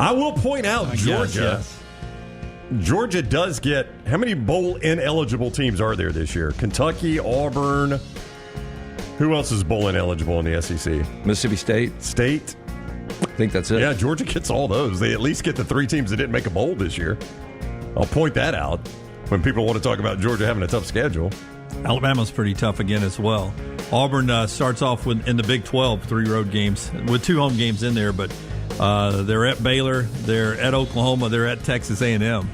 I will point out Georgia. Yes. Georgia does get, how many bowl ineligible teams are there this year? Kentucky, Auburn. Who else is bowl ineligible in the SEC? Mississippi State. State. I think that's it. Yeah, Georgia gets all those. They at least get the 3 teams that didn't make a bowl this year. I'll point that out when people want to talk about Georgia having a tough schedule. Alabama's pretty tough again as well. Auburn starts off in the Big 12, 3 road games with 2 home games in there, but they're at Baylor, they're at Oklahoma, they're at Texas A&M.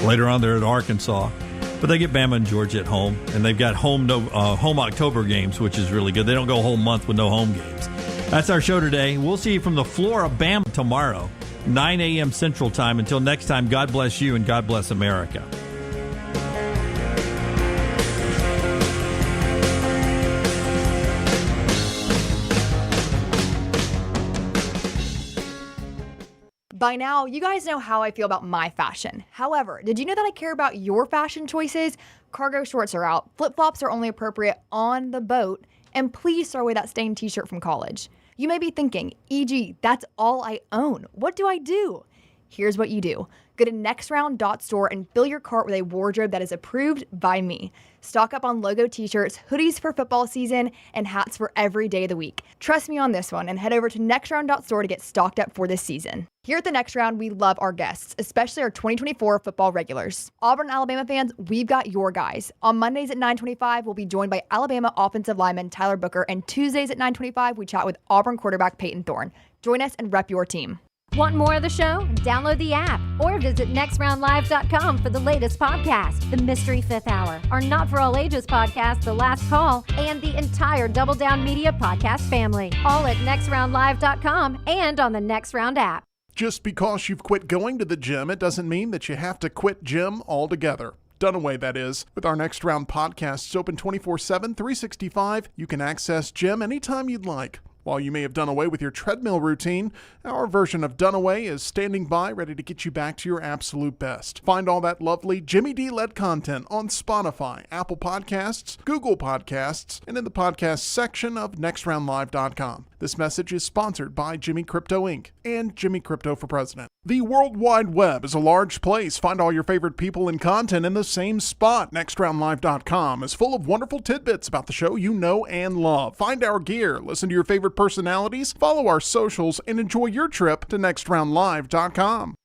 Later on, they're at Arkansas. But they get Bama and Georgia at home, and they've got home October games, which is really good. They don't go a whole month with no home games. That's our show today. We'll see you from the Flora-Bama tomorrow, 9 a.m. Central Time. Until next time, God bless you and God bless America. By now, you guys know how I feel about my fashion. However, did you know that I care about your fashion choices? Cargo shorts are out, flip-flops are only appropriate on the boat, and please throw away that stained t-shirt from college. You may be thinking, EG, that's all I own. What do I do? Here's what you do. Go to nextround.store and fill your cart with a wardrobe that is approved by me. Stock up on logo t-shirts, hoodies for football season, and hats for every day of the week. Trust me on this one and head over to nextround.store to get stocked up for this season. Here at the Next Round, we love our guests, especially our 2024 football regulars. Auburn and Alabama fans, we've got your guys. On Mondays at 9:25, we'll be joined by Alabama offensive lineman Tyler Booker, and Tuesdays at 9:25, we chat with Auburn quarterback Peyton Thorne. Join us and rep your team. Want more of the show? Download the app or visit nextroundlive.com for the latest podcast, The Mystery Fifth Hour, our Not For All Ages podcast, The Last Call, and the entire Double Down Media podcast family. All at nextroundlive.com and on the Next Round app. Just because you've quit going to the gym, it doesn't mean that you have to quit gym altogether. Dunaway, that is. With our Next Round podcasts open 24/7, 365, you can access gym anytime you'd like. While you may have done away with your treadmill routine, our version of Done Away is standing by ready to get you back to your absolute best. Find all that lovely Jimmy D-led content on Spotify, Apple Podcasts, Google Podcasts, and in the podcast section of nextroundlive.com. This message is sponsored by Jimmy Crypto Inc. and Jimmy Crypto for President. The World Wide Web is a large place. Find all your favorite people and content in the same spot. Nextroundlive.com is full of wonderful tidbits about the show you know and love. Find our gear, listen to your favorite personalities, follow our socials, and enjoy your trip to nextroundlive.com.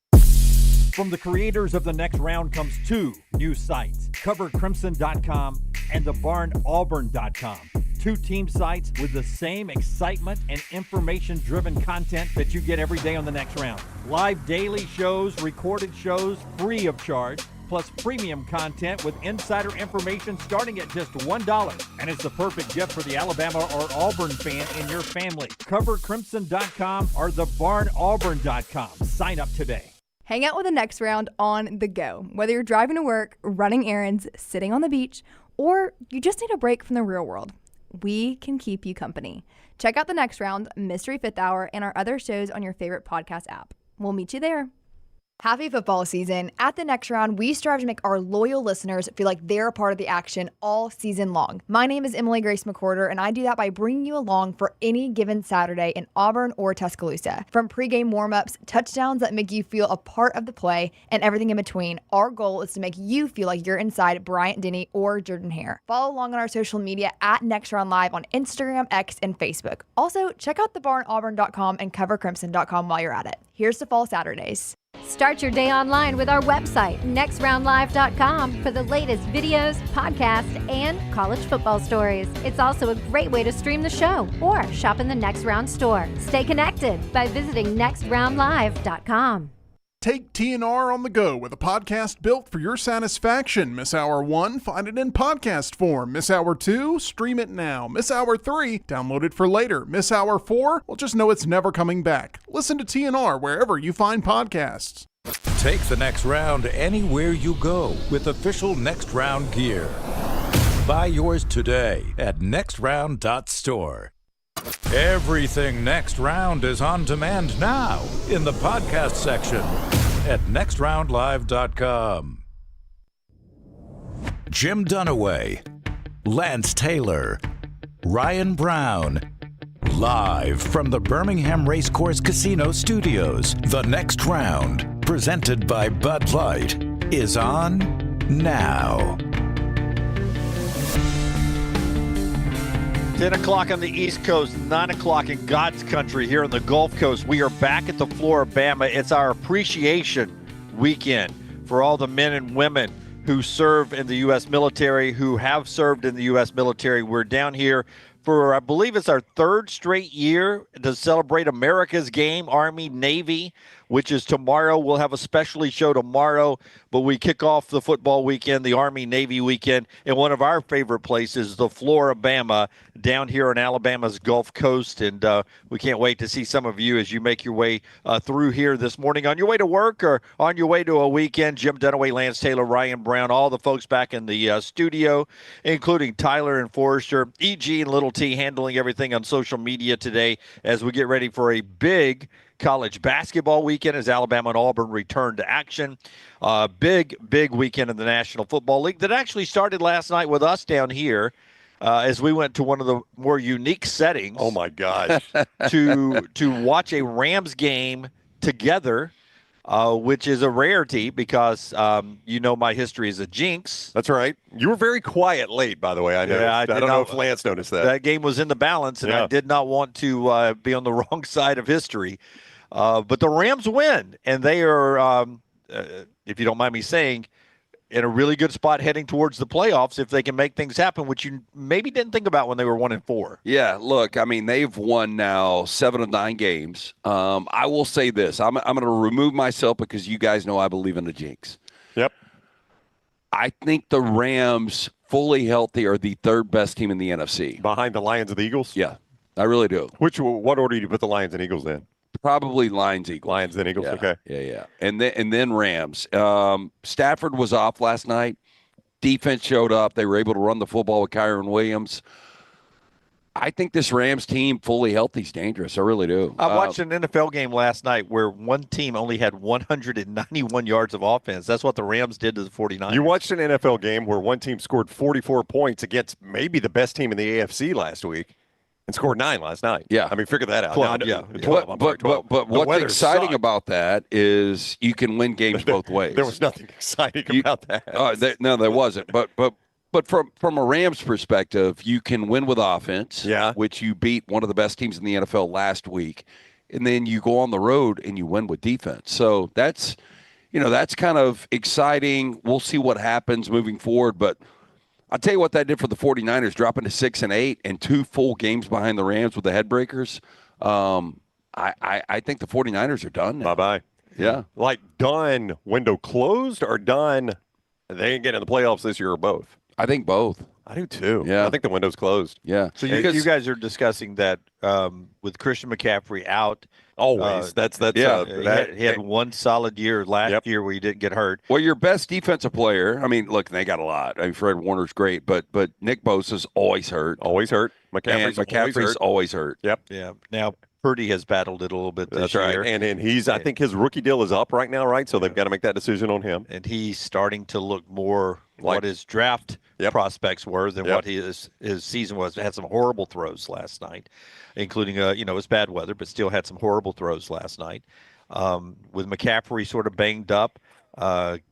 From the creators of The Next Round comes 2 new sites, covercrimson.com and thebarnauburn.com. 2 team sites with the same excitement and information-driven content that you get every day on The Next Round. Live daily shows, recorded shows, free of charge, plus premium content with insider information starting at just $1. And it's the perfect gift for the Alabama or Auburn fan in your family. CoverCrimson.com or thebarnauburn.com. Sign up today. Hang out with the Next Round on the go. Whether you're driving to work, running errands, sitting on the beach, or you just need a break from the real world, we can keep you company. Check out the Next Round, Mystery Fifth Hour, and our other shows on your favorite podcast app. We'll meet you there. Happy football season. At the Next Round, we strive to make our loyal listeners feel like they're a part of the action all season long. My name is Emily Grace McWhorter, and I do that by bringing you along for any given Saturday in Auburn or Tuscaloosa. From pregame warm-ups, touchdowns that make you feel a part of the play, and everything in between, our goal is to make you feel like you're inside Bryant Denny or Jordan Hare. Follow along on our social media at Next Round Live on Instagram, X, and Facebook. Also, check out thebarnauburn.com and covercrimson.com while you're at it. Here's to fall Saturdays. Start your day online with our website, nextroundlive.com, for the latest videos, podcasts, and college football stories. It's also a great way to stream the show or shop in the Next Round store. Stay connected by visiting nextroundlive.com. Take TNR on the go with a podcast built for your satisfaction. Miss Hour 1? Find it in podcast form. Miss Hour 2? Stream it now. Miss Hour 3? Download it for later. Miss Hour 4? Well, just know it's never coming back. Listen to TNR wherever you find podcasts. Take the Next Round anywhere you go with official Next Round gear. Buy yours today at nextround.store. Everything Next Round is on demand now in the podcast section at nextroundlive.com. Jim Dunaway, Lance Taylor, Ryan Brown, Live from the Birmingham Racecourse Casino Studios, the next round, presented by Bud Light, is on now. 10 o'clock on the East Coast, 9 o'clock in God's country here on the Gulf Coast. We are back at the Flora-Bama. It's our appreciation weekend for all the men and women who serve in the U.S. military, who have served in the U.S. military. We're down here for, I believe it's our third straight year to celebrate America's game, Army, Navy, which is tomorrow. We'll have a specialty show tomorrow, but we kick off the football weekend, the Army-Navy weekend, in one of our favorite places, the Flora-Bama, down here on Alabama's Gulf Coast. And we can't wait to see some of you as you make your way through here this morning on your way to work or on your way to a weekend. Jim Dunaway, Lance Taylor, Ryan Brown, all the folks back in the studio, including Tyler and Forrester, E.G. and Little T handling everything on social media today as we get ready for a big college basketball weekend as Alabama and Auburn return to action. Big weekend in the National Football League that actually started last night with us down here as we went to one of the more unique settings. Oh, my gosh. to watch a Rams game together, which is a rarity because, my history is a jinx. That's right. You were very quiet late, by the way. I know. Yeah, I don't know if Lance noticed that. That game was in the balance, and I did not want to be on the wrong side of history. But the Rams win, and they are, if you don't mind me saying, in a really good spot heading towards the playoffs if they can make things happen, which you maybe didn't think about when they were 1-4. Yeah, look, I mean, they've won now 7 of 9 games. I will say this. I'm going to remove myself because you guys know I believe in the jinx. Yep. I think the Rams, fully healthy, are the third best team in the NFC. Behind the Lions and the Eagles? Yeah, I really do. What order do you put the Lions and Eagles in? Probably Lions, Eagles. Lions, then Eagles, yeah, okay. Yeah. And then Rams. Stafford was off last night. Defense showed up. They were able to run the football with Kyron Williams. I think this Rams team, fully healthy, is dangerous. I really do. I watched an NFL game last night where one team only had 191 yards of offense. That's what the Rams did to the 49ers. You watched an NFL game where one team scored 44 points against maybe the best team in the AFC last week. And scored 9 last night. Yeah. I mean, figure that out. 12, now, yeah. 12, But what's exciting sucked. about that is you can win games both ways. There was nothing exciting about that. No, there wasn't. But from a Rams perspective, you can win with offense, which you beat one of the best teams in the NFL last week. And then you go on the road and you win with defense. So that's kind of exciting. We'll see what happens moving forward. But I'll tell you what that did for the 49ers, dropping to 6-8 and 2 full games behind the Rams with the headbreakers. I think the 49ers are done now. Bye-bye. Yeah. Like done, window closed, or done, they ain't getting in the playoffs this year, or both? I think both. I do too. Yeah. I think the window's closed. Yeah. So you guys are discussing that with Christian McCaffrey out. Always. He had one solid year last year where he didn't get hurt. Well, your best defensive player, I mean, look, they got a lot. I mean, Fred Warner's great, but Nick Bosa's always hurt. Always hurt. McCaffrey's always hurt. Yep. Yeah. Now, Purdy has battled it a little bit this year. Right. And he's, I think his rookie deal is up right now, right? So they've got to make that decision on him. And he's starting to look more like what his draft prospects were than what his season was. Had some horrible throws last night, including, it was bad weather, but still had some horrible throws last night. With McCaffrey sort of banged up,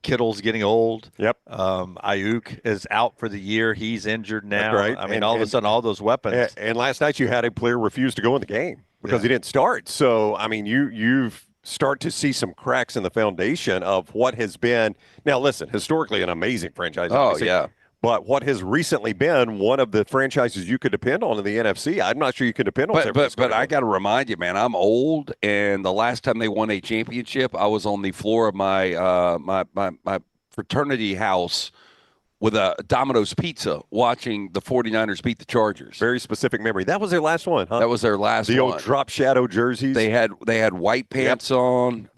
Kittle's getting old. Yep. Ayuk is out for the year. He's injured now. That's right. I mean, all of a sudden, all those weapons. And last night you had a player refuse to go in the game because he didn't start. So, I mean, you've start to see some cracks in the foundation of what has been, now listen, historically an amazing franchise. Obviously, but what has recently been one of the franchises you could depend on in the NFC. I'm not sure you could depend on. But I got to remind you, man, I'm old, and the last time they won a championship, I was on the floor of my my fraternity house with a Domino's pizza watching the 49ers beat the Chargers. Very specific memory. That was their last one, huh? That was their last one. The old drop shadow jerseys. They had white pants on.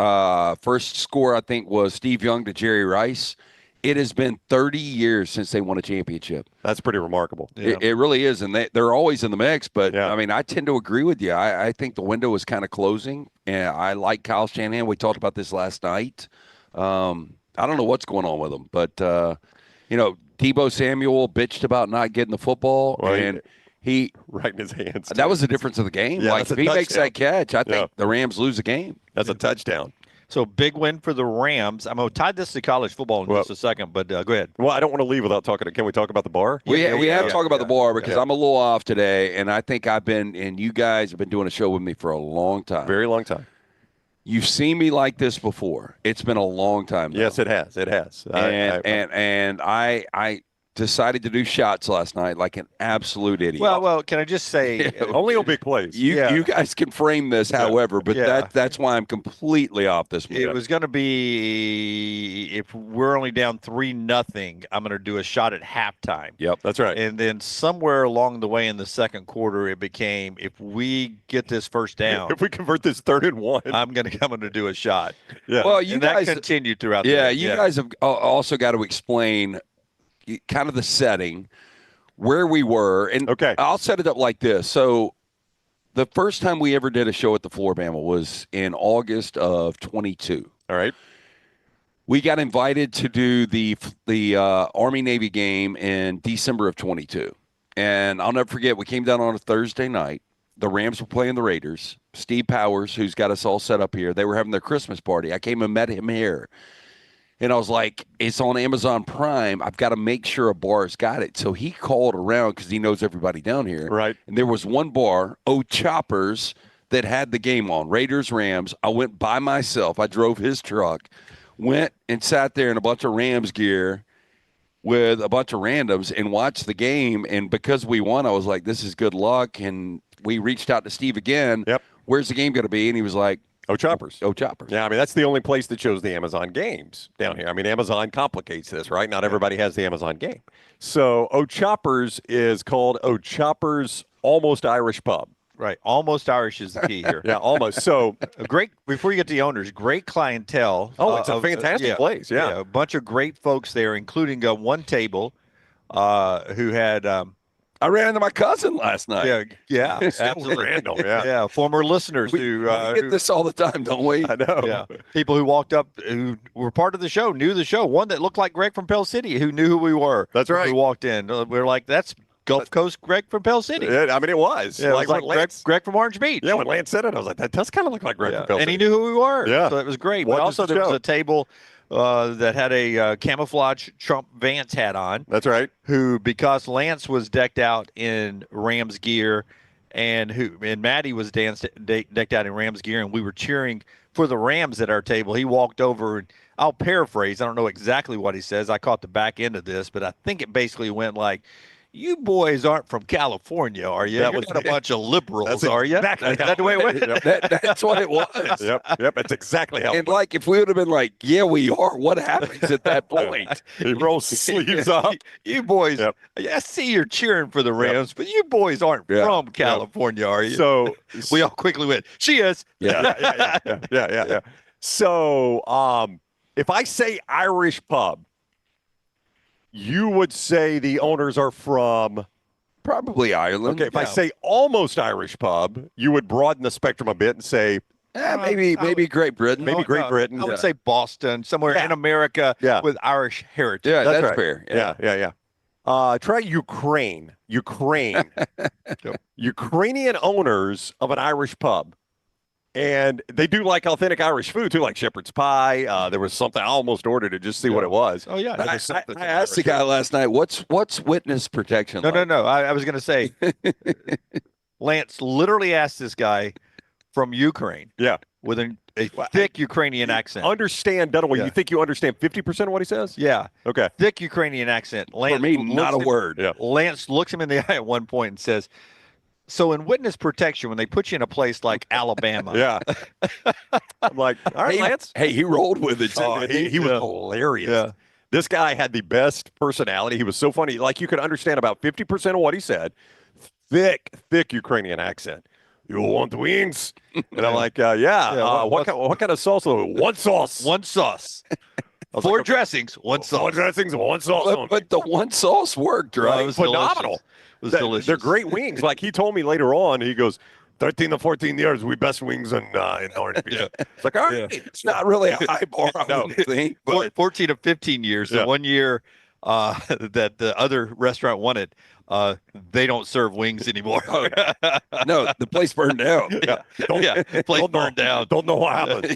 First score, I think, was Steve Young to Jerry Rice. It has been 30 years since they won a championship. That's pretty remarkable. It really is, and they're always in the mix. But, I mean, I tend to agree with you. I think the window is kind of closing, and I like Kyle Shanahan. We talked about this last night. I don't know what's going on with him, but Deebo Samuel bitched about not getting the football, and he right in his hands. That was the difference of the game. Yeah, like if he makes that catch, I think the Rams lose the game. That's a touchdown. So big win for the Rams. I'm going to tie this to college football in just a second, but go ahead. Well, I don't want to leave without talking. Can we talk about the bar? We have to talk about the bar because I'm a little off today, and I think and you guys have been doing a show with me for a long time. Very long time. You've seen me like this before. It's been a long time, though. Yes, it has. It has. And I decided to do shots last night like an absolute idiot. Well, can I just say only on big plays. You guys can frame this however, but that's why I'm completely off this morning. It was going to be, if we're only down 3-0, I'm going to do a shot at halftime. Yep, that's right. And then somewhere along the way in the second quarter, it became, if we get this first down, if we convert this 3rd and 1, I'm going to do a shot. Yeah. Well, that continued throughout the day. You guys have also got to explain kind of the setting, where we were. And I'll set it up like this. So the first time we ever did a show at the Flora-Bama was in August of 22. All right. We got invited to do the Army-Navy game in December of 22. And I'll never forget, we came down on a Thursday night. The Rams were playing the Raiders. Steve Powers, who's got us all set up here, they were having their Christmas party. I came and met him here. And I was like, it's on Amazon Prime. I've got to make sure a bar's got it. So he called around because he knows everybody down here. Right. And there was one bar, Choppers, that had the game on, Raiders, Rams. I went by myself. I drove his truck, went and sat there in a bunch of Rams gear with a bunch of randoms and watched the game. And because we won, I was like, this is good luck. And we reached out to Steve again. Yep. Where's the game going to be? And he was like, Choppers. Choppers. Yeah, I mean, that's the only place that shows the Amazon games down here. I mean, Amazon complicates this, right? Not everybody has the Amazon game. So Choppers is called Choppers Almost Irish Pub. Right. Almost Irish is the key here. Yeah, almost. So great, before you get to the owners, great clientele. Oh, it's a fantastic place. Yeah. A bunch of great folks there, including one table who had I ran into my cousin last night. Yeah, absolutely. Randall, yeah. Former listeners we get this all the time, don't we? I know. Yeah, people who walked up, who were part of the show, knew the show. One that looked like Greg from Pell City, who knew who we were. That's right. We walked in. We were like, that's Gulf Coast Greg from Pell City. Yeah, I mean, it was. Yeah, like Greg from Orange Beach. Yeah, when Lance said it, I was like, that does kind of look like Greg from Pell City. And he knew who we were. Yeah. So it was great. But also there was a table that had a camouflage Trump Vance hat on. That's right. Who, because Lance was decked out in Rams gear, and Maddie was decked out in Rams gear, and we were cheering for the Rams at our table. He walked over, and I'll paraphrase. I don't know exactly what he says. I caught the back end of this, but I think it basically went like, "You boys aren't from California, are you? You're not a bunch of liberals, are you?" Exactly. Is that the way it went? That's what it was. Yep. That's exactly how. And like, if we would have been like, "Yeah, we are," what happens at that point? He rolls his sleeves up. You boys, I see you're cheering for the Rams, but you boys aren't from California, are you? So we all quickly went, "She is." Yeah. So, if I say Irish pub, you would say the owners are from probably Ireland. Okay, if I say almost Irish pub, you would broaden the spectrum a bit and say maybe Great Britain. Maybe Great Britain. I would say Boston, somewhere in America with Irish heritage. Yeah, that's right. fair. Yeah. Try Ukraine. Ukrainian owners of an Irish pub. And they do like authentic Irish food too, like shepherd's pie. There was something I almost ordered to just see what it was. Oh yeah, I asked the guy last night, "What's witness protection?" No. I was going to say, Lance literally asked this guy from Ukraine. Yeah, with a thick Ukrainian accent. Understand, Dunaway? You think you understand 50% of what he says? Yeah. Okay. Thick Ukrainian accent. Lance, for me, not a word. Yeah. Lance looks him in the eye at one point and says, "So in witness protection, when they put you in a place like Alabama," I'm like, all right, Lance. Hey, he rolled with it. He was hilarious. Yeah. This guy had the best personality. He was so funny. Like, you could understand about 50% of what he said. Thick Ukrainian accent. "You want wings?" And I'm like, what kind of sauce? One sauce. One sauce. Four dressings, one sauce. Four dressings, one sauce. But the one sauce worked, right? It was phenomenal. It was delicious. They're great wings. Like, he told me later on, he goes, 13 to 14 years, we best wings in Orange Beach. It's like, all right. It's not really a high bar, I don't think. But 14 to 15 years. The 1 year that the other restaurant won it, they don't serve wings anymore. No, the place burned down. Place burned down. Don't know what happened.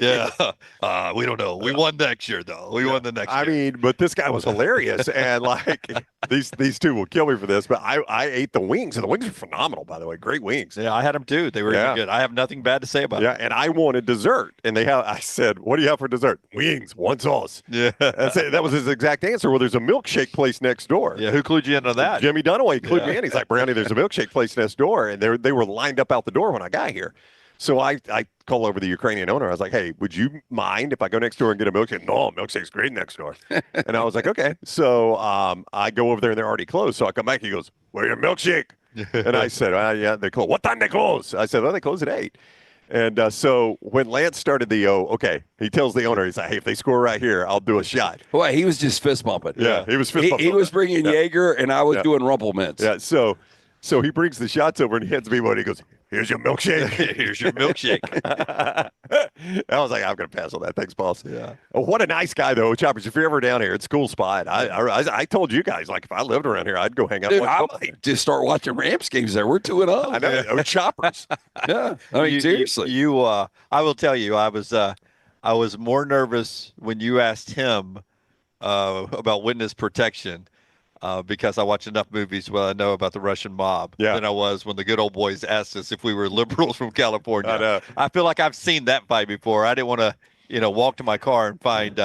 We don't know. We won next year, though. We won the next year. I mean, but this guy was hilarious, and like these two will kill me for this, but I ate the wings, and the wings are phenomenal, by the way. Great wings. Yeah, I had them too. They were really good. I have nothing bad to say about them. Yeah, and I wanted dessert, and I said, "What do you have for dessert?" Wings, one sauce. Yeah, that was his exact answer. Well, there's a milkshake place next door. Yeah, who clued you into that? Jimmy Dunaway clued me in. He's like, "Brownie, there's a milkshake place next door," and they were lined up out the door when I got here. So I call over the Ukrainian owner. I was like, "Hey, would you mind if I go next door and get a milkshake?" "No, milkshake's great next door." And I was like, "Okay." So I go over there and they're already closed. So I come back. He goes, "Where's your milkshake?" And I said, "Yeah, they close." "What time they close?" I said, "Well, they close at 8." And so when Lance started he tells the owner, he's like, "Hey, if they score right here, I'll do a shot." Boy, he was just fist bumping. Yeah, he was fist bumping. He was bringing Jaeger, and I was doing Rumpelmints. Yeah, so he brings the shots over and he hands me one. He goes, "Here's your milkshake." Here's your milkshake. I was like, "I'm going to pass on that. Thanks, boss." Yeah. Oh, what a nice guy, though. Choppers, if you're ever down here, it's a cool spot. I told you guys, like, if I lived around here, I'd go hang out. Dude, I might just start watching Rams games there. We're 2-0. I know. Oh, Choppers. Yeah. I mean, seriously. I will tell you, I was more nervous when you asked him about witness protection. Because I watch enough movies where I know about the Russian mob than I was when the good old boys asked us if we were liberals from California. I know. I feel like I've seen that fight before. I didn't want to, walk to my car and find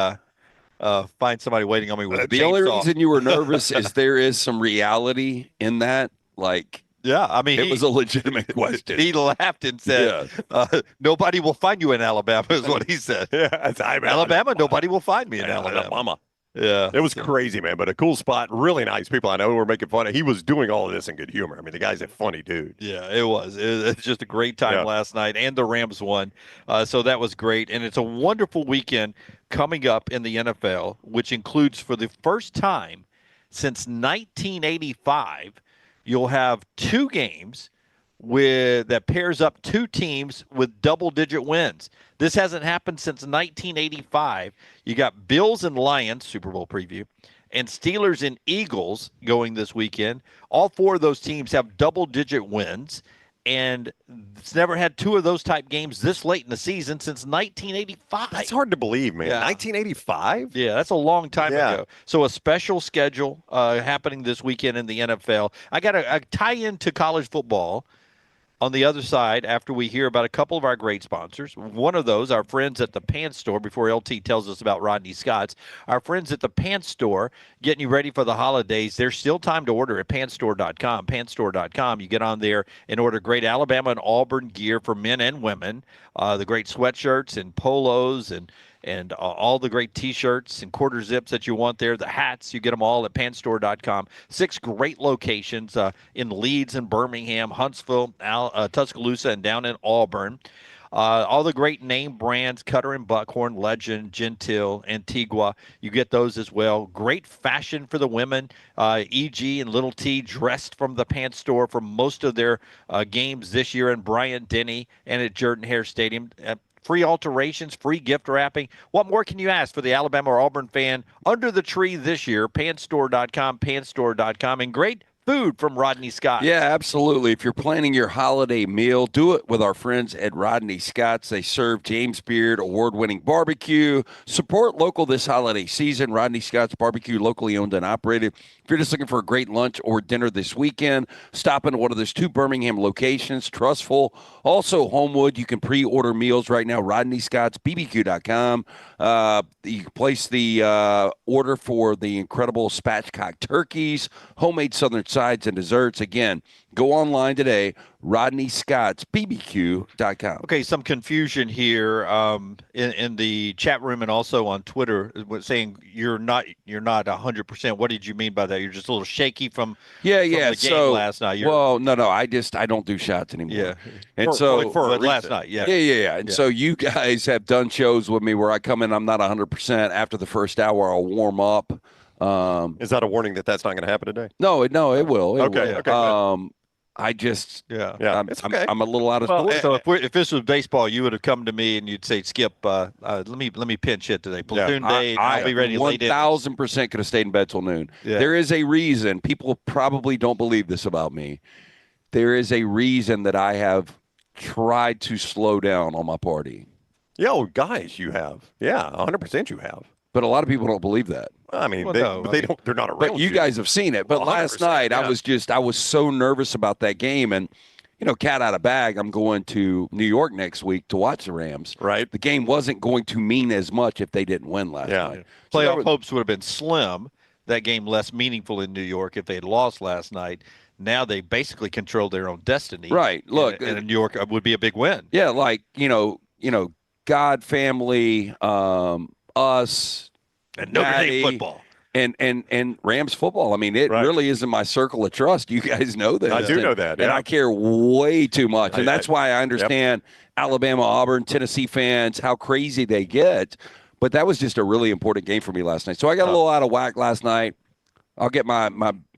somebody waiting on me with a chainsaw. The only reason you were nervous is there is some reality in that. Like, yeah, I mean, it was a legitimate question. He laughed and said, "Nobody will find you in Alabama," is what he said. Alabama, nobody will find me in Alabama. Yeah, it was crazy, man, but a cool spot, really nice people. I know we're making fun of. He was doing all of this in good humor. I mean, the guy's a funny dude. Yeah, it was. It's just a great time last night, and the Rams won, so that was great. And it's a wonderful weekend coming up in the NFL, which includes, for the first time since 1985, you'll have two games that pairs up two teams with double-digit wins. This hasn't happened since 1985. You got Bills and Lions, Super Bowl preview, and Steelers and Eagles going this weekend. All four of those teams have double-digit wins, and it's never had two of those type games this late in the season since 1985. That's hard to believe, man. 1985? Yeah, that's a long time ago. So a special schedule happening this weekend in the NFL. I got a tie into college football on the other side after we hear about a couple of our great sponsors. One of those, our friends at the Pants Store, before LT tells us about Rodney Scott's, our friends at the Pants Store getting you ready for the holidays. There's still time to order at pantstore.com. Pantstore.com. You get on there and order great Alabama and Auburn gear for men and women, the great sweatshirts and polos and all the great T-shirts and quarter zips that you want there, the hats, you get them all at pantstore.com. 6 great locations in Leeds and Birmingham, Huntsville, Tuscaloosa, and down in Auburn. All the great name brands, Cutter and Buckhorn, Legend, Gentile, Antigua, you get those as well. Great fashion for the women, EG and Little T dressed from the Pants Store for most of their games this year in Bryant-Denny and at Jordan-Hare Stadium. Free alterations, free gift wrapping. What more can you ask for the Alabama or Auburn fan under the tree this year? Pantstore.com, pantstore.com, and great food from Rodney Scott. Yeah, absolutely. If you're planning your holiday meal, do it with our friends at Rodney Scott's. They serve James Beard award-winning barbecue. Support local this holiday season. Rodney Scott's Barbecue, locally owned and operated. If you're just looking for a great lunch or dinner this weekend, stop into one of those 2 Birmingham locations, Trustful, also Homewood. You can pre-order meals right now, RodneyScottsBBQ.com. You can place the order for the incredible spatchcock turkeys, homemade southern sides and desserts. Again, go online today, RodneyScottsBBQ.com. Okay, some confusion here in the chat room and also on Twitter saying you're not 100%. What did you mean by that? You're just a little shaky from the game last night. No, I don't do shots anymore. Yeah, and for last night. Yeah. And so you guys have done shows with me where I come in, I'm not 100%. After the first hour, I'll warm up. Is that a warning that that's not going to happen today? No, it will. Okay. I just, it's okay. I'm a little out of sorts. So if this was baseball, you would have come to me and you'd say, Skip, let me pinch hit today. Platoon day, I'll be ready late. 1,000% could have stayed in bed till noon. Yeah. There is a reason. People probably don't believe this about me. There is a reason that I have tried to slow down on my party. Yeah, guys, you have. Yeah, 100% you have. But a lot of people don't believe that. I mean, they're not around. But you guys have seen it. But last night, I was so nervous about that game. And, cat out of bag, I'm going to New York next week to watch the Rams. Right. The game wasn't going to mean as much if they didn't win last night. Playoff hopes would have been slim. That game less meaningful in New York if they had lost last night. Now they basically control their own destiny. Right. Look. And New York would be a big win. Yeah, God, family, us, and Notre Dame football, and Rams football. I mean, it really isn't my circle of trust. You guys know that. I do know that, and I care way too much, and that's why I understand Alabama, Auburn, Tennessee fans how crazy they get. But that was just a really important game for me last night. So I got a little out of whack last night. I'll get my.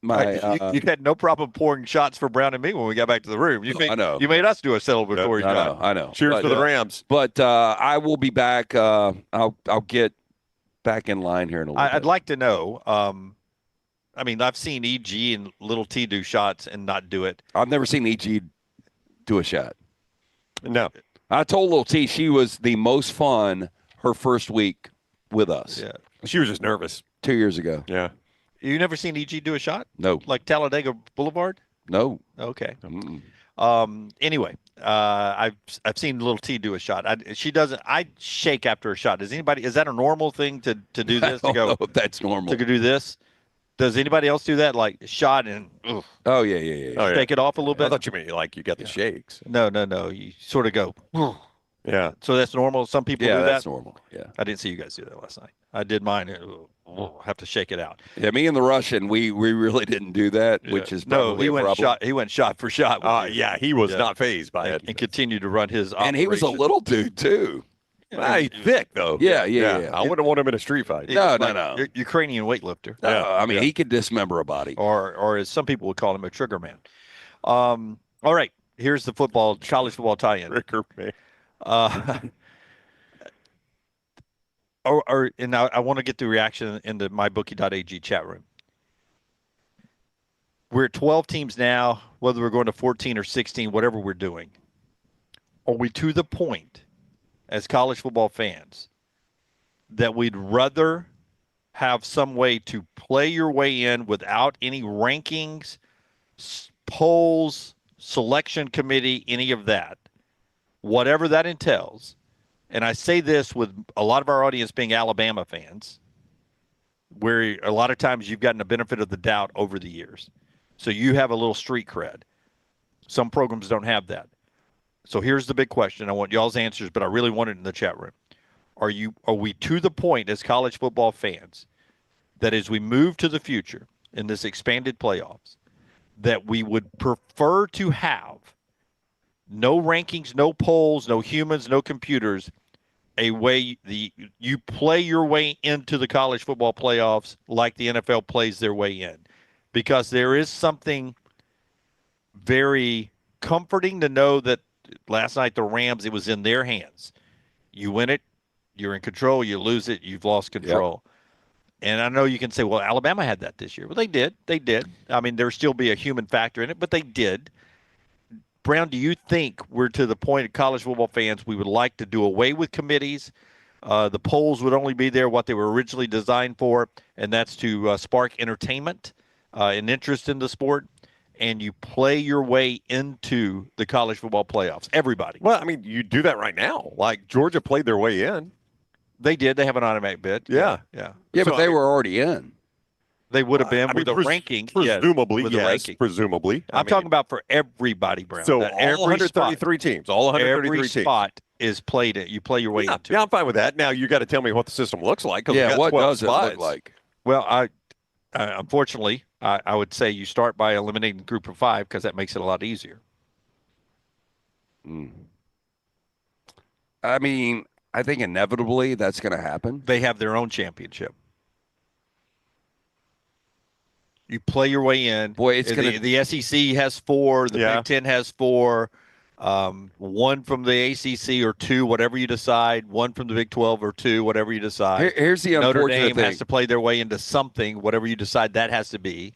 You had no problem pouring shots for Brown and me when we got back to the room. I know. You made us do a celebratory shot. I know. Cheers to the Rams. But I will be back. I'll get back in line here in a little bit. I'd like to know. I mean, I've seen EG and Little T do shots and not do it. I've never seen EG do a shot. No. I told Little T she was the most fun her first week with us. Yeah. She was just nervous. 2 years ago. Yeah. You never seen EG do a shot? No. Like Talladega Boulevard? No. Okay. Mm-mm. Anyway, I've seen Little T do a shot. She doesn't. I shake after a shot. Is that a normal thing to do this? I don't know if that's normal. To do this? Does anybody else do that? Like shot and Oh yeah. Shake it off a little bit. I thought you meant like you got the shakes. No. You sort of go. Yeah. So that's normal. Some people do that. Yeah, that's normal. Yeah. I didn't see you guys do that last night. I did mine. Have to shake it out. Yeah, me and the Russian, we really didn't do that, which is probably he went a problem. He went shot for shot. Yeah, he was not fazed by it, and continued to run his. And he was a little dude too. He's thick though. Yeah. I wouldn't want him in a street fight. No. Ukrainian weightlifter. I mean, he could dismember a body, or as some people would call him, a trigger man. All right, here's the college football tie-in. Trigger man. And I want to get the reaction in the mybookie.ag chat room. We're at 12 teams now, whether we're going to 14 or 16, whatever we're doing. Are we to the point, as college football fans, that we'd rather have some way to play your way in without any rankings, polls, selection committee, any of that, whatever that entails? And I say this with a lot of our audience being Alabama fans, where a lot of times you've gotten the benefit of the doubt over the years. So you have a little street cred. Some programs don't have that. So here's the big question. I want y'all's answers, but I really want it in the chat room. Are we to the point as college football fans that as we move to the future in this expanded playoffs, that we would prefer to have no rankings, no polls, no humans, no computers, a way you play your way into the college football playoffs like the NFL plays their way in? Because there is something very comforting to know that last night the Rams, it was in their hands. You win it, you're in control. You lose it, you've lost control. Yep. And I know you can say, well, Alabama had that this year. Well, they did. I mean, there'll still be a human factor in it, but they did. Brown, do you think we're to the point of college football fans we would like to do away with committees? The polls would only be there what they were originally designed for, and that's to spark entertainment and interest in the sport, and you play your way into the college football playoffs. Everybody. Well, I mean, you do that right now. Like Georgia played their way in. They did. They have an automatic bid. Yeah, but they were already in. They would have been with the ranking. Presumably, yes. Yes, presumably. I'm talking about for everybody, Brown. So all 133 teams, all 133 every teams. Spot is played it. You play your way into. Yeah, I'm fine with that. Now you got to tell me what the system looks like. Yeah, what does spots. It look like? Well, I unfortunately, I would say you start by eliminating the group of 5 because that makes it a lot easier. I mean, I think inevitably that's going to happen. They have their own championship. You play your way in. Boy, it's going to. The SEC has 4. The Big Ten has 4. 1 from the ACC or 2, whatever you decide. 1 from the Big 12 or 2, whatever you decide. Here's the unfortunate Notre Dame thing. has to play their way into something, whatever you decide that has to be.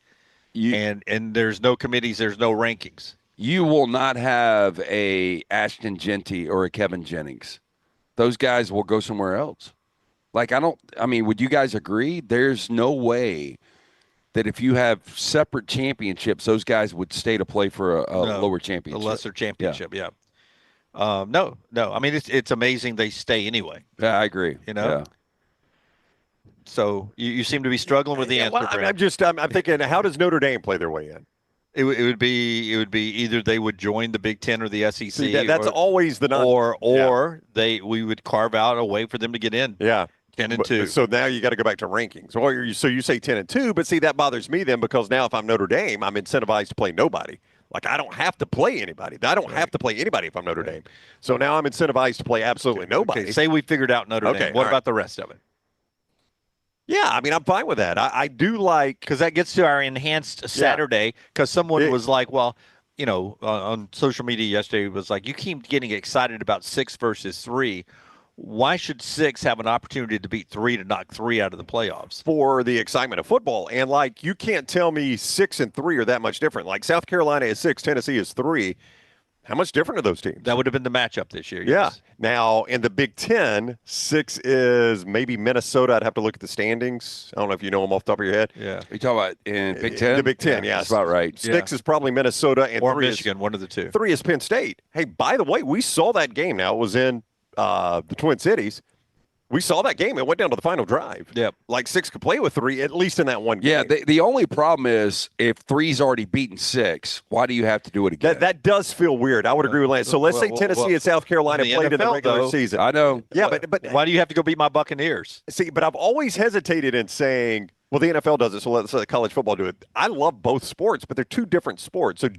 And there's no committees, there's no rankings. You will not have a Ashton Genty or a Kevin Jennings. Those guys will go somewhere else. Would you guys agree? There's no way that if you have separate championships, those guys would stay to play for a lower championship. A lesser championship, yeah. No. I mean, it's amazing they stay anyway. Yeah, I agree. Yeah. So you seem to be struggling with the answer. Well, I'm thinking, how does Notre Dame play their way in? It would be either they would join the Big Ten or the SEC. See, that's always the we would carve out a way for them to get in. Yeah. 10-2. So now you got to go back to rankings. So you say 10-2, but see, that bothers me then, because now if I'm Notre Dame, I'm incentivized to play nobody. Like, I don't have to play anybody. I don't have to play anybody if I'm Notre Dame. So now I'm incentivized to play absolutely nobody. Okay. Say we figured out Notre Dame. What about the rest of it? Yeah, I mean, I'm fine with that. I do like, because that gets to our enhanced Saturday. Because someone was like, well, on social media yesterday, was like, you keep getting excited about 6 versus 3. Why should 6 have an opportunity to beat 3 to knock 3 out of the playoffs? For the excitement of football. And, you can't tell me 6 and 3 are that much different. Like, South Carolina is 6, Tennessee is 3. How much different are those teams? That would have been the matchup this year. Yeah. Yes. Now, in the Big Ten, 6 is maybe Minnesota. I'd have to look at the standings. I don't know if you know them off the top of your head. Yeah. You talking about in Big Ten? The Big Ten, That's about right. 6 is probably Minnesota, and or 3 Michigan, one of the 2. 3 is Penn State. Hey, by the way, we saw that game. Now, it was in the Twin Cities. We saw that game. It went down to the final drive. Yep. 6 could play with 3, at least in that one game. Yeah, the only problem is if 3's already beaten 6, why do you have to do it again? That does feel weird. I would agree with Lance. So let's say Tennessee and South Carolina played in the regular season. I know. Yeah, but why do you have to go beat my Buccaneers? See, but I've always hesitated in saying, well, the NFL does it, so let's let college football do it. I love both sports, but they're 2 different sports. So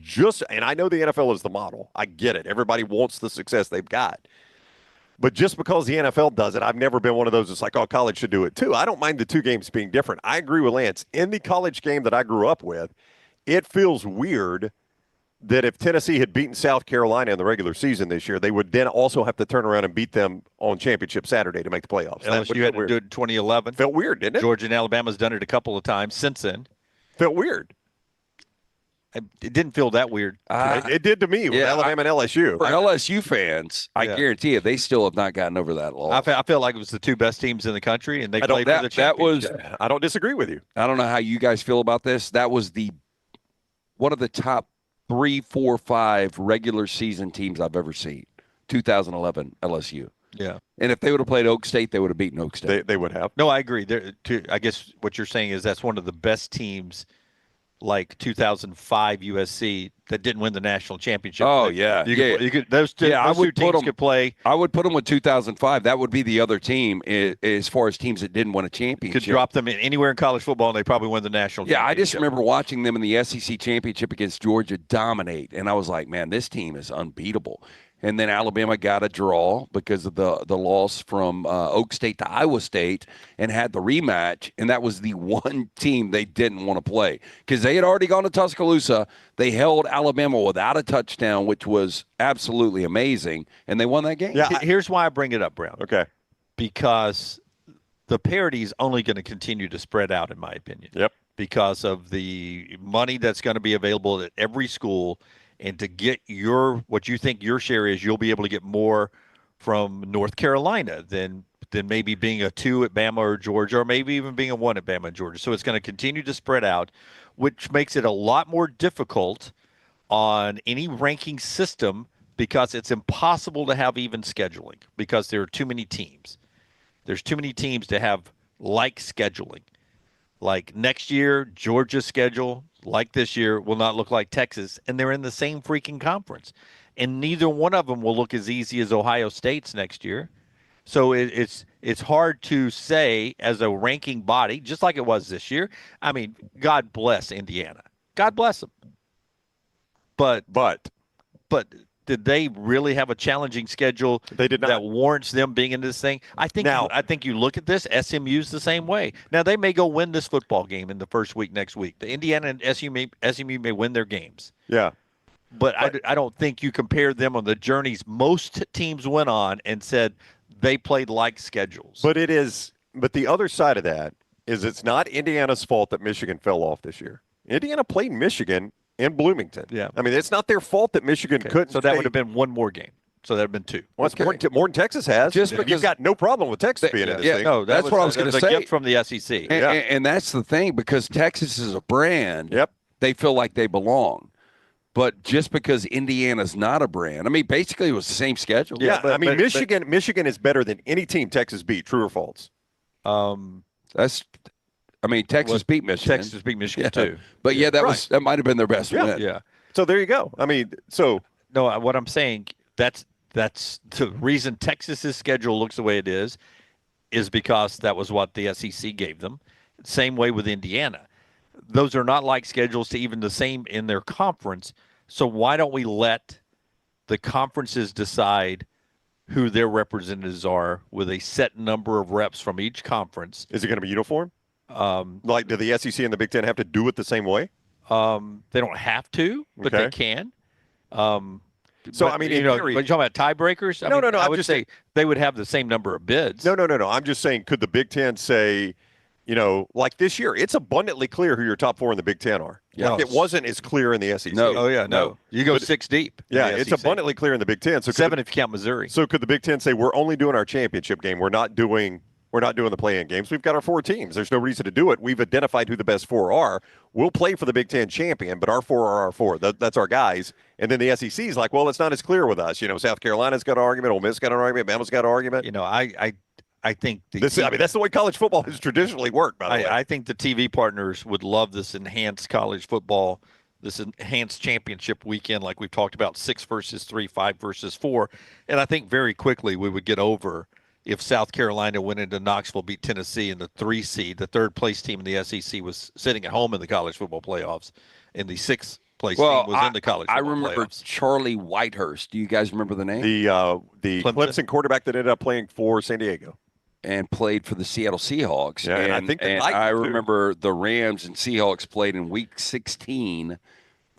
and I know the NFL is the model. I get it. Everybody wants the success they've got. But just because the NFL does it, I've never been one of those that's like, oh, college should do it too. I don't mind the 2 games being different. I agree with Lance. In the college game that I grew up with, it feels weird that if Tennessee had beaten South Carolina in the regular season this year, they would then also have to turn around and beat them on championship Saturday to make the playoffs. LSU had to do it in 2011. Felt weird, didn't it? Georgia and Alabama's done it a couple of times since then. Felt weird. It didn't feel that weird. It did to me with Alabama and LSU. For LSU fans, I guarantee you, they still have not gotten over that loss. I feel like it was the 2 best teams in the country, and they played for the championship. I don't disagree with you. I don't know how you guys feel about this. That was one of the top 3, 4, 5 regular season teams I've ever seen. 2011 LSU. Yeah. And if they would have played Oak State, they would have beaten Oak State. They would have. No, I agree. I guess what you're saying is that's one of the best teams, like 2005 USC, that didn't win the national championship. Oh, yeah. Those two teams could play. I would put them with 2005. That would be the other team as far as teams that didn't win a championship. Could drop them anywhere in college football, and they probably win the national championship. Yeah, I just remember watching them in the SEC championship against Georgia dominate, and I was like, man, this team is unbeatable. And then Alabama got a draw because of the loss from Oak State to Iowa State and had the rematch. And that was the one team they didn't want to play because they had already gone to Tuscaloosa. They held Alabama without a touchdown, which was absolutely amazing. And they won that game. Yeah, here's why I bring it up, Brown. Okay. Because the parity is only going to continue to spread out, in my opinion. Yep. Because of the money that's going to be available at every school. And to get what you think your share is, you'll be able to get more from North Carolina than maybe being a 2 at Bama or Georgia, or maybe even being a 1 at Bama and Georgia. So it's going to continue to spread out, which makes it a lot more difficult on any ranking system because it's impossible to have even scheduling because there are too many teams. There's too many teams to have like scheduling. Like next year, Georgia's schedule, like this year, will not look like Texas, and they're in the same freaking conference. And neither one of them will look as easy as Ohio State's next year. So it's hard to say as a ranking body, just like it was this year. I mean, God bless Indiana. God bless them. But did they really have a challenging schedule? They did not. That warrants them being in this thing. I think you look at this. SMU's the same way. Now they may go win this football game in the first week next week. The Indiana and SMU may win their games. Yeah. But I don't think you compare them on the journeys most teams went on and said they played like schedules. But the other side of that is it's not Indiana's fault that Michigan fell off this year. Indiana played Michigan in Bloomington. Yeah. I mean, it's not their fault that Michigan couldn't. So that would have been one more game. So that would have been two. Well, it's more than Texas has. Just because you've got no problem with Texas being in this thing. No, that's what I was going to say. Gift from the SEC. And that's the thing, because Texas is a brand. Yep. They feel like they belong. But just because Indiana's not a brand, I mean, basically it was the same schedule. Yeah, Michigan is better than any team Texas beat. True or false? Texas beat Michigan. Texas beat Michigan too. But that might have been their best win. Yeah. So there you go. I mean, no, what I'm saying, that's the reason Texas's schedule looks the way it is because that was what the SEC gave them. Same way with Indiana. Those are not like schedules to even the same in their conference. So why don't we let the conferences decide who their representatives are with a set number of reps from each conference? Is it going to be uniform? Like, do the SEC and the Big Ten have to do it the same way? They don't have to, but they can. So, I mean, in theory, but you're talking about tiebreakers? No. I would say they would have the same number of bids. No. I'm just saying, could the Big Ten say, like this year, it's abundantly clear who your top four in the Big Ten are. Yeah. Like, it wasn't as clear in the SEC. No. Oh, yeah, no. You go 6 deep. Yeah, it's abundantly clear in the Big Ten. So 7 if you count Missouri. So could the Big Ten say, we're only doing our championship game. We're not doing the play-in games. We've got our 4 teams. There's no reason to do it. We've identified who the best 4 are. We'll play for the Big Ten champion, but our 4 are our 4. That's our guys. And then the SEC is like, well, it's not as clear with us. South Carolina's got an argument. Ole Miss got an argument. Bama's got an argument. I think that's the way college football has traditionally worked, by the way. I think the TV partners would love this enhanced college football, this enhanced championship weekend, like we've talked about, 6 versus 3, 5 versus 4. And I think very quickly we would get over if South Carolina went into Knoxville, beat Tennessee, and the 3 seed, the third place team in the SEC, was sitting at home in the college football playoffs, and the 6th place team was in the college football remember playoffs. Charlie Whitehurst. Do you guys remember the name? The Clemson quarterback that ended up playing for San Diego. And played for the Seattle Seahawks. Yeah, and I think I remember the Rams and Seahawks played in Week 16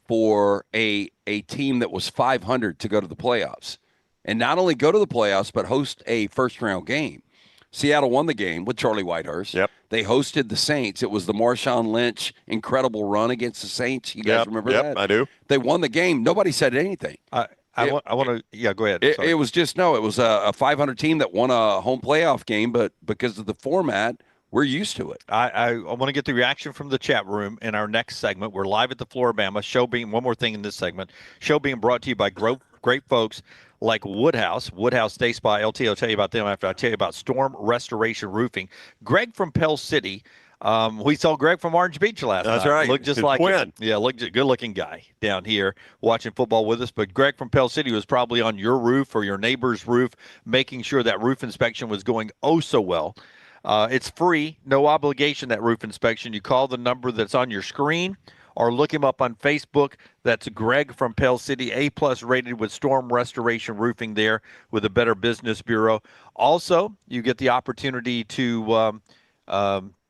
for a team that was 500 to go to the playoffs. And not only go to the playoffs, but host a first-round game. Seattle won the game with Charlie Whitehurst. Yep. They hosted the Saints. It was the Marshawn Lynch incredible run against the Saints. You guys remember that? Yep, I do. They won the game. Nobody said anything. I want to go ahead. It was just, it was a 500 team that won a home playoff game, but because of the format, we're used to it. I want to get the reaction from the chat room in our next segment. We're live at the Flora-Bama show. One more thing in this segment. Show being brought to you by great folks like Woodhouse Day Spa. LT, I'll tell you about them after I tell you about Storm Restoration Roofing. Greg from Pell City. We saw Greg from Orange Beach last night. That's right. Looked just like him. Yeah, good-looking guy down here watching football with us. But Greg from Pell City was probably on your roof or your neighbor's roof, making sure that roof inspection was going oh so well. It's free, no obligation, that roof inspection. You call the number that's on your screen or look him up on Facebook. That's Greg from Pell City, A+ rated with Storm Restoration Roofing there with a Better Business Bureau. Also, you get the opportunity to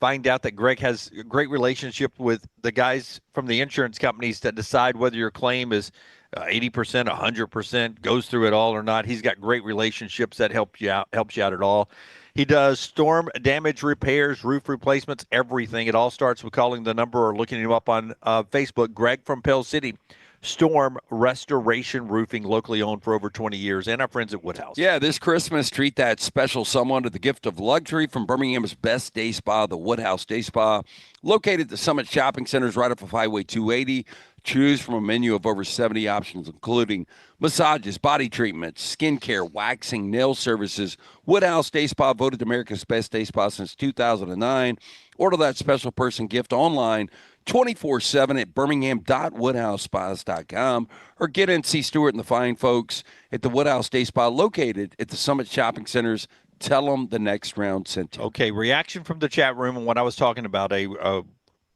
find out that Greg has a great relationship with the guys from the insurance companies that decide whether your claim is 80%, 100%, goes through it all or not. He's got great relationships that helps you out at all. He does storm damage repairs, roof replacements, everything. It all starts with calling the number or looking him up on Facebook. Greg from Pell City, Storm Restoration Roofing, locally owned for over 20 years, and our friends at Woodhouse. Yeah, this Christmas, treat that special someone to the gift of luxury from Birmingham's best day spa, the Woodhouse Day Spa, located at the Summit Shopping Centers right off of Highway 280. Choose from a menu of over 70 options, including massages, body treatments, skincare, waxing, nail services. Woodhouse Day Spa, voted America's best day spa since 2009. Order that special person gift online 24/7 at birmingham.woodhousespas.com or get in, see Stewart and the fine folks at the Woodhouse Day Spa located at the Summit Shopping Centers. Tell them the next round sent you. Okay, reaction from the chat room and what I was talking about,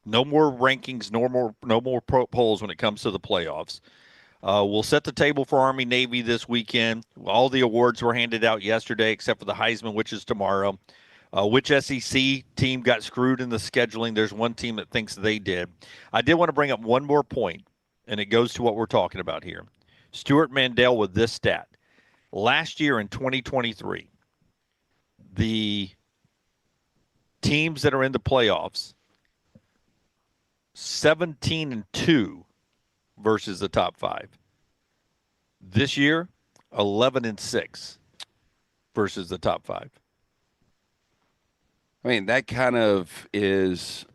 no more rankings, no more polls when it comes to the playoffs. We'll set the table for Army-Navy this weekend. All the awards were handed out yesterday except for the Heisman, which is tomorrow. Which SEC team got screwed in the scheduling? There's one team that thinks they did. I did want to bring up one more point, and it goes to what we're talking about here. Stuart Mandel with this stat. Last year in 2023, the teams that are in the playoffs, 17-2 versus the top 5. This year, 11-6 versus the top 5. I mean, that kind of is – I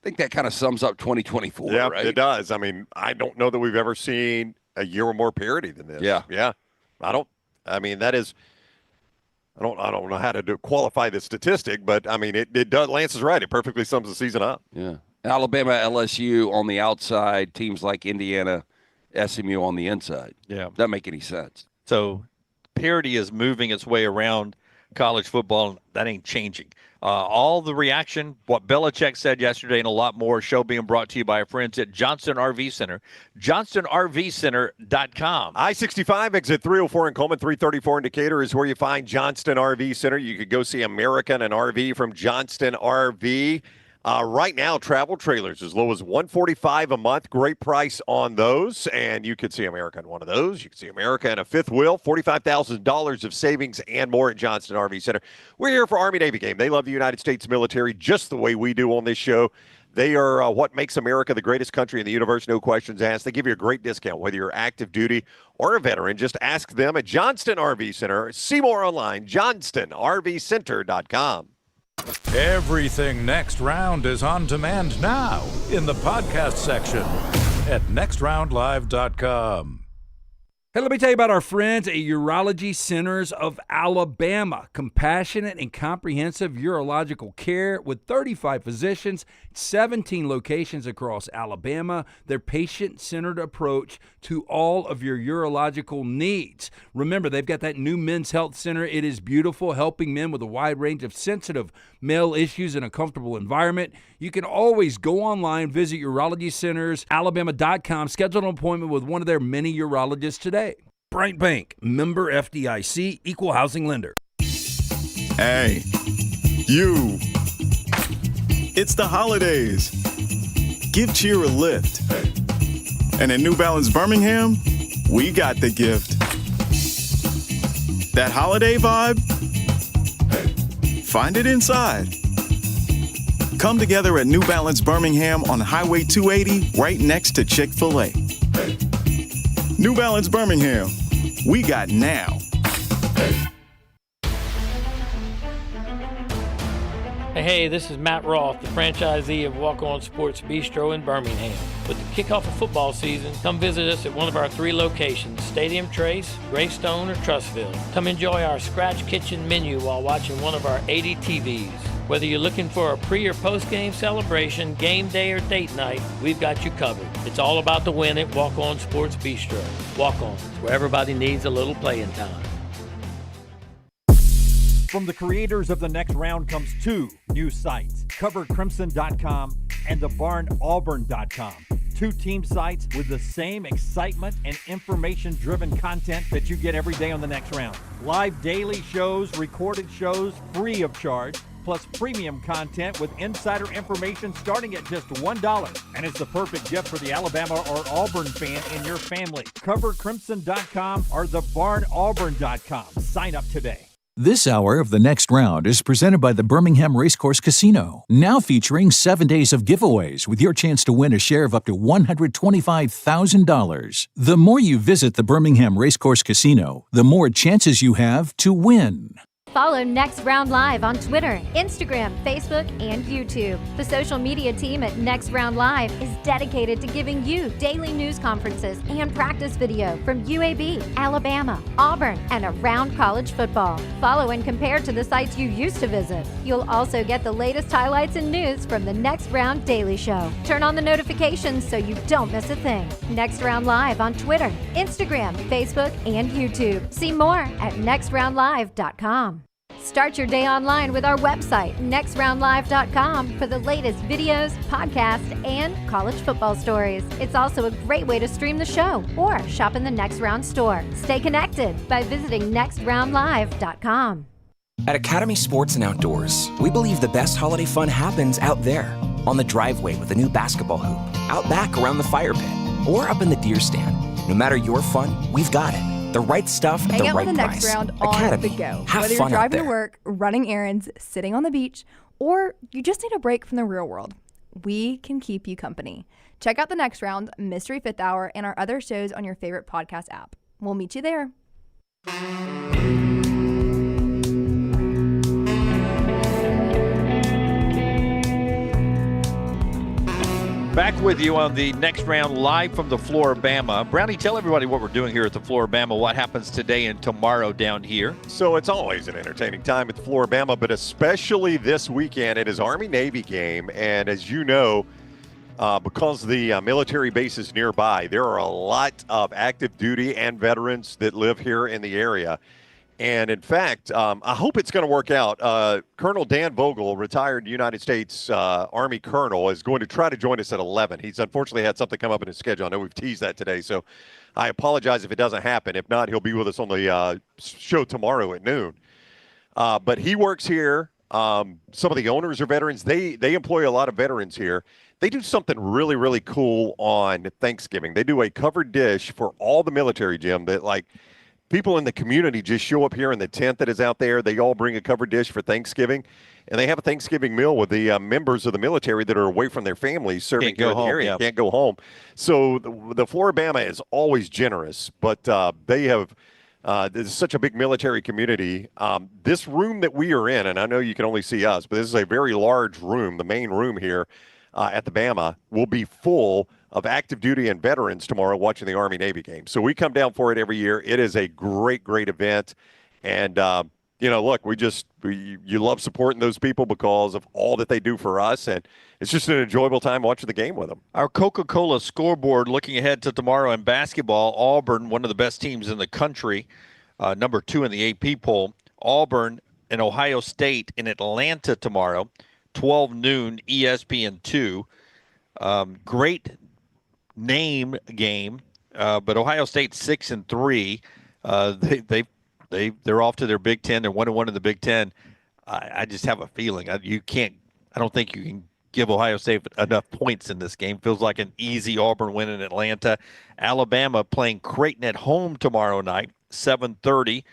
think that kind of sums up 2024, yeah, right? It does. I mean, I don't know that we've ever seen a year or more parity than this. Yeah. That is – I don't know how to qualify this statistic, but, I mean, it does – Lance is right. It perfectly sums the season up. Yeah. Alabama, LSU on the outside, teams like Indiana, SMU on the inside. Yeah. Doesn't make any sense. So parity is moving its way around college football, and that ain't changing. All the reaction, what Belichick said yesterday, and a lot more. Show being brought to you by our friends at Johnston RV Center, johnstonrvcenter.com. I-65, exit 304 in Coleman, 334 in Decatur is where you find Johnston RV Center. You could go see American and RV from Johnston RV. Right now, travel trailers as low as $145 a month. Great price on those. And you could see America in one of those. You can see America in a fifth wheel. $45,000 of savings and more at Johnston RV Center. We're here for Army-Navy game. They love the United States military just the way we do on this show. They are what makes America the greatest country in the universe, no questions asked. They give you a great discount, whether you're active duty or a veteran. Just ask them at Johnston RV Center. See more online, johnstonrvcenter.com. Everything Next Round is on demand now in the podcast section at nextroundlive.com. Hey, let me tell you about our friends at Urology Centers of Alabama. Compassionate and comprehensive urological care with 35 physicians, 17 locations across Alabama. Their patient-centered approach to all of your urological needs. Remember, they've got that new men's health center. It is beautiful, helping men with a wide range of sensitive male issues in a comfortable environment. You can always go online, visit urologycentersalabama.com, schedule an appointment with one of their many urologists today. Bryant Bank, member FDIC, equal housing lender. Hey, you. It's the holidays. Give cheer a lift. And at New Balance Birmingham, we got the gift. That holiday vibe? Find it inside. Come together at New Balance Birmingham on Highway 280, right next to Chick-fil-A. New Balance Birmingham, we got now. Hey, this is Matt Roth, the franchisee of Walk On Sports Bistro in Birmingham. With the kickoff of football season, come visit us at one of our 3 locations, Stadium Trace, Greystone, or Trussville. Come enjoy our scratch kitchen menu while watching one of our 80 TVs. Whether you're looking for a pre- or post-game celebration, game day, or date night, we've got you covered. It's all about the win at Walk On Sports Bistro. Walk On, where everybody needs a little playing time. From the creators of The Next Round comes 2 new sites, CoverCrimson.com and TheBarnAuburn.com. 2 team sites with the same excitement and information-driven content that you get every day on The Next Round. Live daily shows, recorded shows, free of charge, plus premium content with insider information starting at just $1. And it's the perfect gift for the Alabama or Auburn fan in your family. CoverCrimson.com or TheBarnAuburn.com. Sign up today. This hour of The Next Round is presented by the Birmingham Racecourse Casino, now featuring 7 days of giveaways with your chance to win a share of up to $125,000. The more you visit the Birmingham Racecourse Casino, the more chances you have to win. Follow Next Round Live on Twitter, Instagram, Facebook, and YouTube. The social media team at Next Round Live is dedicated to giving you daily news conferences and practice video from UAB, Alabama, Auburn, and around college football. Follow and compare to the sites you used to visit. You'll also get the latest highlights and news from the Next Round Daily Show. Turn on the notifications so you don't miss a thing. Next Round Live on Twitter, Instagram, Facebook, and YouTube. See more at nextroundlive.com. Start your day online with our website, nextroundlive.com, for the latest videos, podcasts, and college football stories. It's also a great way to stream the show or shop in the Next Round store. Stay connected by visiting nextroundlive.com. At Academy Sports and Outdoors, we believe the best holiday fun happens out there, on the driveway with a new basketball hoop, out back around the fire pit, or up in the deer stand. No matter your fun, we've got it. The right stuff at the right price. Hang out with the Next Round Academy. on the go. Have Whether fun you're out driving there. to work, running errands, sitting on the beach, or you just need a break from the real world, we can keep you company. Check out the Next Round, Mystery Fifth Hour, and our other shows on your favorite podcast app. We'll meet you there. Back with you on the Next Round, live from the Flora-Bama. Brownie, tell everybody what we're doing here at the Flora-Bama, what happens today and tomorrow down here. So it's always an entertaining time at the Flora-Bama, but especially this weekend. It is Army-Navy game, and as you know, because the military base is nearby, there are a lot of active duty and veterans that live here in the area. And in fact, I hope it's going to work out. Colonel Dan Vogel, retired United States Army colonel, is going to try to join us at 11. He's unfortunately had something come up in his schedule. I know we've teased that today, so I apologize if it doesn't happen. If not, he'll be with us on the show tomorrow at noon. But he works here. Some of the owners are veterans. They employ a lot of veterans here. They do something really, really cool on Thanksgiving. They do a covered dish for all the military, Jim, that like – people in the community just show up here in the tent that is out there. They all bring a covered dish for Thanksgiving, and they have a Thanksgiving meal with the members of the military that are away from their families serving here in the area. Can't go home. So the Flora-Bama is always generous, but they have there's such a big military community. This room that we are in, and I know you can only see us, but this is a very large room. The main room here at the Bama will be full of active duty and veterans tomorrow watching the Army-Navy game. So we come down for it every year. It is a great, great event. And, look, you love supporting those people because of all that they do for us. And it's just an enjoyable time watching the game with them. Our Coca-Cola scoreboard looking ahead to tomorrow in basketball. Auburn, one of the best teams in the country, number 2 in the AP poll. Auburn and Ohio State in Atlanta tomorrow, 12 noon, ESPN2. Great name game, but Ohio State 6-3. They're off to their Big Ten. They're 1-1 in the Big Ten. I just have a feeling I don't think you can give Ohio State enough points in this game. Feels like an easy Auburn win in Atlanta. Alabama playing Creighton at home tomorrow night, 7:30.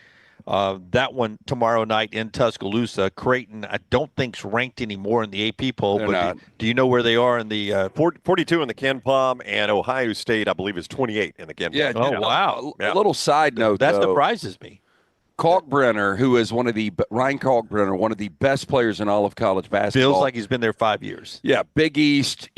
That one tomorrow night in Tuscaloosa. Creighton, I don't think's ranked anymore in the AP poll. They're but not. Do you know where they are in the 42 in the KenPom, and Ohio State, I believe, is 28 in the KenPom. Yeah. wow. A little side note, That though. surprises me. Kalkbrenner, who is Ryan Kalkbrenner, one of the best players in all of college basketball. Feels like he's been there 5 years. Yeah, Big East,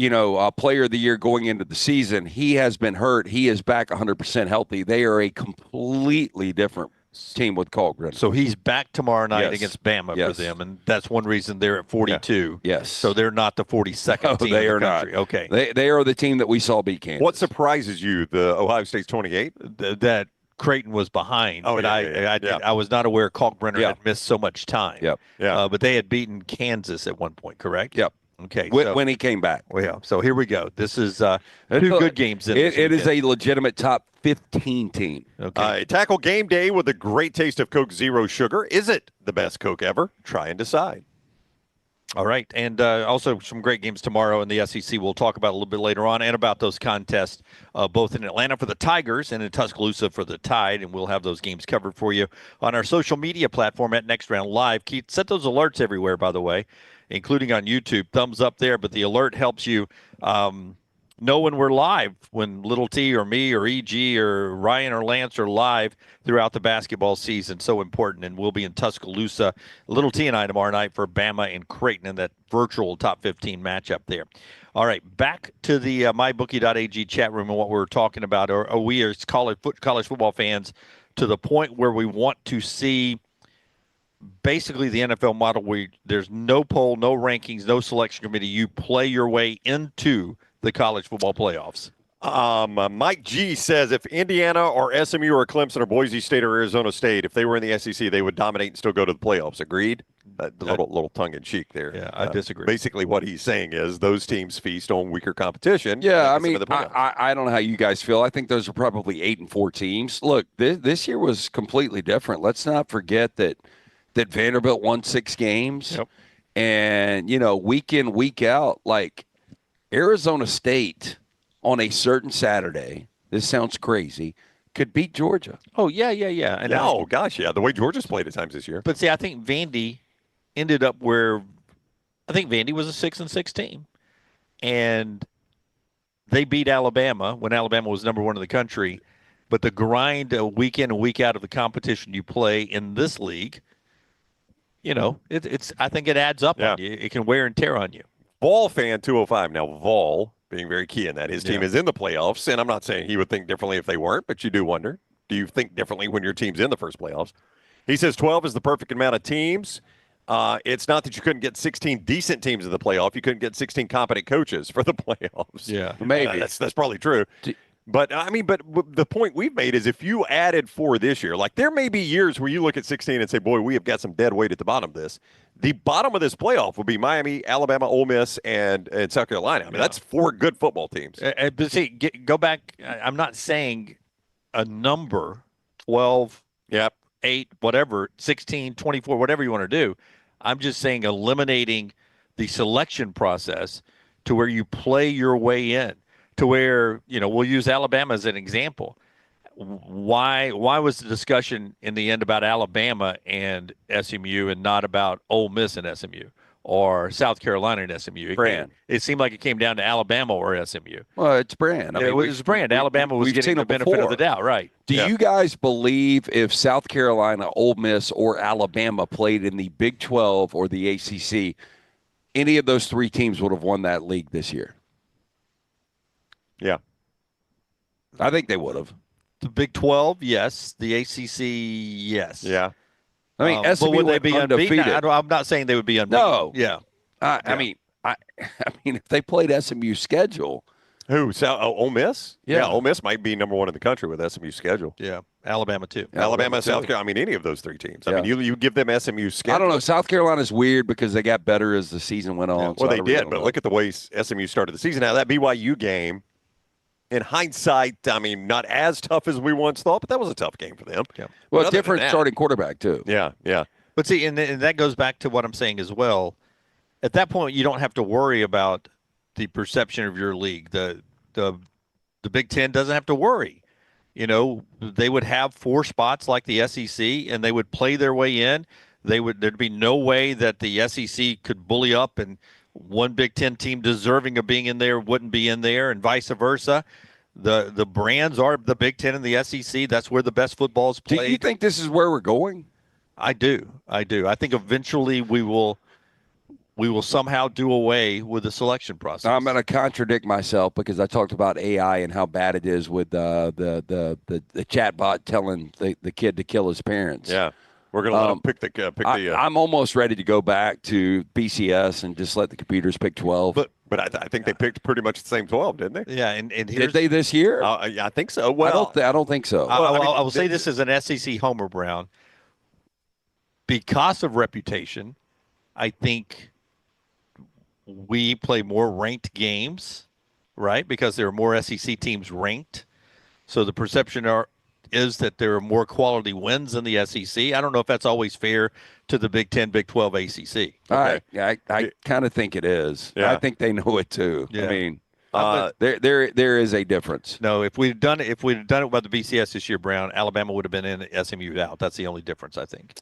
player of the year going into the season. He has been hurt. He is back 100% healthy. They are a completely different team with Kalkbrenner. So he's back tomorrow night Yes. against Bama Yes. for them, and that's one reason they're at 42. Yes. So they're not the 42nd team they in the are country. not. Okay. They are the team that we saw beat Kansas. What surprises you, the Ohio State's 28? That Creighton was behind. Oh, but yeah. I was not aware Kalkbrenner Yeah. had missed so much time. Yep. Yeah. But they had beaten Kansas at one point, correct? Yep. Okay. When he came back. Well, yeah. So here we go. This is two good games. It is a legitimate top 15 team. Okay. Tackle game day with a great taste of Coke Zero Sugar. Is it the best Coke ever? Try and decide. All right. And also some great games tomorrow in the SEC we'll talk about a little bit later on, and about those contests both in Atlanta for the Tigers and in Tuscaloosa for the Tide, and we'll have those games covered for you on our social media platform at Next Round Live. Keith, set those alerts everywhere, by the way, including on YouTube. Thumbs up there, but the alert helps you know when we're live, when Little T or me or EG or Ryan or Lance are live throughout the basketball season. So important. And we'll be in Tuscaloosa, Little T and I tomorrow night for Bama and Creighton in that virtual top 15 matchup there. All right, back to the mybookie.ag chat room and what we're talking about. Are we as college football fans to the point where we want to see basically the NFL model where there's no poll, no rankings, no selection committee. You play your way into the college football playoffs? Mike G says if Indiana or SMU or Clemson or Boise State or Arizona State, if they were in the SEC, they would dominate and still go to the playoffs. Agreed? Little tongue-in-cheek there. Yeah, I disagree. Basically what he's saying is those teams feast on weaker competition. Yeah, I mean, I don't know how you guys feel. I think those are probably 8-4 teams. Look, this year was completely different. Let's not forget that Vanderbilt won 6 games. Yep. And, week in, week out, like Arizona State – on a certain Saturday, this sounds crazy, could beat Georgia. Oh, yeah. And the way Georgia's played at times this year. But see, I think Vandy ended up where I think Vandy was a 6-6 team. And they beat Alabama when Alabama was number 1 in the country. But the grind of week in and week out of the competition you play in this league, it's I think it adds up on you. It can wear and tear on you. Vol fan 205. Now, Vol being very key in that. His team is in the playoffs, and I'm not saying he would think differently if they weren't, but you do wonder, do you think differently when your team's in the first playoffs? He says 12 is the perfect amount of teams. It's not that you couldn't get 16 decent teams in the playoff. You couldn't get 16 competent coaches for the playoffs. Yeah, maybe. That's probably true. But the point we've made is if you added 4 this year, like there may be years where you look at 16 and say, boy, we have got some dead weight at the bottom of this. The bottom of this playoff would be Miami, Alabama, Ole Miss, and South Carolina. I mean, that's 4 good football teams. But see, go back. I'm not saying a number, 12, 8, whatever, 16, 24, whatever you want to do. I'm just saying eliminating the selection process to where you play your way in. To where, we'll use Alabama as an example. Why was the discussion in the end about Alabama and SMU and not about Ole Miss and SMU or South Carolina and SMU? It seemed like it came down to Alabama or SMU. Well, it's brand. It was brand. Alabama was getting the benefit of the doubt, right? Do you guys believe if South Carolina, Ole Miss, or Alabama played in the Big 12 or the ACC, any of those 3 teams would have won that league this year? Yeah. I think they would have. The Big 12, yes. The ACC, yes. Yeah. I mean, SMU would they be undefeated. unbeaten? I'm not saying they would be unbeaten. No. Yeah. I mean, if they played SMU's schedule. Who? Ole Miss? Yeah. Ole Miss might be number 1 in the country with SMU's schedule. Yeah. Alabama, too. Alabama, South Carolina. I mean, any of those 3 teams. I mean, you give them SMU's schedule. I don't know. South Carolina's weird because they got better as the season went on. Yeah. Well, they did, but look at the way SMU started the season. Now, that BYU game, in hindsight, I mean, not as tough as we once thought, but that was a tough game for them. Yeah. Well, different starting quarterback, too. Yeah. But see, and that goes back to what I'm saying as well. At that point, you don't have to worry about the perception of your league. The Big Ten doesn't have to worry. They would have 4 spots like the SEC, and they would play their way in. There'd be no way that the SEC could bully up and one Big Ten team deserving of being in there wouldn't be in there, and vice versa. The brands are the Big Ten and the SEC. That's where the best football is played. Do you think this is where we're going? I do. I think eventually we will somehow do away with the selection process. I'm going to contradict myself because I talked about AI and how bad it is with the chatbot telling the kid to kill his parents. Yeah. We're going to let them pick the. I'm almost ready to go back to BCS and just let the computers pick 12. But I think they picked pretty much the same 12, didn't they? Yeah, and did they this year? I think so. Well, I don't think so. I will say this as an SEC homer, Brown. Because of reputation, I think we play more ranked games, right? Because there are more SEC teams ranked. So the perception is that there are more quality wins in the SEC. I don't know if that's always fair to the Big 10, Big 12, ACC. Okay. I kind of think it is. Yeah. I think they know it too. Yeah. I mean, there is a difference. No, if we'd done it with the BCS this year, Brown, Alabama would have been in, SMU out. That's the only difference, I think.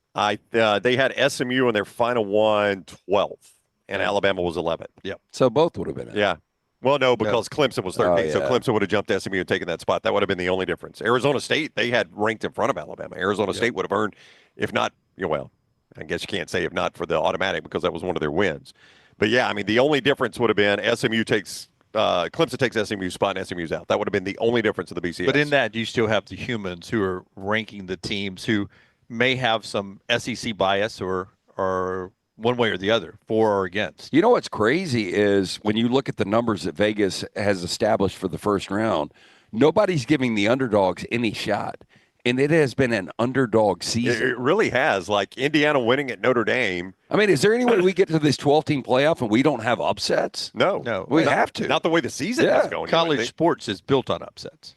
They had SMU in their final one 12th, and Alabama was 11th. Yep. So both would have been in. Yeah. Well, no, because Clemson was 13, so Clemson would have jumped SMU and taken that spot. That would have been the only difference. Arizona State, they had ranked in front of Alabama. Arizona State would have earned, if not, I guess you can't say if not for the automatic because that was one of their wins. But, yeah, I mean, the only difference would have been Clemson takes SMU's spot and SMU's out. That would have been the only difference of the BCS. But in that, you still have the humans who are ranking the teams who may have some SEC bias or one way or the other, for or against. You know what's crazy is when you look at the numbers that Vegas has established for the first round, nobody's giving the underdogs any shot. And it has been an underdog season. It really has. Like Indiana winning at Notre Dame. I mean, is there any way we get to this 12-team playoff and we don't have upsets? No. We have to. Not the way the season is going. College sports is built on upsets.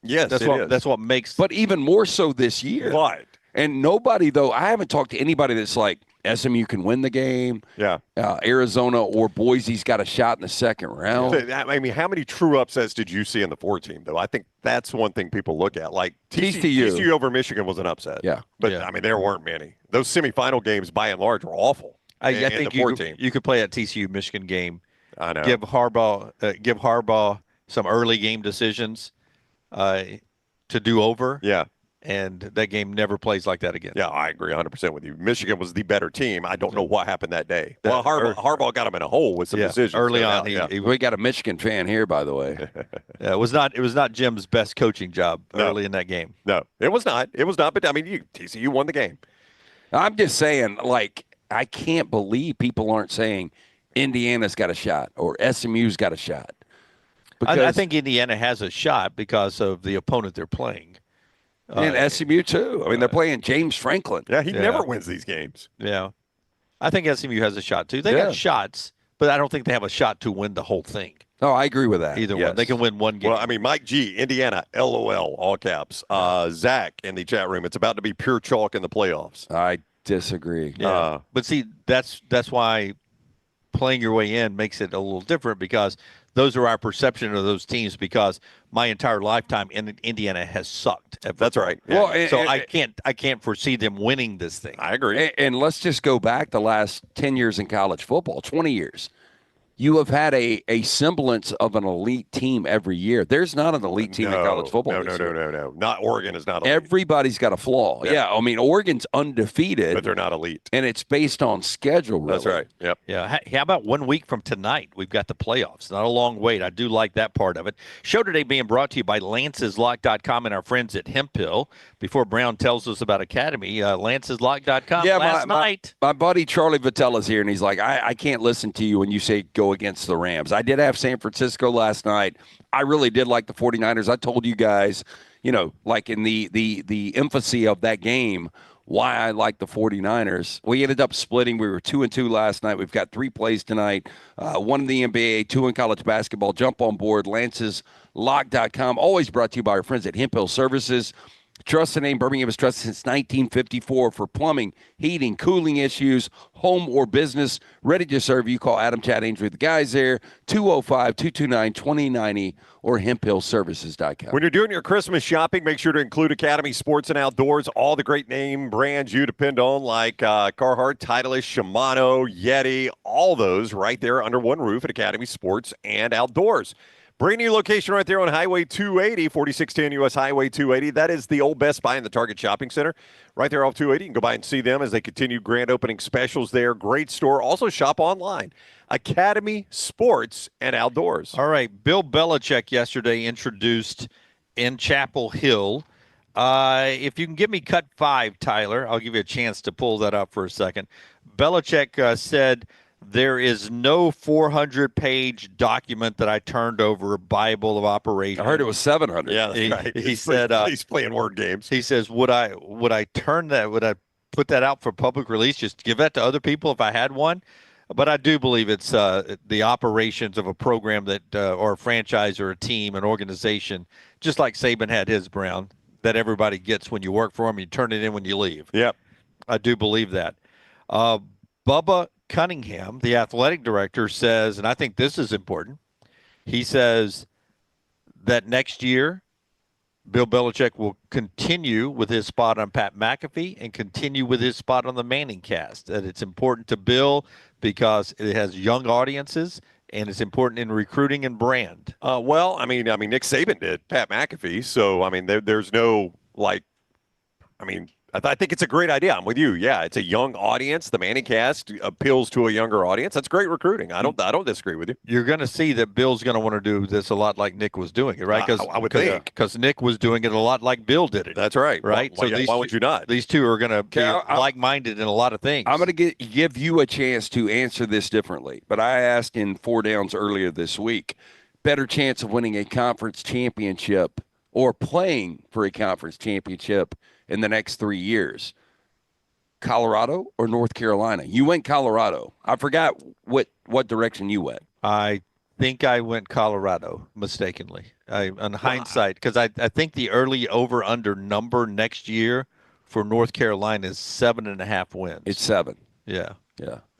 Yes, that's what makes. But even more so this year. Right. And nobody, though, I haven't talked to anybody that's like, SMU can win the game. Yeah. Arizona or Boise's got a shot in the second round. I mean, how many true upsets did you see in the 4-team, though? I think that's one thing people look at. Like TCU over Michigan was an upset. Yeah. But, I mean, there weren't many. Those semifinal games, by and large, were awful. I think you could play that TCU-Michigan game. I know. Give Harbaugh some early game decisions to do over. Yeah. And that game never plays like that again. Yeah, I agree 100% with you. Michigan was the better team. I don't know what happened that day. Well, Harbaugh got him in a hole with some decisions. Early on, we got a Michigan fan here, by the way. It was not Jim's best coaching job early in that game. No, it was not. It was not. But I mean, TCU won the game. I'm just saying, like, I can't believe people aren't saying Indiana's got a shot or SMU's got a shot. I think Indiana has a shot because of the opponent they're playing. And SMU, too. I mean, they're playing James Franklin. Yeah, he never wins these games. Yeah. I think SMU has a shot, too. They got shots, but I don't think they have a shot to win the whole thing. Oh, I agree with that. Either one. They can win one game. Well, I mean, Mike G, Indiana, LOL, all caps. Zach in the chat room, it's about to be pure chalk in the playoffs. I disagree. Yeah. But see, that's why playing your way in makes it a little different, because those are our perception of those teams, because my entire lifetime Indiana has sucked. That's right. Yeah. Well, so I can't foresee them winning this thing. I agree. And let's just go back the last 10 years in college football, 20 years. You have had a semblance of an elite team every year. There's not an elite team in college football. No. Not Oregon is not elite. Everybody's got a flaw. Yeah, I mean, Oregon's undefeated. But they're not elite. And it's based on schedule, really. That's right. Yep. Yeah. How about 1 week from tonight? We've got the playoffs. Not a long wait. I do like that part of it. Show today being brought to you by LancesLock.com and our friends at Hemphill. Before Brown tells us about Academy, LancesLock.com last night. My buddy Charlie Vitella's here, and he's like, I can't listen to you when you say go against the Rams. I did have San Francisco last night. I really did like the 49ers. I told you guys, like in the infancy of that game, why I like the 49ers. We ended up splitting. We were 2-2 last night. We've got 3 plays tonight, 1 in the NBA, 2 in college basketball. Jump on board, LancesLock.com. Always brought to you by our friends at Hemphill Services. Trust the name. Birmingham has trusted since 1954 for plumbing, heating, cooling issues, home or business. Ready to serve you. Call Adam, Chad, Andrew, the guys there, 205-229-2090 or hemphillservices.com. When you're doing your Christmas shopping, make sure to include Academy Sports and Outdoors. All the great name brands you depend on, like Carhartt, Titleist, Shimano, Yeti, all those right there under one roof at Academy Sports and Outdoors. Brand new location right there on Highway 280, 4610 US Highway 280. That is the old Best Buy in the Target Shopping Center. Right there off 280. You can go by and see them as they continue grand opening specials there. Great store. Also shop online. Academy Sports and Outdoors. All right. Bill Belichick yesterday introduced in Chapel Hill. If you can give me cut 5, Tyler, I'll give you a chance to pull that up for a second. Belichick said, there is no 400-page document that I turned over, Bible of operations. I heard it was 700. Yeah, that's right. He said he's playing word games. He says, would I turn that? Would I put that out for public release? Just give that to other people if I had one? But I do believe it's the operations of a program that or a franchise or a team, an organization, just like Saban had his, Brown, that everybody gets when you work for him. You turn it in when you leave. Yep. I do believe that. Bubba Cunningham, the athletic director, says, and I think this is important, he says that next year Bill Belichick will continue with his spot on Pat McAfee and continue with his spot on the Manning cast. That it's important to Bill because it has young audiences and it's important in recruiting and brand. Well, I mean, Nick Saban did Pat McAfee, so I mean, there's no I think it's a great idea. I'm with you. Yeah, it's a young audience. The Manning cast appeals to a younger audience. That's great recruiting. I don't disagree with you. You're going to see that Bill's going to want to do this a lot like Nick was doing it, right? I would think. Because Nick was doing it a lot like Bill did it. That's right. Right? Why would you not? These two are going to be like-minded in a lot of things. I'm going to give you a chance to answer this differently. But I asked in 4 Downs earlier this week, better chance of winning a conference championship or playing for a conference championship in the next 3 years, Colorado or North Carolina? You went Colorado. I forgot what direction you went. I think I went Colorado mistakenly. On hindsight, because I think the early over-under number next year for North Carolina is 7.5 wins. It's 7. Yeah.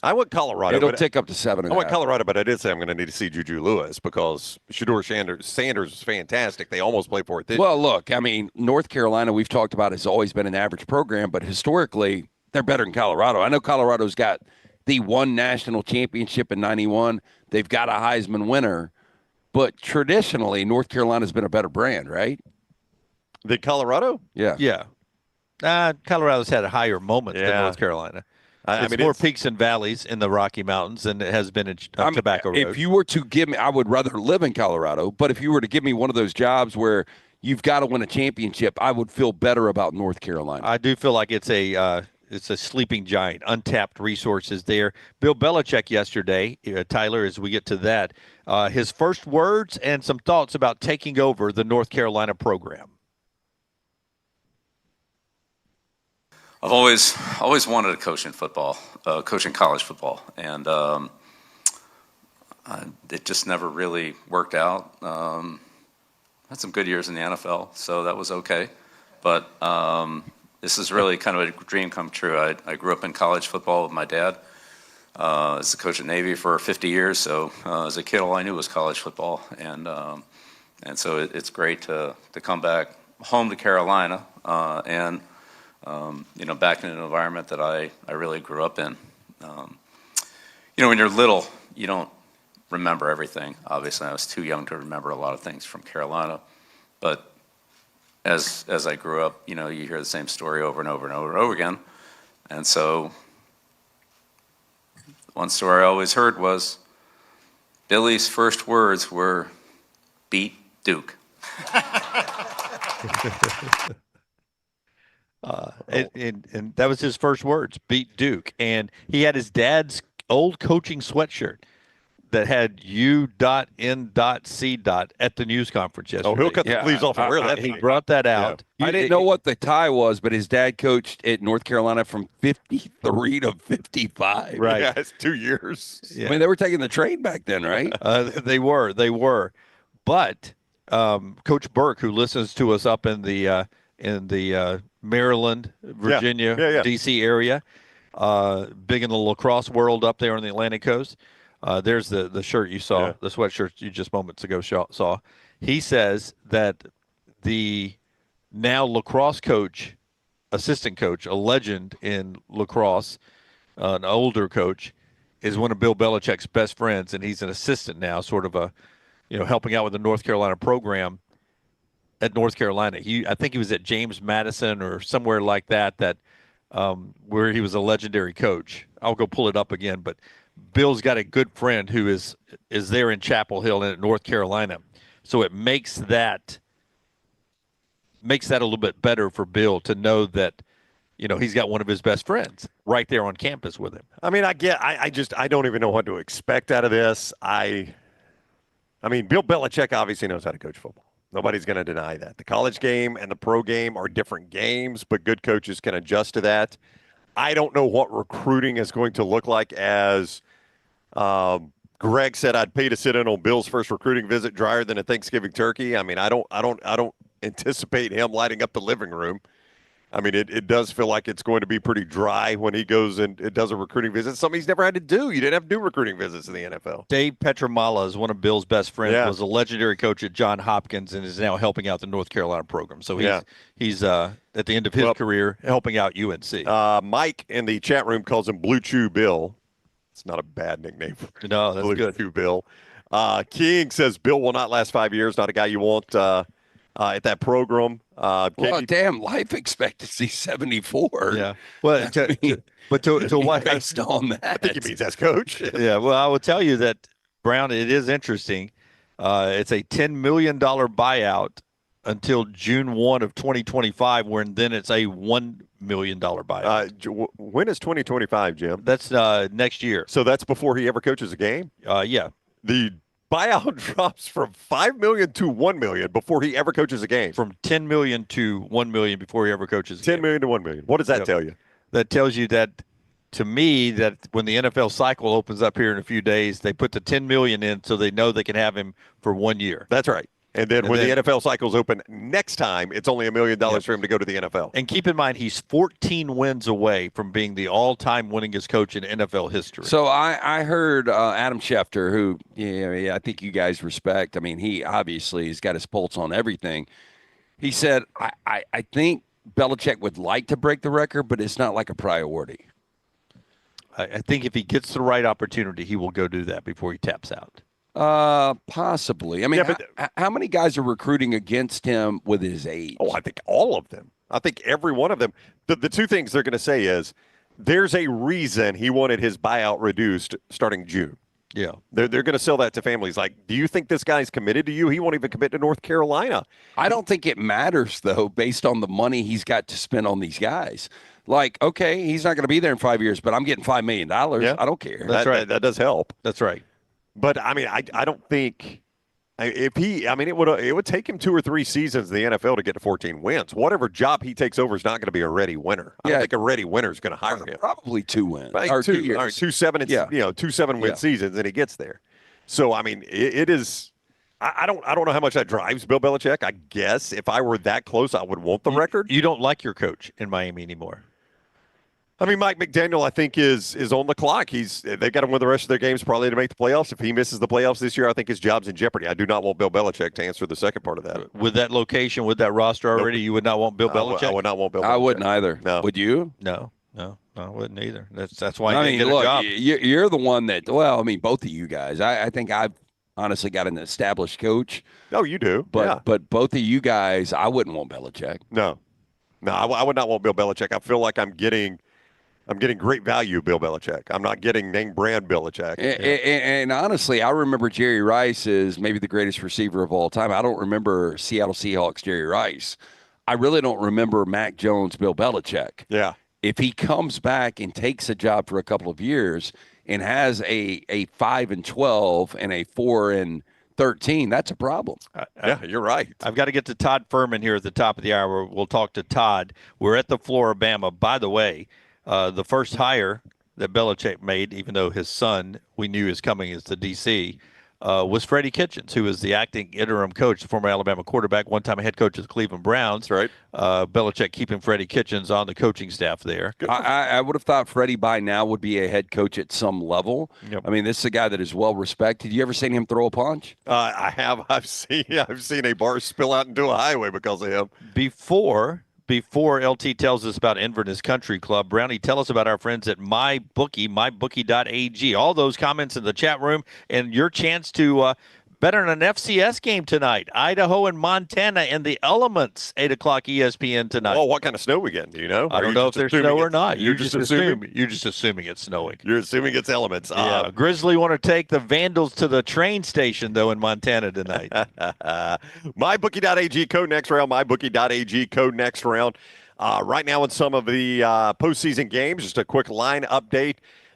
I went Colorado. It'll tick up to 7.5. I went Colorado, but I did say I'm going to need to see Juju Lewis because Shedeur Sanders is fantastic. They almost played for it this year. Well, look, I mean, North Carolina, we've talked about, has always been an average program, but historically, they're better than Colorado. I know Colorado's got the one national championship in 91. They've got a Heisman winner, but traditionally, North Carolina's been a better brand, right? Than Colorado? Yeah. Yeah. Colorado's had a higher moment than North Carolina. I mean, more peaks and valleys in the Rocky Mountains than it has been in Tobacco Road. If you were to give me, I would rather live in Colorado, but if you were to give me one of those jobs where you've got to win a championship, I would feel better about North Carolina. I do feel like it's a sleeping giant, untapped resources there. Bill Belichick yesterday, Tyler, as we get to that, his first words and some thoughts about taking over the North Carolina program. I've always wanted to coach in football, coach in college football, and it just never really worked out. Had some good years in the NFL, so that was okay. But this is really kind of a dream come true. I grew up in college football with my dad. As a coach at Navy for 50 years, so as a kid, all I knew was college football, and so it's great to come back home to Carolina and. Back in an environment that I really grew up in. When you're little, you don't remember everything. Obviously, I was too young to remember a lot of things from Carolina. But as I grew up, you hear the same story over and over and over and over again. And so one story I always heard was Billy's first words were, "Beat Duke." And that was his first words, beat Duke. And he had his dad's old coaching sweatshirt that had U.N.C. at the news conference yesterday. Oh, he'll cut the sleeves off and wear that. He brought that out. I didn't know what the tie was, but his dad coached at North Carolina from 53 to 55. Right. Yeah, it's 2 years. Yeah. I mean, they were taking the train back then, right? They were. But Coach Burke, who listens to us up in the Maryland, Virginia, D.C. area, big in the lacrosse world up there on the Atlantic coast. There's the shirt you saw, the sweatshirt you just moments ago saw. He says that the now lacrosse coach, assistant coach, a legend in lacrosse, an older coach, is one of Bill Belichick's best friends, and he's an assistant now, sort of helping out with the North Carolina program. At North Carolina, I think he was at James Madison or somewhere like that where he was a legendary coach. I'll go pull it up again, but Bill's got a good friend who is there in Chapel Hill and at North Carolina, so it makes that a little bit better for Bill to know that he's got one of his best friends right there on campus with him. I mean, I don't even know what to expect out of this. I mean, Bill Belichick obviously knows how to coach football. Nobody's going to deny that. The college game and the pro game are different games, but good coaches can adjust to that. I don't know what recruiting is going to look like. As Greg said, I'd pay to sit in on Bill's first recruiting visit drier than a Thanksgiving turkey. I mean, I don't anticipate him lighting up the living room. I mean, it does feel like it's going to be pretty dry when he goes and it does a recruiting visit. Something he's never had to do. You didn't have to do recruiting visits in the NFL. Dave Petramala is one of Bill's best friends, was a legendary coach at Johns Hopkins and is now helping out the North Carolina program. So he's at the end of his career helping out UNC. Mike in the chat room calls him Blue Chew Bill. It's not a bad nickname. No, that's Blue good. Chew Bill. King says Bill will not last 5 years. Not a guy you want at that program. Damn, life expectancy 74. Yeah. Well, to what based on that? I think he means as coach. Yeah. Well, I will tell you that, Brown, it is interesting. It's a $10 million buyout until June 1 of 2025, when then it's a $1 million buyout. When is 2025, Jim? That's next year. So that's before he ever coaches a game? Yeah. The buyout drops from $5 million to $1 million before he ever coaches a game. From $10 million to $1 million before he ever coaches a game. $10 million to $1 million. What does that tell you? That tells you that, to me, that when the NFL cycle opens up here in a few days, they put the $10 million in so they know they can have him for 1 year. That's right. And then when the NFL cycles open next time, it's only $1 million for him to go to the NFL. And keep in mind, he's 14 wins away from being the all-time winningest coach in NFL history. So I heard Adam Schefter, who I think you guys respect. I mean, he obviously has got his pulse on everything. He said, I think Belichick would like to break the record, but it's not like a priority. I think if he gets the right opportunity, he will go do that before he taps out. Possibly. I mean, how many guys are recruiting against him with his age? Oh, I think all of them. I think every one of them. The two things they're going to say is there's a reason he wanted his buyout reduced starting June. Yeah. They're going to sell that to families. Like, do you think this guy's committed to you? He won't even commit to North Carolina. I don't think it matters, though, based on the money he's got to spend on these guys. Like, okay, he's not going to be there in 5 years, but I'm getting $5 million. Yeah. I don't care. That's right. That does help. That's right. But I mean, I don't think if he, I mean, it would take him 2 or 3 seasons in the NFL to get to 14 wins. Whatever job he takes over is not going to be a ready winner. I don't think a ready winner is going to hire him. Probably 2 wins. Or 2 years. All right, 2-7. Yeah. 2 7-win seasons, and he gets there. So I mean, it is. I don't know how much that drives Bill Belichick. I guess if I were that close, I would want the record. You don't like your coach in Miami anymore. I mean, Mike McDaniel, I think, is on the clock. They've got to win the rest of their games probably to make the playoffs. If he misses the playoffs this year, I think his job's in jeopardy. I do not want Bill Belichick to answer the second part of that. With that location, with that roster already, you would not want Bill Belichick? I would not want Bill Belichick. I wouldn't either. No. Would you? No, I wouldn't either. That's why I he mean, didn't get look, a job. You're the one that, well, I mean, both of you guys. I think I've honestly got an established coach. Oh, you do. But both of you guys, I wouldn't want Belichick. No, I would not want Bill Belichick. I feel like I'm getting great value, Bill Belichick. I'm not getting name brand Belichick. And honestly, I remember Jerry Rice is maybe the greatest receiver of all time. I don't remember Seattle Seahawks Jerry Rice. I really don't remember Mac Jones, Bill Belichick. Yeah. If he comes back and takes a job for a couple of years and has a 5-12 and a 4-13, that's a problem. Yeah, you're right. I've got to get to Todd Fuhrman here at the top of the hour. We'll talk to Todd. We're at the Flora-Bama. By the way, the first hire that Belichick made, even though his son we knew is coming as the DC, was Freddie Kitchens, who was the acting interim coach, the former Alabama quarterback, one-time head coach of the Cleveland Browns. That's right. Belichick keeping Freddie Kitchens on the coaching staff there. I would have thought Freddie by now would be a head coach at some level. Yep. I mean, this is a guy that is well respected. You ever seen him throw a punch? I have. I've seen a bar spill out into a highway because of him. Before LT tells us about Inverness Country Club, Brownie, tell us about our friends at MyBookie, mybookie.ag. All those comments in the chat room and your chance to bet on an FCS game tonight. Idaho and Montana in the elements, 8 o'clock ESPN tonight. Oh, what kind of snow we getting? Do you know? I don't know if there's snow or not. You're just assuming? You're just assuming it's snowing. You're assuming it's elements. Yeah. Grizzly want to take the Vandals to the train station, though, in Montana tonight. MyBookie.ag, code next round. MyBookie.ag, code next round. Right now in some of the postseason games, just a quick line update.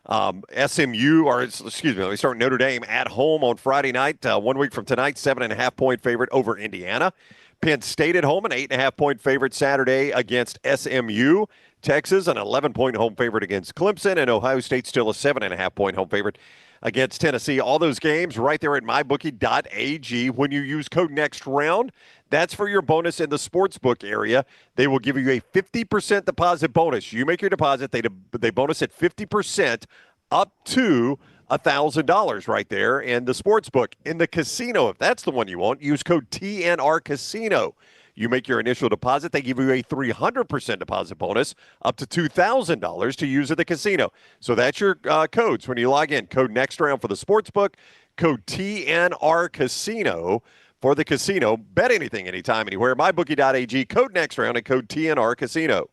SMU, let me start Notre Dame at home on Friday night. 1 week from tonight, 7.5-point favorite over Indiana. Penn State at home, an 8.5-point favorite Saturday against SMU. Texas, an 11-point home favorite against Clemson, and Ohio State still a 7.5-point home favorite against Tennessee. All those games right there at mybookie.ag. When you use code next round, that's for your bonus in the sportsbook area. They will give you a 50% deposit bonus. You make your deposit, they bonus at 50% up to $1,000 right there in the sportsbook. In the casino, if that's the one you want, use code TNR Casino. You make your initial deposit, they give you a 300% deposit bonus up to $2,000 to use at the casino. So that's your codes when you log in. Code next round for the sportsbook, code TNR Casino for the casino. Bet anything, anytime, anywhere. MyBookie.ag, code next round, and code TNR Casino.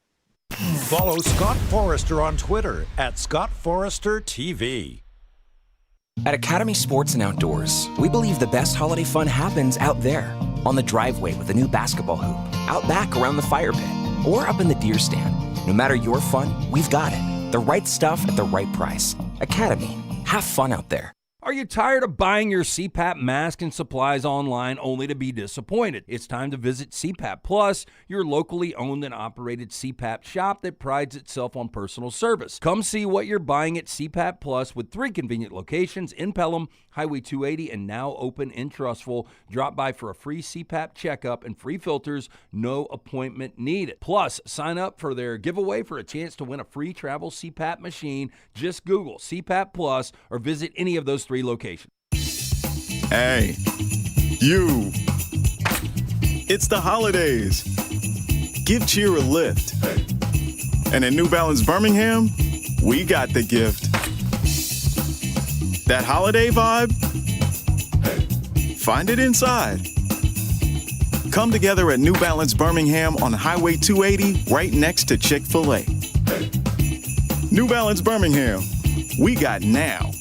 Follow Scott Forrester on Twitter at ScottForresterTV. At Academy Sports and Outdoors, we believe the best holiday fun happens out there. On the driveway with a new basketball hoop, out back around the fire pit, or up in the deer stand. No matter your fun, we've got it. The right stuff at the right price. Academy. Have fun out there. Are you tired of buying your CPAP mask and supplies online only to be disappointed? It's time to visit CPAP Plus, your locally owned and operated CPAP shop that prides itself on personal service. Come see what you're buying at CPAP Plus with 3 convenient locations in Pelham, Highway 280, and now open in Trussville. Drop by for a free CPAP checkup and free filters, no appointment needed. Plus, sign up for their giveaway for a chance to win a free travel CPAP machine. Just Google CPAP Plus or visit any of those 3 locations. Hey, you. It's the holidays. Give cheer a lift. And at New Balance Birmingham, we got the gift. That holiday vibe? Find it inside. Come together at New Balance Birmingham on Highway 280, right next to Chick-fil-A. New Balance Birmingham, we got now.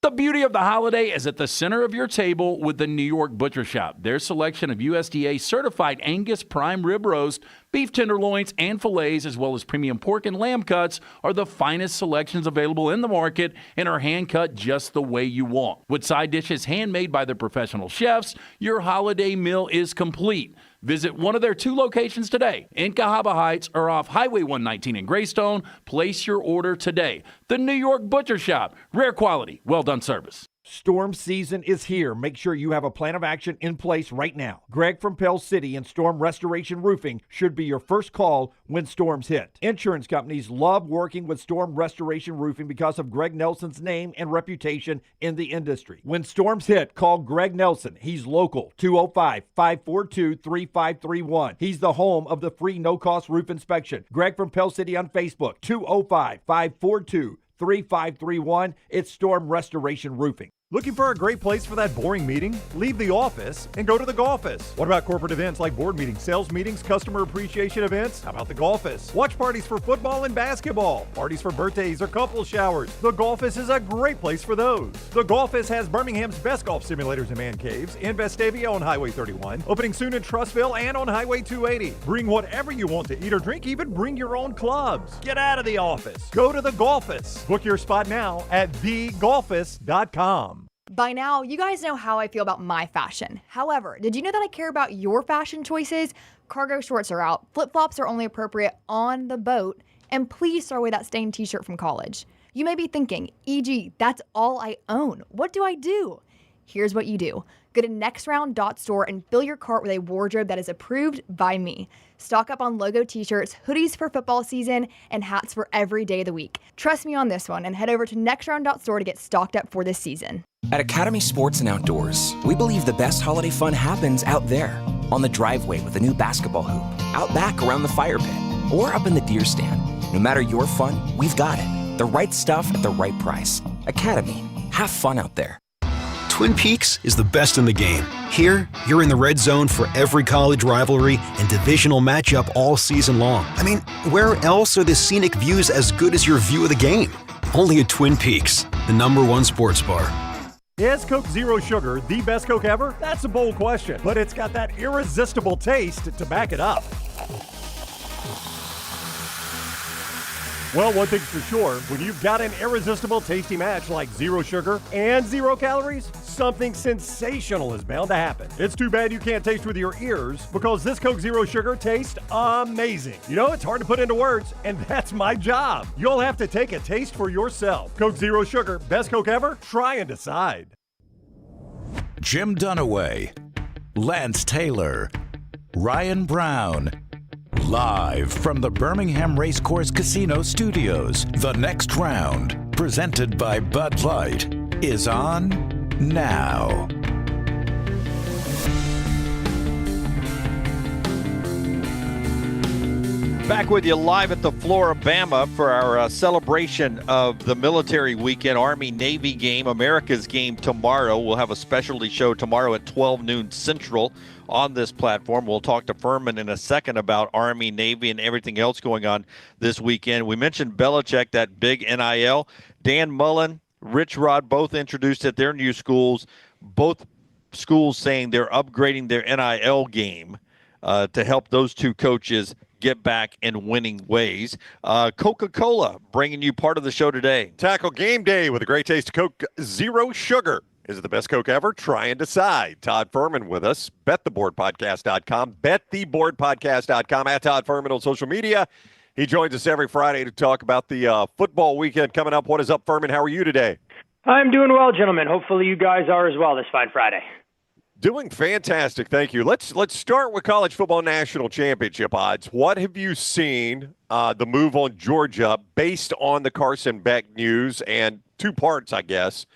The beauty of the holiday is at the center of your table with the New York Butcher Shop. Their selection of USDA certified Angus prime rib roast, beef tenderloins, and fillets, as well as premium pork and lamb cuts, are the finest selections available in the market and are hand-cut just the way you want. With side dishes handmade by their professional chefs, your holiday meal is complete. Visit one of their 2 locations today, in Cahaba Heights or off Highway 119 in Greystone. Place your order today. The New York Butcher Shop. Rare quality, well-done service. Storm season is here. Make sure you have a plan of action in place right now. Greg from Pell City and Storm Restoration Roofing should be your first call when storms hit. Insurance companies love working with Storm Restoration Roofing because of Greg Nelson's name and reputation in the industry. When storms hit, call Greg Nelson. He's local, 205-542-3531. He's the home of the free no-cost roof inspection. Greg from Pell City on Facebook, 205-542-3531. It's Storm Restoration Roofing. Looking for a great place for that boring meeting? Leave the office and go to the Golfus. What about corporate events like board meetings, sales meetings, customer appreciation events? How about the Golfus? Watch parties for football and basketball, parties for birthdays or couple showers. The Golfus is a great place for those. The Golfus has Birmingham's best golf simulators and man caves in Vestavia on Highway 31, opening soon in Trussville and on Highway 280. Bring whatever you want to eat or drink, even bring your own clubs. Get out of the office. Go to the Golfus. Book your spot now at thegolfus.com. By now, you guys know how I feel about my fashion. However, did you know that I care about your fashion choices? Cargo shorts are out, flip-flops are only appropriate on the boat, and please throw away that stained t-shirt from college. You may be thinking, EG, that's all I own. What do I do? Here's what you do. Go to nextround.store and fill your cart with a wardrobe that is approved by me. Stock up on logo t-shirts, hoodies for football season, and hats for every day of the week. Trust me on this one and head over to nextround.store to get stocked up for this season. At Academy Sports and Outdoors, we believe the best holiday fun happens out there. On the driveway with a new basketball hoop, out back around the fire pit, or up in the deer stand. No matter your fun, we've got it. The right stuff at the right price. Academy. Have fun out there. Twin Peaks is the best in the game. Here, you're in the red zone for every college rivalry and divisional matchup all season long. I mean, where else are the scenic views as good as your view of the game? Only at Twin Peaks, the #1 sports bar. Is Coke Zero Sugar the best Coke ever? That's a bold question, but it's got that irresistible taste to back it up. Well, one thing's for sure, when you've got an irresistible tasty match like zero sugar and 0 calories, something sensational is bound to happen. It's too bad you can't taste with your ears, because this Coke Zero Sugar tastes amazing. You know, it's hard to put into words, and that's my job. You'll have to take a taste for yourself. Coke Zero Sugar, best Coke ever? Try and decide. Jim Dunaway, Lance Taylor, Ryan Brown. Live from the Birmingham Racecourse Casino Studios, the next round, presented by Bud Light, is on now. Back with you live at the Flora-Bama for our celebration of the military weekend, Army-Navy game, America's game tomorrow. We'll have a specialty show tomorrow at 12 noon Central on this platform. We'll talk to Fuhrman in a second about Army, Navy, and everything else going on this weekend. We mentioned Belichick, that big NIL. Dan Mullen, Rich Rod, both introduced at their new schools. Both schools saying they're upgrading their NIL game to help those two coaches get back in winning ways. Coca-Cola bringing you part of the show today. Tackle game day with a great taste of Coke Zero Sugar. Is it the best Coke ever? Try and decide. Todd Fuhrman with us. BetTheBoardPodcast.com. BetTheBoardPodcast.com. At Todd Fuhrman on social media. He joins us every Friday to talk about the football weekend coming up. What is up, Fuhrman? How are you today? I'm doing well, gentlemen. Hopefully you guys are as well this fine Friday. Doing fantastic, thank you. Let's start with college football national championship odds. What have you seen the move on Georgia based on the Carson Beck news? And two parts, I guess.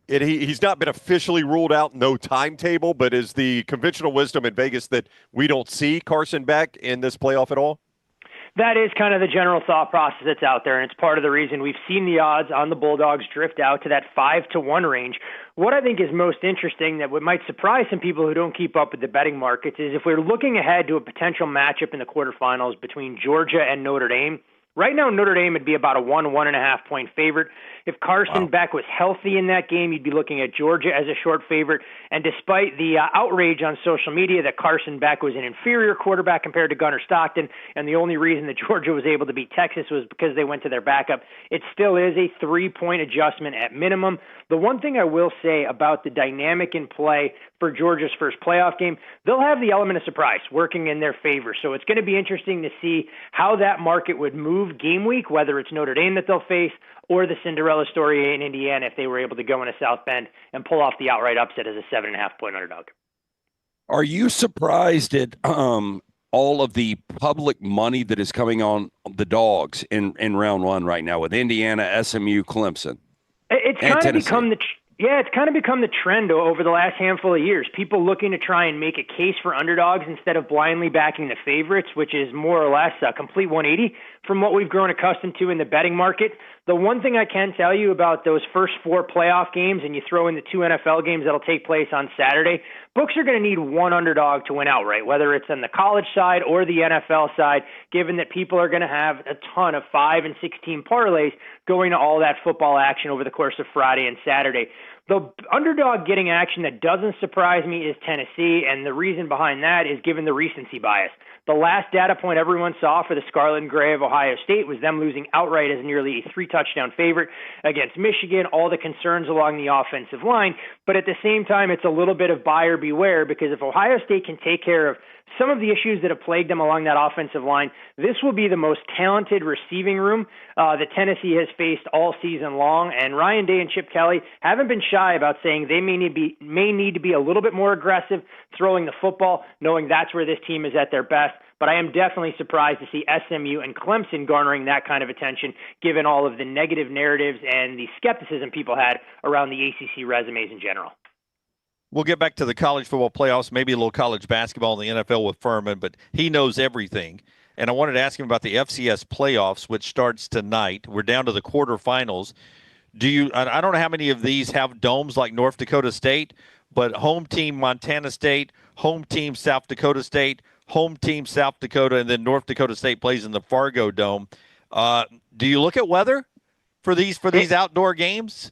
He's not been officially ruled out, no timetable, but is the conventional wisdom in Vegas that we don't see Carson Beck in this playoff at all? That is kind of the general thought process that's out there, and it's part of the reason we've seen the odds on the Bulldogs drift out to that 5-1 range. What I think is most interesting, that what might surprise some people who don't keep up with the betting markets, is if we're looking ahead to a potential matchup in the quarterfinals between Georgia and Notre Dame. Right now, Notre Dame would be about a 1.5 point favorite. If Carson Beck was healthy in that game, you'd be looking at Georgia as a short favorite. And despite the outrage on social media that Carson Beck was an inferior quarterback compared to Gunnar Stockton, and the only reason that Georgia was able to beat Texas was because they went to their backup, it still is a 3-point adjustment at minimum. The one thing I will say about the dynamic in play for Georgia's first playoff game, they'll have the element of surprise working in their favor. So it's going to be interesting to see how that market would move game week, whether it's Notre Dame that they'll face or the Cinderella story in Indiana if they were able to go into South Bend and pull off the outright upset as a 7.5 point underdog. Are you surprised at all of the public money that is coming on the Dogs in round one right now with Indiana, SMU, Clemson? It's kind of become the trend over the last handful of years. People looking to try and make a case for underdogs instead of blindly backing the favorites, which is more or less a complete 180 from what we've grown accustomed to in the betting market. The one thing I can tell you about those first 4 playoff games, and you throw in the 2 NFL games that'll take place on Saturday, books are going to need one underdog to win outright, whether it's on the college side or the NFL side, given that people are going to have a ton of 5 and 16 parlays going to all that football action over the course of Friday and Saturday. The underdog getting action that doesn't surprise me is Tennessee, and the reason behind that is given the recency bias. The last data point everyone saw for the Scarlet and Gray of Ohio State was them losing outright as nearly a 3-touchdown favorite against Michigan, all the concerns along the offensive line. But at the same time, it's a little bit of buyer beware, because if Ohio State can take care of some of the issues that have plagued them along that offensive line, this will be the most talented receiving room that Tennessee has faced all season long. And Ryan Day and Chip Kelly haven't been shy about saying they may need to be a little bit more aggressive throwing the football, knowing that's where this team is at their best. But I am definitely surprised to see SMU and Clemson garnering that kind of attention, given all of the negative narratives and the skepticism people had around the ACC resumes in general. We'll get back to the college football playoffs, maybe a little college basketball in the NFL with Fuhrman, but he knows everything. And I wanted to ask him about the FCS playoffs, which starts tonight. We're down to the quarterfinals. I don't know how many of these have domes like North Dakota State, but home team Montana State, home team South Dakota State, home team South Dakota, and then North Dakota State plays in the Fargo Dome. Do you look at weather for these outdoor games?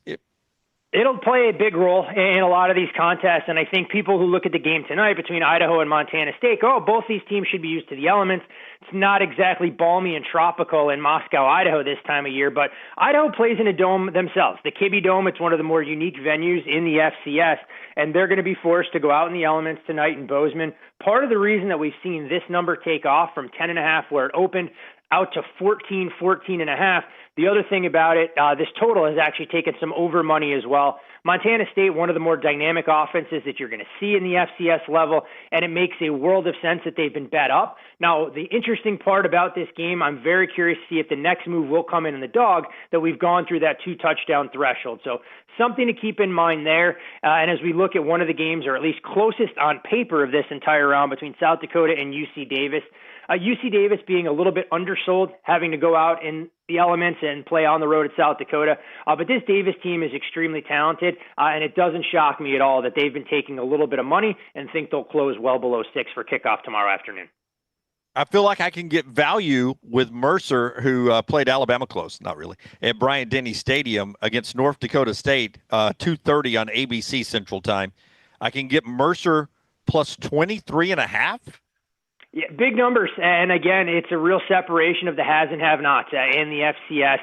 It'll play a big role in a lot of these contests, and I think people who look at the game tonight between Idaho and Montana State go, both these teams should be used to the elements. It's not exactly balmy and tropical in Moscow, Idaho this time of year, but Idaho plays in a dome themselves. The Kibbe Dome, it's one of the more unique venues in the FCS, and they're going to be forced to go out in the elements tonight in Bozeman. Part of the reason that we've seen this number take off from 10.5 where it opened out to 14.5. The other thing about it, this total has actually taken some over money as well. Montana State, one of the more dynamic offenses that you're going to see in the FCS level, and it makes a world of sense that they've been bet up. Now, the interesting part about this game, I'm very curious to see if the next move will come in the dog, that we've gone through that 2-touchdown threshold. So something to keep in mind there. And as we look at one of the games, or at least closest on paper of this entire round between South Dakota and UC Davis, UC Davis being a little bit undersold, having to go out in the elements and play on the road at South Dakota. But this Davis team is extremely talented, and it doesn't shock me at all that they've been taking a little bit of money and think they'll close well below 6 for kickoff tomorrow afternoon. I feel like I can get value with Mercer, who played Alabama close, not really, at Bryant-Denny Stadium against North Dakota State, 2:30 on ABC Central Time. I can get Mercer plus 23.5. Yeah, big numbers. And again, it's a real separation of the has and have-nots in the FCS.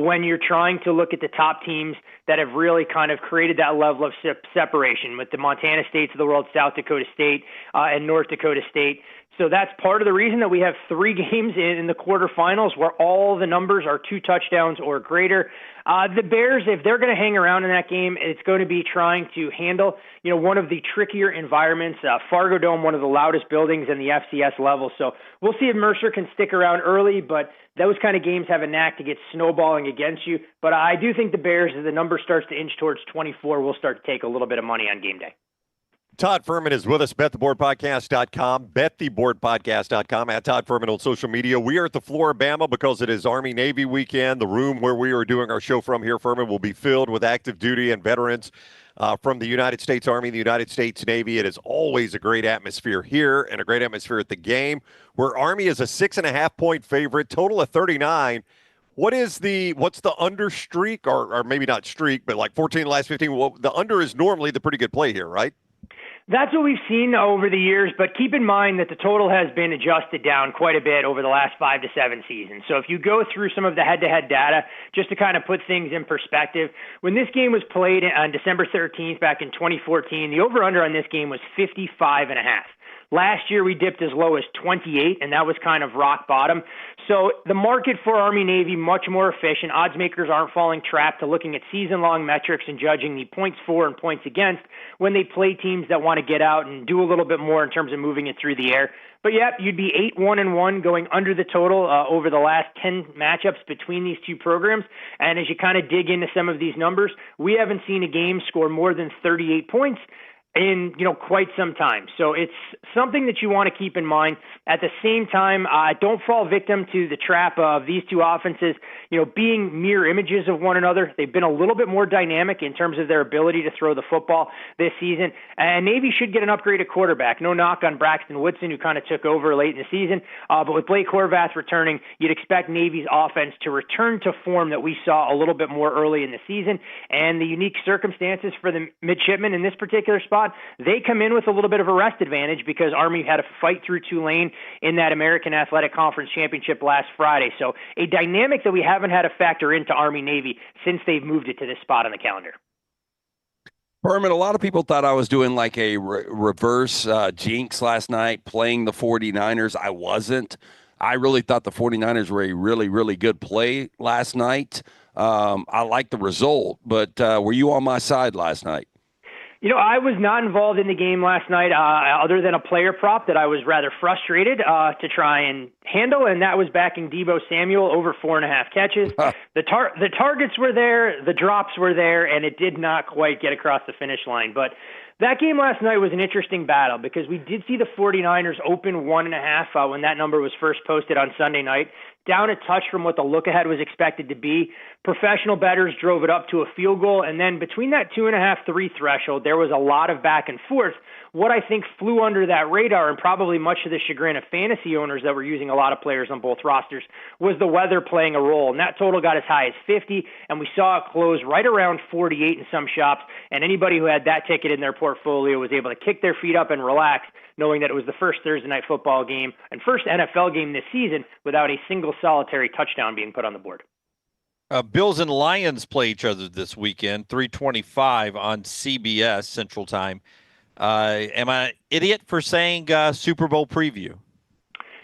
When you're trying to look at the top teams that have really kind of created that level of separation with the Montana States of the world, South Dakota State, and North Dakota State. So that's part of the reason that we have 3 games in the quarterfinals where all the numbers are 2 touchdowns or greater. The Bears, if they're going to hang around in that game, it's going to be trying to handle, one of the trickier environments. Fargo Dome, one of the loudest buildings in the FCS level. So we'll see if Mercer can stick around early, but those kind of games have a knack to get snowballing against you. But I do think the Bears, as the number starts to inch towards 24, will start to take a little bit of money on game day. Todd Fuhrman is with us, bettheboardpodcast.com, bettheboardpodcast.com, at Todd Fuhrman on social media. We are at the Flora-Bama because it is Army-Navy weekend. The room where we are doing our show from here, Fuhrman, will be filled with active duty and veterans from the United States Army, the United States Navy. It is always a great atmosphere here and a great atmosphere at the game, where Army is a 6.5-point favorite, total of 39. What's the under streak, or maybe not streak, but like 14 last 15? Well, the under is normally the pretty good play here, right? That's what we've seen over the years, but keep in mind that the total has been adjusted down quite a bit over the last 5 to 7 seasons. So if you go through some of the head-to-head data, just to kind of put things in perspective, when this game was played on December 13th back in 2014, the over-under on this game was 55.5. Last year, we dipped as low as 28, and that was kind of rock bottom. So the market for Army-Navy, much more efficient. Odds makers aren't falling trapped to looking at season-long metrics and judging the points for and points against when they play teams that want to get out and do a little bit more in terms of moving it through the air. But, yeah, you'd be 8-1-1 going under the total over the last 10 matchups between these two programs. And as you kind of dig into some of these numbers, we haven't seen a game score more than 38 points in quite some time. So it's something that you want to keep in mind. At the same time, don't fall victim to the trap of these two offenses being mirror images of one another. They've been a little bit more dynamic in terms of their ability to throw the football this season, and Navy should get an upgraded quarterback. No knock on Braxton Woodson, who kind of took over late in the season, but with Blake Horvath returning, you'd expect Navy's offense to return to form that we saw a little bit more early in the season. And the unique circumstances for the midshipmen in this particular spot, they come in with a little bit of a rest advantage because Army had a fight through Tulane in that American Athletic Conference Championship last Friday. So a dynamic that we haven't had to factor into Army-Navy since they've moved it to this spot on the calendar. Fuhrman, a lot of people thought I was doing like a reverse jinx last night, playing the 49ers. I wasn't. I really thought the 49ers were a really, really good play last night. I like the result, but were you on my side last night? I was not involved in the game last night other than a player prop that I was rather frustrated to try and handle, and that was backing Deebo Samuel over 4.5 catches. The targets were there, the drops were there, and it did not quite get across the finish line. But that game last night was an interesting battle because we did see the 49ers open 1.5 when that number was first posted on Sunday night, down a touch from what the look-ahead was expected to be. Professional bettors drove it up to a field goal, and then between that 2.5-3 threshold, there was a lot of back and forth. What I think flew under that radar, and probably much to the chagrin of fantasy owners that were using a lot of players on both rosters, was the weather playing a role. And that total got as high as 50, and we saw it close right around 48 in some shops. And anybody who had that ticket in their portfolio was able to kick their feet up and relax, knowing that it was the first Thursday night football game and first NFL game this season without a single solitary touchdown being put on the board. Bills and Lions play each other this weekend, 3:25 on CBS Central Time. Am I an idiot for saying Super Bowl preview?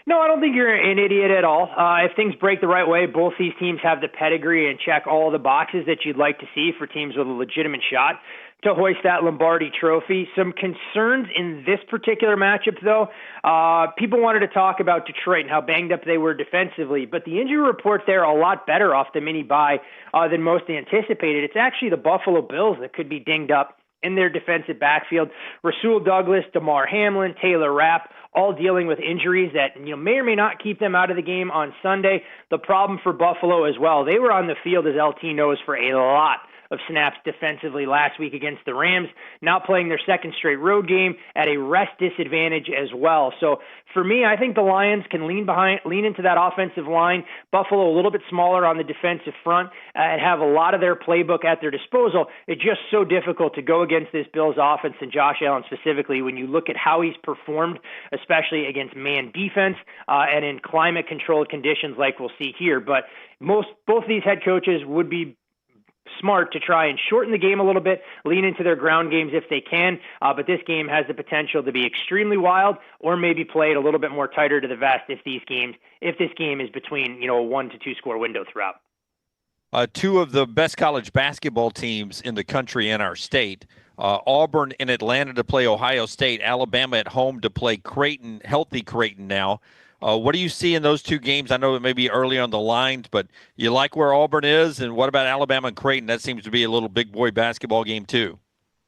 No, I don't think you're an idiot at all. If things break the right way, both these teams have the pedigree and check all the boxes that you'd like to see for teams with a legitimate shot to hoist that Lombardi trophy. Some concerns in this particular matchup, though. People wanted to talk about Detroit and how banged up they were defensively, but the injury report there a lot better off the mini bye than most anticipated. It's actually the Buffalo Bills that could be dinged up in their defensive backfield. Rasul Douglas, DeMar Hamlin, Taylor Rapp, all dealing with injuries that may or may not keep them out of the game on Sunday. The problem for Buffalo as well, they were on the field, as LT knows, for a lot of snaps defensively last week against the Rams, now playing their second straight road game at a rest disadvantage as well. So for me, I think the Lions can lean into that offensive line. Buffalo a little bit smaller on the defensive front and have a lot of their playbook at their disposal. It's just so difficult to go against this Bills offense and Josh Allen specifically when you look at how he's performed, especially against man defense and in climate-controlled conditions like we'll see here. But both these head coaches would be smart to try and shorten the game a little bit, lean into their ground games if they can, but this game has the potential to be extremely wild or maybe played a little bit more tighter to the vest if this game is between a 1 to 2 score window throughout. Two of the best college basketball teams in the country and our state, Auburn in Atlanta to play Ohio State, Alabama at home to play Creighton, healthy Creighton now. What do you see in those two games? I know it may be early on the lines, but you like where Auburn is, and what about Alabama and Creighton? That seems to be a little big boy basketball game too.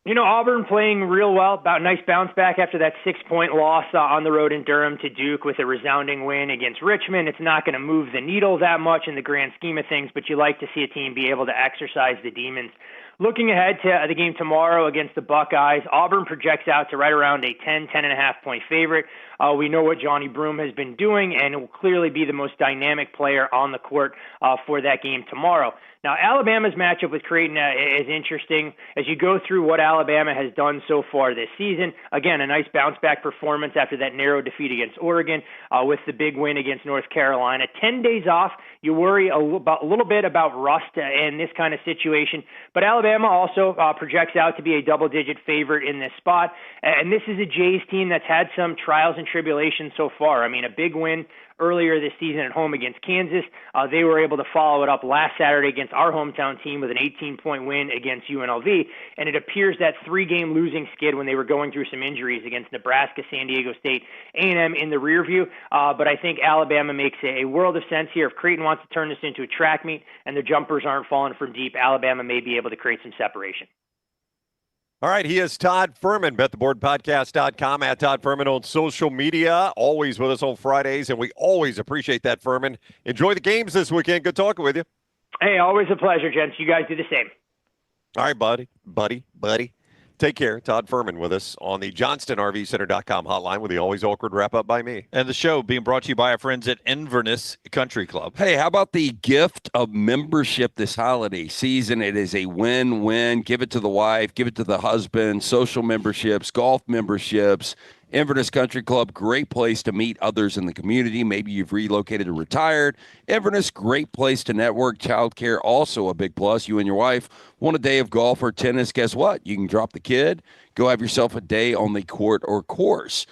Auburn playing real well, about a nice bounce back after that 6-point loss on the road in Durham to Duke with a resounding win against Richmond. It's not going to move the needle that much in the grand scheme of things, but you like to see a team be able to exercise the demons. Looking ahead to the game tomorrow against the Buckeyes, Auburn projects out to right around a 10.5 point favorite. We know what Johnny Broome has been doing, and it will clearly be the most dynamic player on the court for that game tomorrow. Now, Alabama's matchup with Creighton is interesting as you go through what Alabama has done so far this season. Again, a nice bounce-back performance after that narrow defeat against Oregon with the big win against North Carolina. 10 days off, you worry a little bit about rust in this kind of situation. But Alabama also projects out to be a double-digit favorite in this spot. And this is a Jays team that's had some trials and tribulations so far. I mean, a big win earlier this season at home against Kansas. They were able to follow it up last Saturday against our hometown team with an 18-point win against UNLV. And it appears that 3-game losing skid when they were going through some injuries against Nebraska, San Diego State, A&M in the rear view. But I think Alabama makes a world of sense here. If Creighton wants to turn this into a track meet and the jumpers aren't falling from deep, Alabama may be able to create some separation. All right, he is Todd Fuhrman, bettheboardpodcast.com, at Todd Fuhrman on social media, always with us on Fridays, and we always appreciate that, Fuhrman. Enjoy the games this weekend. Good talking with you. Hey, always a pleasure, gents. You guys do the same. All right, buddy. Take care. Todd Fuhrman with us on the JohnstonRVCenter.com hotline with the always awkward wrap-up by me. And the show being brought to you by our friends at Inverness Country Club. Hey, how about the gift of membership this holiday season? It is a win-win. Give it to the wife, give it to the husband, social memberships, golf memberships. Inverness Country Club, great place to meet others in the community. Maybe you've relocated or retired. Inverness, great place to network. Childcare, also a big plus. You and your wife want a day of golf or tennis. Guess what? You can drop the kid, go have yourself a day on the court or course.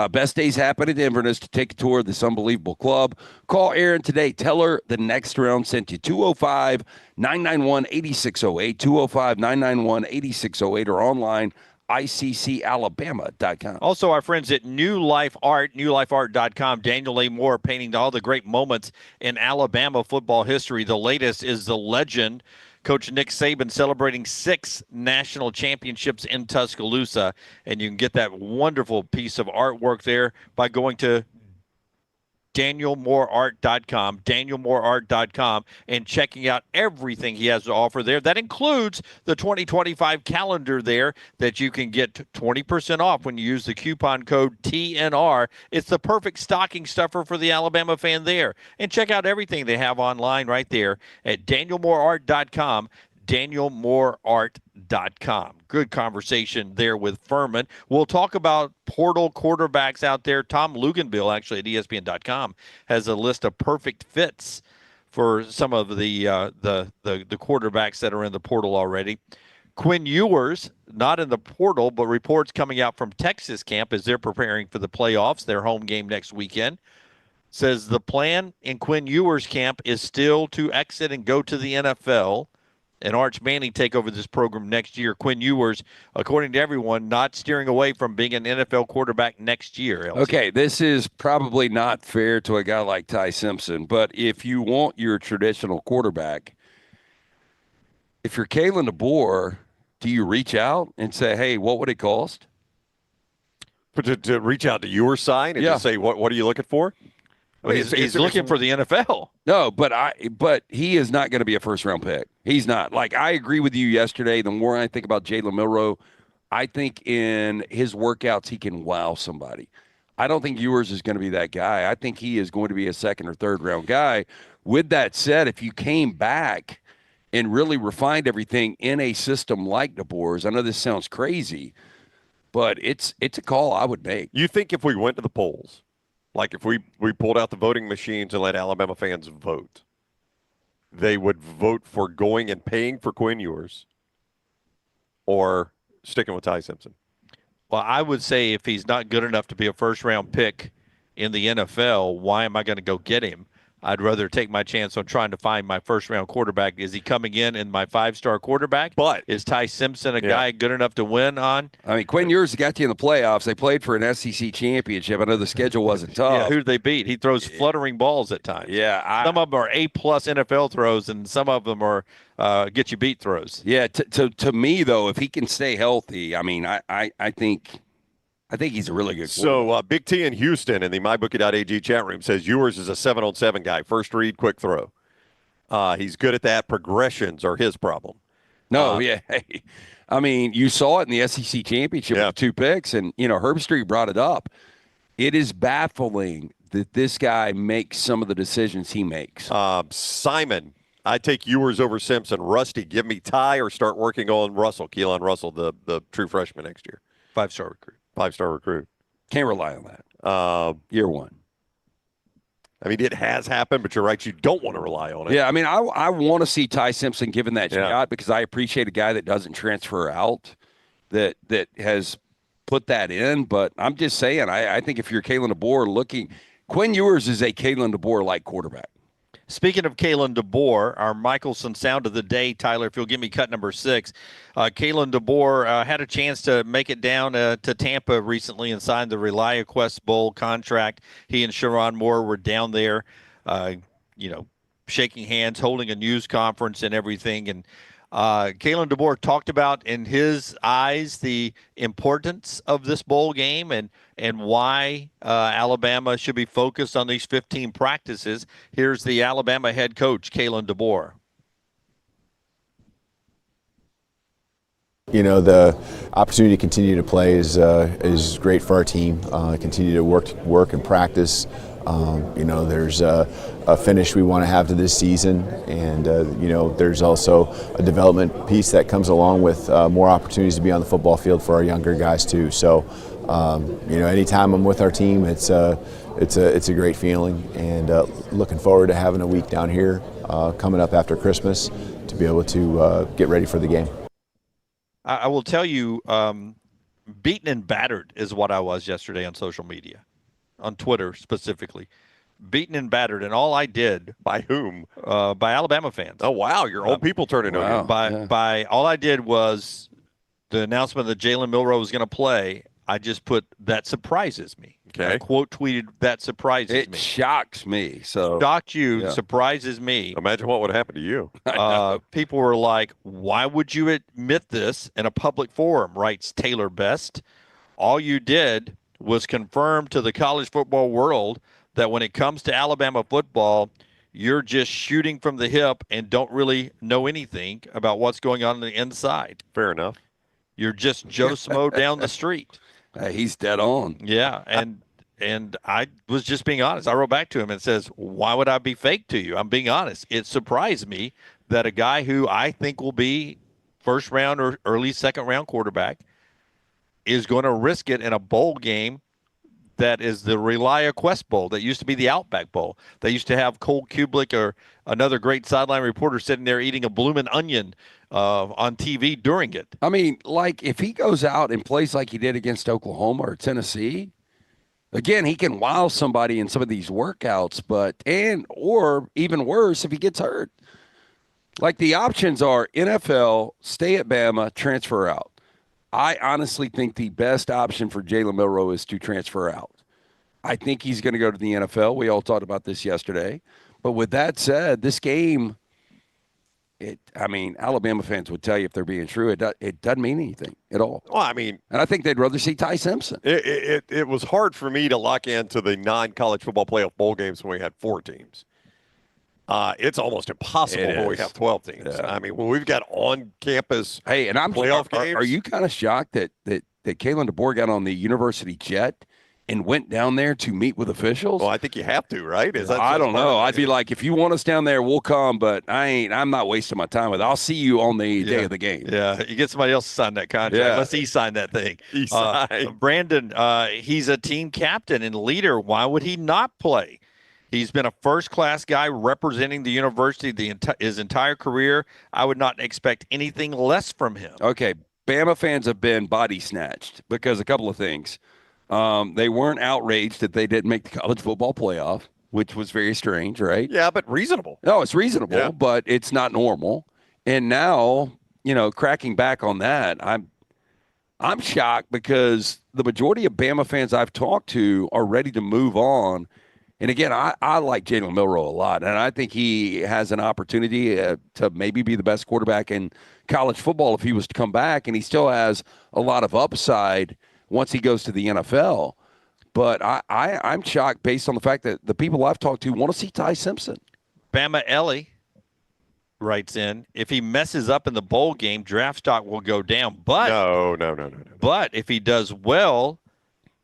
Best days happen at Inverness. To take a tour of this unbelievable club, call Erin today. Tell her the next round sent you. 205-991-8608, 205-991-8608, or online, ICCalabama.com. Also, our friends at New Life Art, newlifeart.com. Daniel A. Moore painting all the great moments in Alabama football history. The latest is the legend, Coach Nick Saban, celebrating 6 national championships in Tuscaloosa. And you can get that wonderful piece of artwork there by going to danielmooreart.com, and checking out everything he has to offer there. That includes the 2025 calendar there that you can get 20% off when you use the coupon code TNR. It's the perfect stocking stuffer for the Alabama fan there. And check out everything they have online right there at danielmooreart.com. danielmooreart.com. Good conversation there with Fuhrman. We'll talk about portal quarterbacks out there. Tom Luganbill, actually, at ESPN.com, has a list of perfect fits for some of the quarterbacks that are in the portal already. Quinn Ewers, not in the portal, but reports coming out from Texas camp as they're preparing for the playoffs, their home game next weekend, says the plan in Quinn Ewers' camp is still to exit and go to the NFL, and Arch Manning take over this program next year. Quinn Ewers, according to everyone, not steering away from being an NFL quarterback next year. LC. Okay, this is probably not fair to a guy like Ty Simpson, but if you want your traditional quarterback, if you're Kalen DeBoer, do you reach out and say, hey, what would it cost? But to reach out to your side and just say, what are you looking for? I mean, he's looking for the NFL. No, but he is not going to be a first-round pick. He's not. Like, I agree with you yesterday. The more I think about Jalen Milroe, I think in his workouts he can wow somebody. I don't think Ewers is going to be that guy. I think he is going to be a second- or third-round guy. With that said, if you came back and really refined everything in a system like DeBoer's, I know this sounds crazy, but it's a call I would make. You think if we went to the polls, like if we pulled out the voting machines and let Alabama fans vote, they would vote for going and paying for Quinn Ewers or sticking with Ty Simpson? Well, I would say if he's not good enough to be a first-round pick in the NFL, why am I going to go get him? I'd rather take my chance on trying to find my first-round quarterback. Is he coming in my five-star quarterback? But is Ty Simpson a guy good enough to win on? I mean, Quinn Ewers got you in the playoffs. They played for an SEC championship. I know the schedule wasn't tough. Yeah, who did they beat? He throws fluttering balls at times. Yeah. Some of them are A-plus NFL throws, and some of them are get-you-beat throws. Yeah, to me, though, if he can stay healthy, I mean, I think he's a really good quarterback. So Big T in Houston in the MyBookie.ag chat room says Ewers is a 7-on-7 guy. First read, quick throw. He's good at that. Progressions are his problem. No, hey, I mean, you saw it in the SEC championship with 2 picks, and, Herb Street brought it up. It is baffling that this guy makes some of the decisions he makes. Simon, I take Ewers over Simpson. Rusty, give me Ty or start working on Russell, Keelan Russell, the true freshman next year. 5-star recruit. 5-star recruit. Can't rely on that. Year one. I mean, it has happened, but you're right. You don't want to rely on it. Yeah, I mean, I want to see Ty Simpson given that shot because I appreciate a guy that doesn't transfer out, that has put that in. But I'm just saying, I think if you're Kalen DeBoer Quinn Ewers is a Kalen DeBoer-like quarterback. Speaking of Kalen DeBoer, our Michelson sound of the day, Tyler, if you'll give me cut number 6. Kalen DeBoer had a chance to make it down to Tampa recently and signed the ReliaQuest Bowl contract. He and Sharon Moore were down there, shaking hands, holding a news conference and everything. And Kalen DeBoer talked about, in his eyes, the importance of this bowl game and why Alabama should be focused on these 15 practices. Here's the Alabama head coach, Kalen DeBoer. The opportunity to continue to play is great for our team. Continue to work and practice. There's a finish we want to have to this season, and there's also a development piece that comes along with more opportunities to be on the football field for our younger guys too. So, anytime I'm with our team, it's a great feeling, and looking forward to having a week down here coming up after Christmas to be able to get ready for the game. I will tell you, beaten and battered is what I was yesterday on social media. On Twitter specifically, beaten and battered, and all I did by whom? By Alabama fans. Oh wow, your old people turning on you. By all I did was the announcement that Jalen Milroe was going to play. I just put that surprises me. Okay. I quote tweeted that surprises me. It shocks me. So shocked you, surprises me. Imagine what would happen to you. People were like, "Why would you admit this in a public forum?" Writes Taylor Best. All you did was confirm to the college football world that when it comes to Alabama football, you're just shooting from the hip and don't really know anything about what's going on the inside. Fair enough. You're just Joe Smo down the street. He's dead on. Yeah, and I was just being honest. I wrote back to him and says, why would I be fake to you? I'm being honest. It surprised me that a guy who I think will be first round or early second round quarterback is going to risk it in a bowl game that is the ReliaQuest Bowl. That used to be the Outback Bowl. They used to have Cole Kublik or another great sideline reporter sitting there eating a bloomin' onion on TV during it. I mean, like, if he goes out and plays like he did against Oklahoma or Tennessee, again, he can wow somebody in some of these workouts, or even worse, if he gets hurt. Like, the options are NFL, stay at Bama, transfer out. I honestly think the best option for Jalen Milroe is to transfer out. I think he's going to go to the NFL. We all talked about this yesterday. But with that said, this game, Alabama fans would tell you if they're being true, it doesn't mean anything at all. Well, I mean, and I think they'd rather see Ty Simpson. It was hard for me to lock into the non-college football playoff bowl games when we had 4 teams. It's almost impossible when we have 12 teams. Yeah. I mean, when we've got on-campus playoff games. Are you kind of shocked that Kalen DeBoer got on the university jet and went down there to meet with officials? Well, I think you have to, right? I don't know. I'd be like, if you want us down there, we'll come, but I'm not wasting my time with it. I'll see you on the day of the game. Yeah, you get somebody else to sign that contract. Unless he signed that thing. Brandon, he's a team captain and leader. Why would he not play? He's been a first-class guy representing the university his entire career. I would not expect anything less from him. Okay, Bama fans have been body snatched because a couple of things. They weren't outraged that they didn't make the college football playoff, which was very strange, right? Yeah, but reasonable. No, it's reasonable, but it's not normal. And now, cracking back on that, I'm shocked because the majority of Bama fans I've talked to are ready to move on. And again, I like Jalen Milroe a lot, and I think he has an opportunity to maybe be the best quarterback in college football if he was to come back, and he still has a lot of upside once he goes to the NFL. But I'm shocked based on the fact that the people I've talked to want to see Ty Simpson. Bama Ellie writes in, if he messes up in the bowl game, draft stock will go down. But No. But if he does well,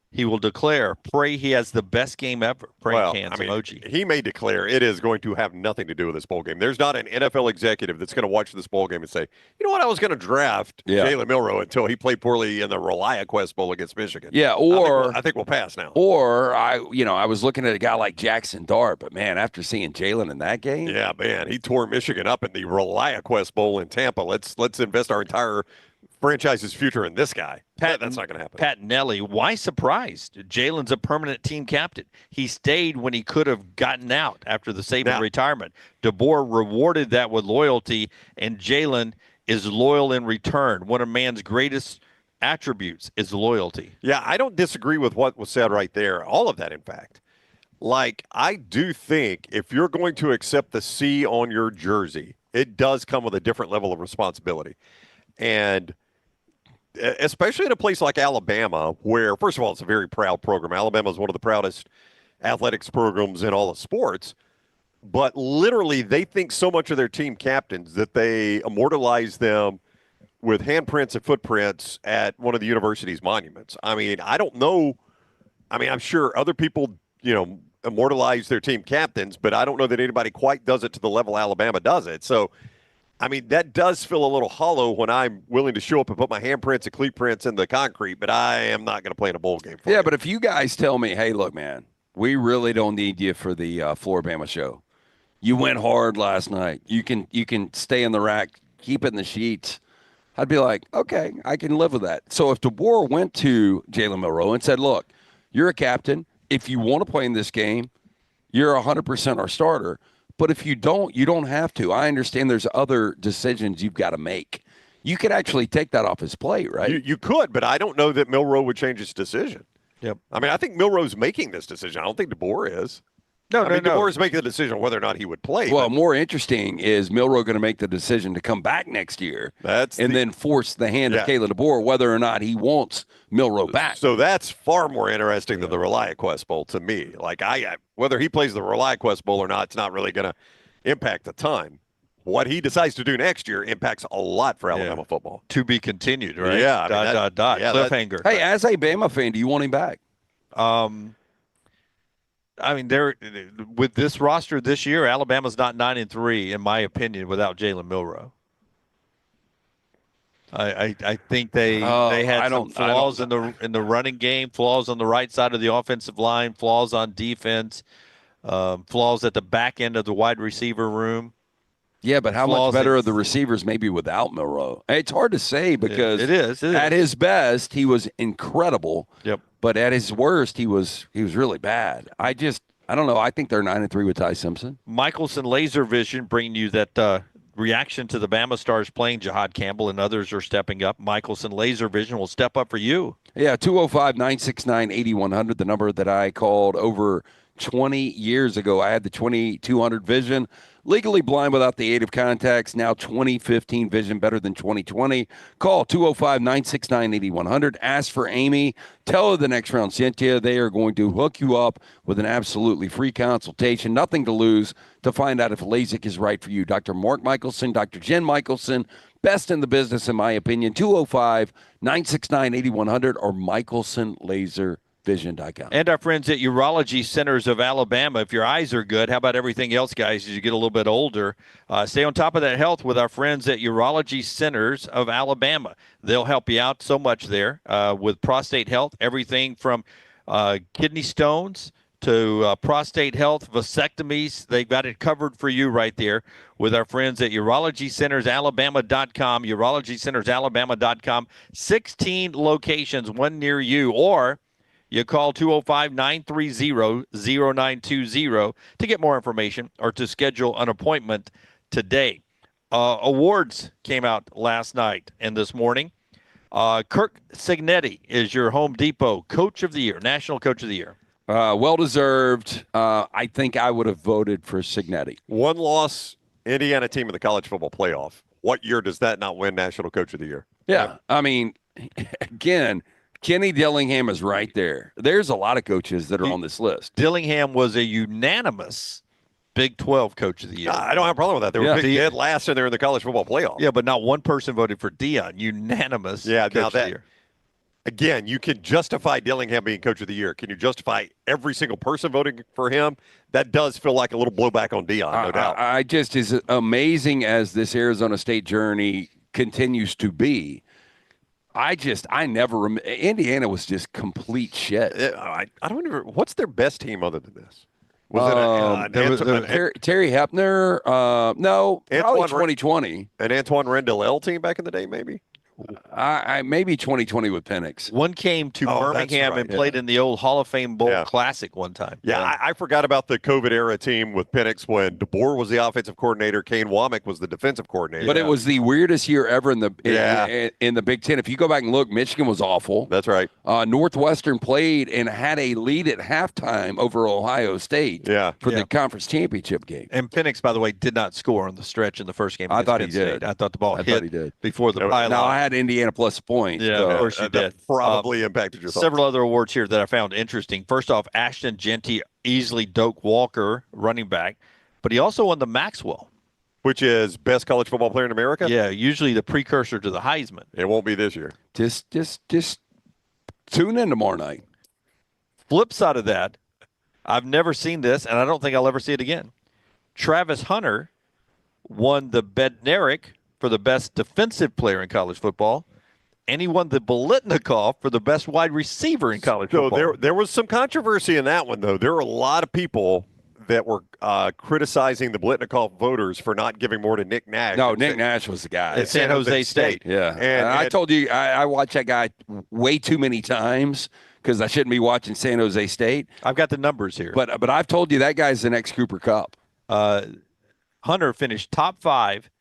he will declare, pray he has the best game ever. Praying hands emoji. He may declare it is going to have nothing to do with this bowl game. There's not an NFL executive that's going to watch this bowl game and say, you know what, I was going to draft Jalen Milroe until he played poorly in the ReliaQuest Bowl against Michigan. Yeah, or I think we'll pass now. Or I was looking at a guy like Jackson Dart, but man, after seeing Jalen in that game, yeah, man, he tore Michigan up in the ReliaQuest Bowl in Tampa. Let's invest our entire franchise's future in this guy. That's not going to happen. Pat Nelly, why surprised? Jalen's a permanent team captain. He stayed when he could have gotten out after the Saban retirement. DeBoer rewarded that with loyalty, and Jalen is loyal in return. One of man's greatest attributes is loyalty. Yeah, I don't disagree with what was said right there. All of that, in fact. Like, I do think if you're going to accept the C on your jersey, it does come with a different level of responsibility. And especially in a place like Alabama, where, first of all, it's a very proud program. Alabama is one of the proudest athletics programs in all of sports. But literally, they think so much of their team captains that they immortalize them with handprints and footprints at one of the university's monuments. I mean, I don't know. I mean, I'm sure other people, immortalize their team captains, but I don't know that anybody quite does it to the level Alabama does it. So, I mean, that does feel a little hollow when I'm willing to show up and put my handprints and cleat prints in the concrete, but I am not going to play in a bowl game for you. But if you guys tell me, hey, look, man, we really don't need you for the Flora-Bama show. You went hard last night. You can stay in the rack, keep it in the sheets. I'd be like, okay, I can live with that. So if DeBoer went to Jalen Milroe and said, look, you're a captain. If you want to play in this game, you're 100% our starter. But if you don't, you don't have to. I understand there's other decisions you've got to make. You could actually take that off his plate, right? You could, but I don't know that Milroe would change his decision. Yep. I mean, I think Milroe's making this decision. I don't think DeBoer is. DeBoer is making the decision whether or not he would play. Well, more interesting is Milroe going to make the decision to come back next year then force the hand of Kalen DeBoer whether or not he wants Milroe back. So that's far more interesting than the ReliaQuest Bowl to me. Like, whether he plays the ReliaQuest Bowl or not, it's not really going to impact the time. What he decides to do next year impacts a lot for Alabama football. To be continued, right? Yeah. Cliffhanger. Hey, as a Bama fan, do you want him back? I mean, with this roster this year, Alabama's not 9-3, in my opinion, without Jalen Milroe. I think they had some flaws in the running game, flaws on the right side of the offensive line, flaws on defense, flaws at the back end of the wide receiver room. Yeah, but how much better are the receivers maybe without Milroe? It's hard to say because it is. At his best, he was incredible. Yep. But at his worst, he was really bad. I don't know. I think they're 9-3 with Ty Simpson. Michelson Laser Vision bringing you that reaction to the Bama Stars playing. Jahad Campbell and others are stepping up. Michelson Laser Vision will step up for you. Yeah, 205-969-8100, the number that I called over 20 years ago. I had the 2200 vision. Legally blind without the aid of contacts. Now 2015 vision better than 2020. Call 205-969-8100. Ask for Amy. Tell her the Next Round sent you. They are going to hook you up with an absolutely free consultation. Nothing to lose to find out if LASIK is right for you. Dr. Mark Michelson, Dr. Jen Michelson, best in the business in my opinion. 205-969-8100 or MichelsonLaserVision.com. And our friends at Urology Centers of Alabama. If your eyes are good, how about everything else, guys, as you get a little bit older? Stay on top of that health with our friends at Urology Centers of Alabama. They'll help you out so much there with prostate health, everything from kidney stones to prostate health, vasectomies. They've got it covered for you right there with our friends at UrologyCentersAlabama.com, UrologyCentersAlabama.com. 16 locations, one near you, or you call 205-930-0920 to get more information or to schedule an appointment today. Awards came out last night and this morning. Kirk Cignetti is your Home Depot Coach of the Year, National Coach of the Year. Well-deserved. I think I would have voted for Cignetti. One loss, Indiana team in the college football playoff. What year does that not win National Coach of the Year? Yeah, I mean, again, Kenny Dillingham is right there. There's a lot of coaches that are on this list. Dillingham was a unanimous Big 12 Coach of the Year. I don't have a problem with that. They were dead last, and they're in the college football playoff. Yeah, but not one person voted for Deion. Unanimous Coach of the Year. Again, you can justify Dillingham being Coach of the Year. Can you justify every single person voting for him? That does feel like a little blowback on Deion, no doubt. I just, as amazing as this Arizona State journey continues to be, I never remember. Indiana was just complete shit. I don't even. What's their best team other than this? Was it Terry Hepner? No, probably 2020. An Antoine Randall team back in the day, maybe. Maybe 2020 with Penix. One came to Birmingham and played in the old Hall of Fame Bowl Classic one time. Yeah. I forgot about the COVID era team with Penix when DeBoer was the offensive coordinator, Kane Womack was the defensive coordinator. But it was the weirdest year ever in the Big Ten. If you go back and look, Michigan was awful. That's right. Northwestern played and had a lead at halftime over Ohio State for the conference championship game. And Penix, by the way, did not score on the stretch in the first game. I thought he did. I thought the ball hit before the pylon. No, I had Indiana plus point. Yeah, of course you did. Probably impacted your thoughts. Several other awards here that I found interesting. First off, Ashton Genty easily Doak Walker, running back, but he also won the Maxwell. Which is best college football player in America? Yeah, usually the precursor to the Heisman. It won't be this year. Just tune in tomorrow night. Flip side of that, I've never seen this, and I don't think I'll ever see it again. Travis Hunter won the Bednarik for the best defensive player in college football, and he won the Biletnikoff for the best wide receiver in college football. So there was some controversy in that one, though. There were a lot of people that were criticizing the Biletnikoff voters for not giving more to Nick Nash. No, Nick Nash was the guy. At San Jose State. Yeah. And I told you, I watched that guy way too many times because I shouldn't be watching San Jose State. I've got the numbers here. But I've told you that guy's the next Cooper Kupp. Hunter finished top 5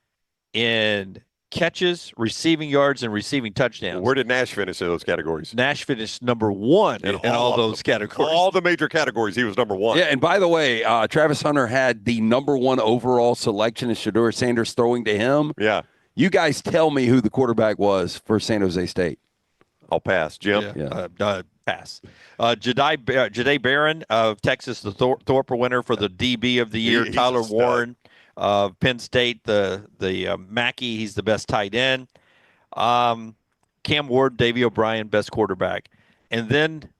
in catches, receiving yards, and receiving touchdowns. Where did Nash finish in those categories? Nash finished number 1 in all those categories. All the major categories, he was number 1. Yeah, and by the way, Travis Hunter had the number 1 overall selection of Shedeur Sanders throwing to him. Yeah. You guys tell me who the quarterback was for San Jose State. I'll pass. Jim? Yeah. Pass. Jahdae Barron of Texas, the Thorpe winner for the DB of the year. Tyler Warren of Penn State, the Mackey, he's the best tight end. Cam Ward, Davey O'Brien, best quarterback. And then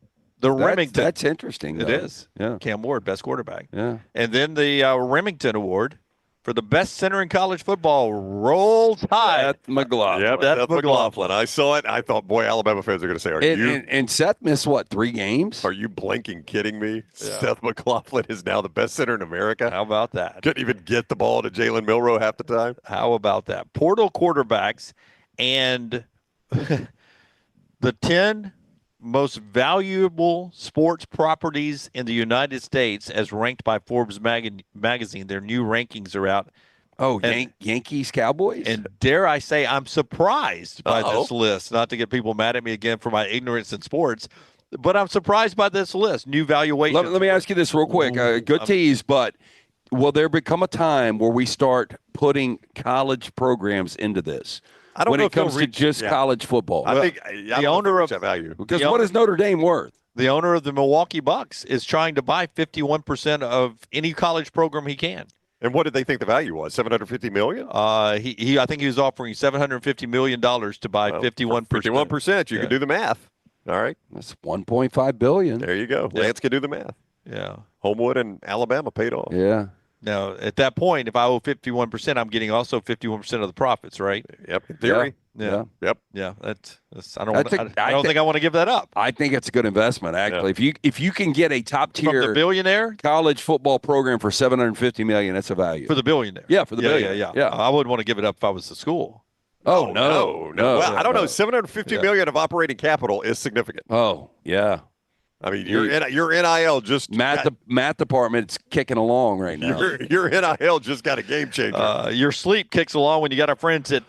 the Remington. That's interesting. It is. Yeah. Cam Ward, best quarterback. Yeah. And then the Remington Award for the best center in college football. Roll Tide. Seth McLaughlin. Yep, Seth McLaughlin. I saw it. I thought, boy, Alabama fans are going to say, and Seth missed, 3 games? Are you blanking kidding me? Yeah. Seth McLaughlin is now the best center in America. How about that? Couldn't even get the ball to Jalen Milroe half the time. How about that? Portal quarterbacks and the 10 most valuable sports properties in the United States as ranked by Forbes magazine. Their new rankings are out. Oh, Yankees, Cowboys? And dare I say I'm surprised by this list, not to get people mad at me again for my ignorance in sports. But I'm surprised by this list. New valuation. Let me ask you this real quick. Good tease, but will there become a time where we start putting college programs into this? I don't when know it comes to just college football. I think the owner of that value. Because what is Notre Dame worth? The owner of the Milwaukee Bucks is trying to buy 51% of any college program he can. And what did they think the value was? $750 million? I think he was offering $750 million to buy 51%. 51%. You can do the math. All right. That's $1.5 billion. There you go. Yeah. Lance can do the math. Yeah. Homewood and Alabama paid off. Yeah. Now, at that point, if I owe 51%, I'm getting also 51% of the profits, right? Yep. In theory. Yeah. Yep. Yeah. That's I don't think I want to give that up. I think it's a good investment, actually. Yeah. If you can get a top tier From the billionaire college football program for $750 million, that's a value. For the billionaire. Yeah, for the billionaire. Yeah. I wouldn't want to give it up if I was the school. Oh, no. Well, I don't know. $750 million of operating capital is significant. Oh, yeah. I mean, your NIL just math department, it's kicking along right now. Your NIL just got a game changer. Your sleep kicks along when you got our friends at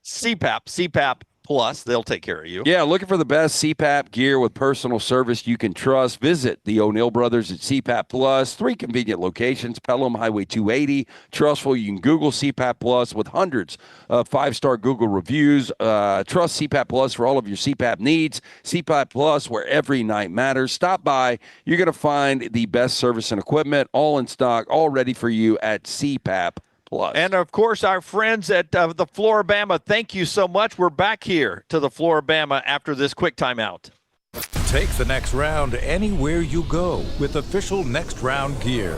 CPAP Plus. They'll take care of you. Yeah, looking for the best CPAP gear with personal service you can trust. Visit the O'Neill Brothers at CPAP Plus. 3 convenient locations, Pelham, Highway 280. Trustful, you can Google CPAP Plus with hundreds of 5-star Google reviews. Trust CPAP Plus for all of your CPAP needs. CPAP Plus, where every night matters. Stop by. You're going to find the best service and equipment, all in stock, all ready for you at CPAP Plus. And, of course, our friends at the Flora-Bama, thank you so much. We're back here to the Flora-Bama after this quick timeout. Take the next round anywhere you go with official Next Round gear.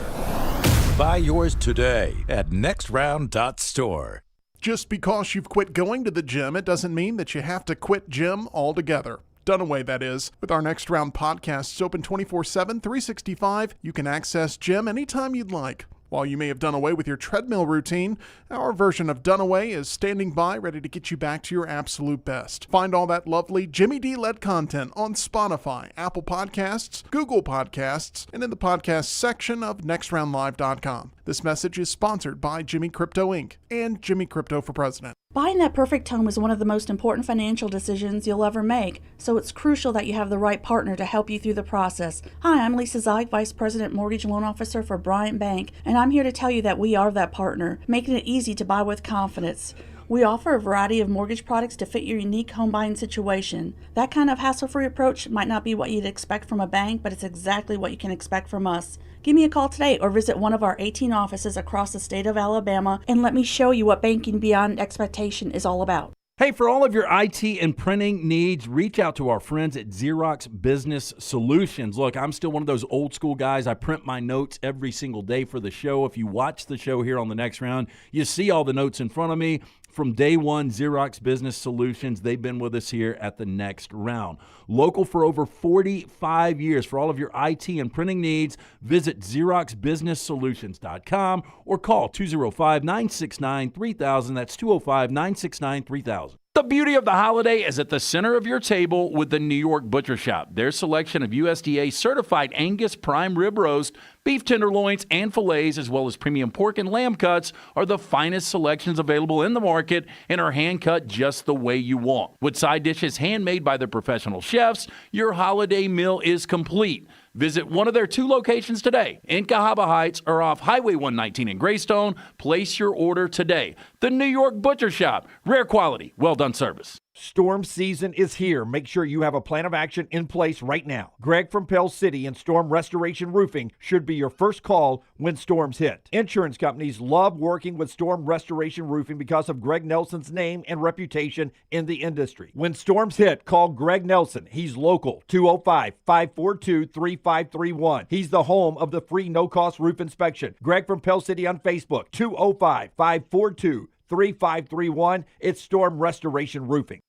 Buy yours today at nextround.store. Just because you've quit going to the gym, it doesn't mean that you have to quit gym altogether. Dunaway, that is. With our Next Round podcasts open 24/7, 365, you can access gym anytime you'd like. While you may have done away with your treadmill routine, our version of Dunaway is standing by ready to get you back to your absolute best. Find all that lovely Jimmy D-led content on Spotify, Apple Podcasts, Google Podcasts, and in the podcast section of nextroundlive.com. This message is sponsored by Jimmy Crypto Inc. and Jimmy Crypto for President. Buying that perfect home is one of the most important financial decisions you'll ever make, so it's crucial that you have the right partner to help you through the process. Hi, I'm Lisa Zeig, Vice President Mortgage Loan Officer for Bryant Bank, and I'm here to tell you that we are that partner, making it easy to buy with confidence. We offer a variety of mortgage products to fit your unique home buying situation. That kind of hassle-free approach might not be what you'd expect from a bank, but it's exactly what you can expect from us. Give me a call today or visit one of our 18 offices across the state of Alabama and let me show you what banking beyond expectation is all about. Hey, for all of your IT and printing needs, reach out to our friends at Xerox Business Solutions. Look, I'm still one of those old school guys. I print my notes every single day for the show. If you watch the show here on the Next Round, you see all the notes in front of me. From day one, Xerox Business Solutions, they've been with us here at the Next Round. Local for over 45 years. For all of your IT and printing needs, visit XeroxBusinessSolutions.com or call 205-969-3000. That's 205-969-3000. The beauty of the holiday is at the center of your table with the New York Butcher Shop. Their selection of USDA certified Angus prime rib roast, beef tenderloins, and fillets, as well as premium pork and lamb cuts, are the finest selections available in the market and are hand-cut just the way you want. With side dishes handmade by their professional chefs, your holiday meal is complete. Visit one of their 2 locations today, in Cahaba Heights or off Highway 119 in Greystone. Place your order today. The New York Butcher Shop. Rare quality, well-done service. Storm season is here. Make sure you have a plan of action in place right now. Greg from Pell City and Storm Restoration Roofing should be your first call when storms hit. Insurance companies love working with Storm Restoration Roofing because of Greg Nelson's name and reputation in the industry. When storms hit, call Greg Nelson. He's local, 205-542-3531. He's the home of the free no-cost roof inspection. Greg from Pell City on Facebook, 205-542-3531. It's Storm Restoration Roofing.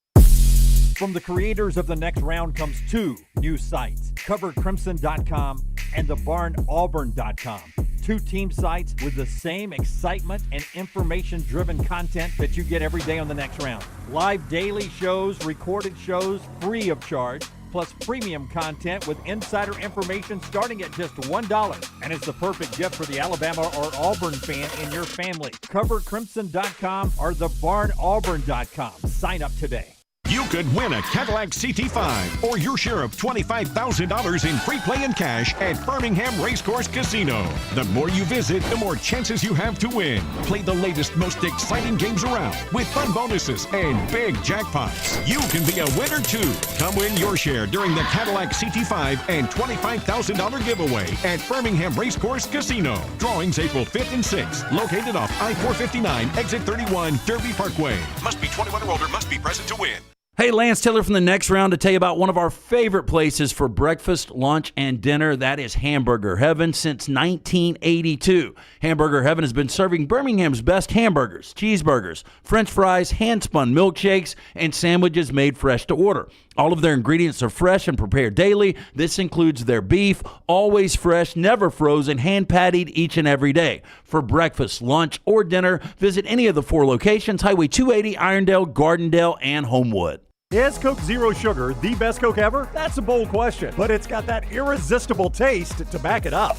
From the creators of The Next Round comes 2 new sites, CoverCrimson.com and thebarnauburn.com. 2 team sites with the same excitement and information-driven content that you get every day on The Next Round. Live daily shows, recorded shows, free of charge, plus premium content with insider information starting at just $1. And it's the perfect gift for the Alabama or Auburn fan in your family. CoverCrimson.com or thebarnauburn.com. Sign up today. You could win a Cadillac CT5 or your share of $25,000 in free play and cash at Birmingham Racecourse Casino. The more you visit, the more chances you have to win. Play the latest, most exciting games around with fun bonuses and big jackpots. You can be a winner too. Come win your share during the Cadillac CT5 and $25,000 giveaway at Birmingham Racecourse Casino. Drawings April 5th and 6th. Located off I-459, exit 31, Derby Parkway. Must be 21 or older, must be present to win. Hey, Lance Taylor from the Next Round to tell you about one of our favorite places for breakfast, lunch, and dinner. That is Hamburger Heaven since 1982. Hamburger Heaven has been serving Birmingham's best hamburgers, cheeseburgers, French fries, hand-spun milkshakes, and sandwiches made fresh to order. All of their ingredients are fresh and prepared daily. This includes their beef, always fresh, never frozen, hand-pattied each and every day. For breakfast, lunch, or dinner, visit any of the 4 locations, Highway 280, Irondale, Gardendale, and Homewood. Is Coke Zero Sugar the best Coke ever? That's a bold question, but it's got that irresistible taste to back it up.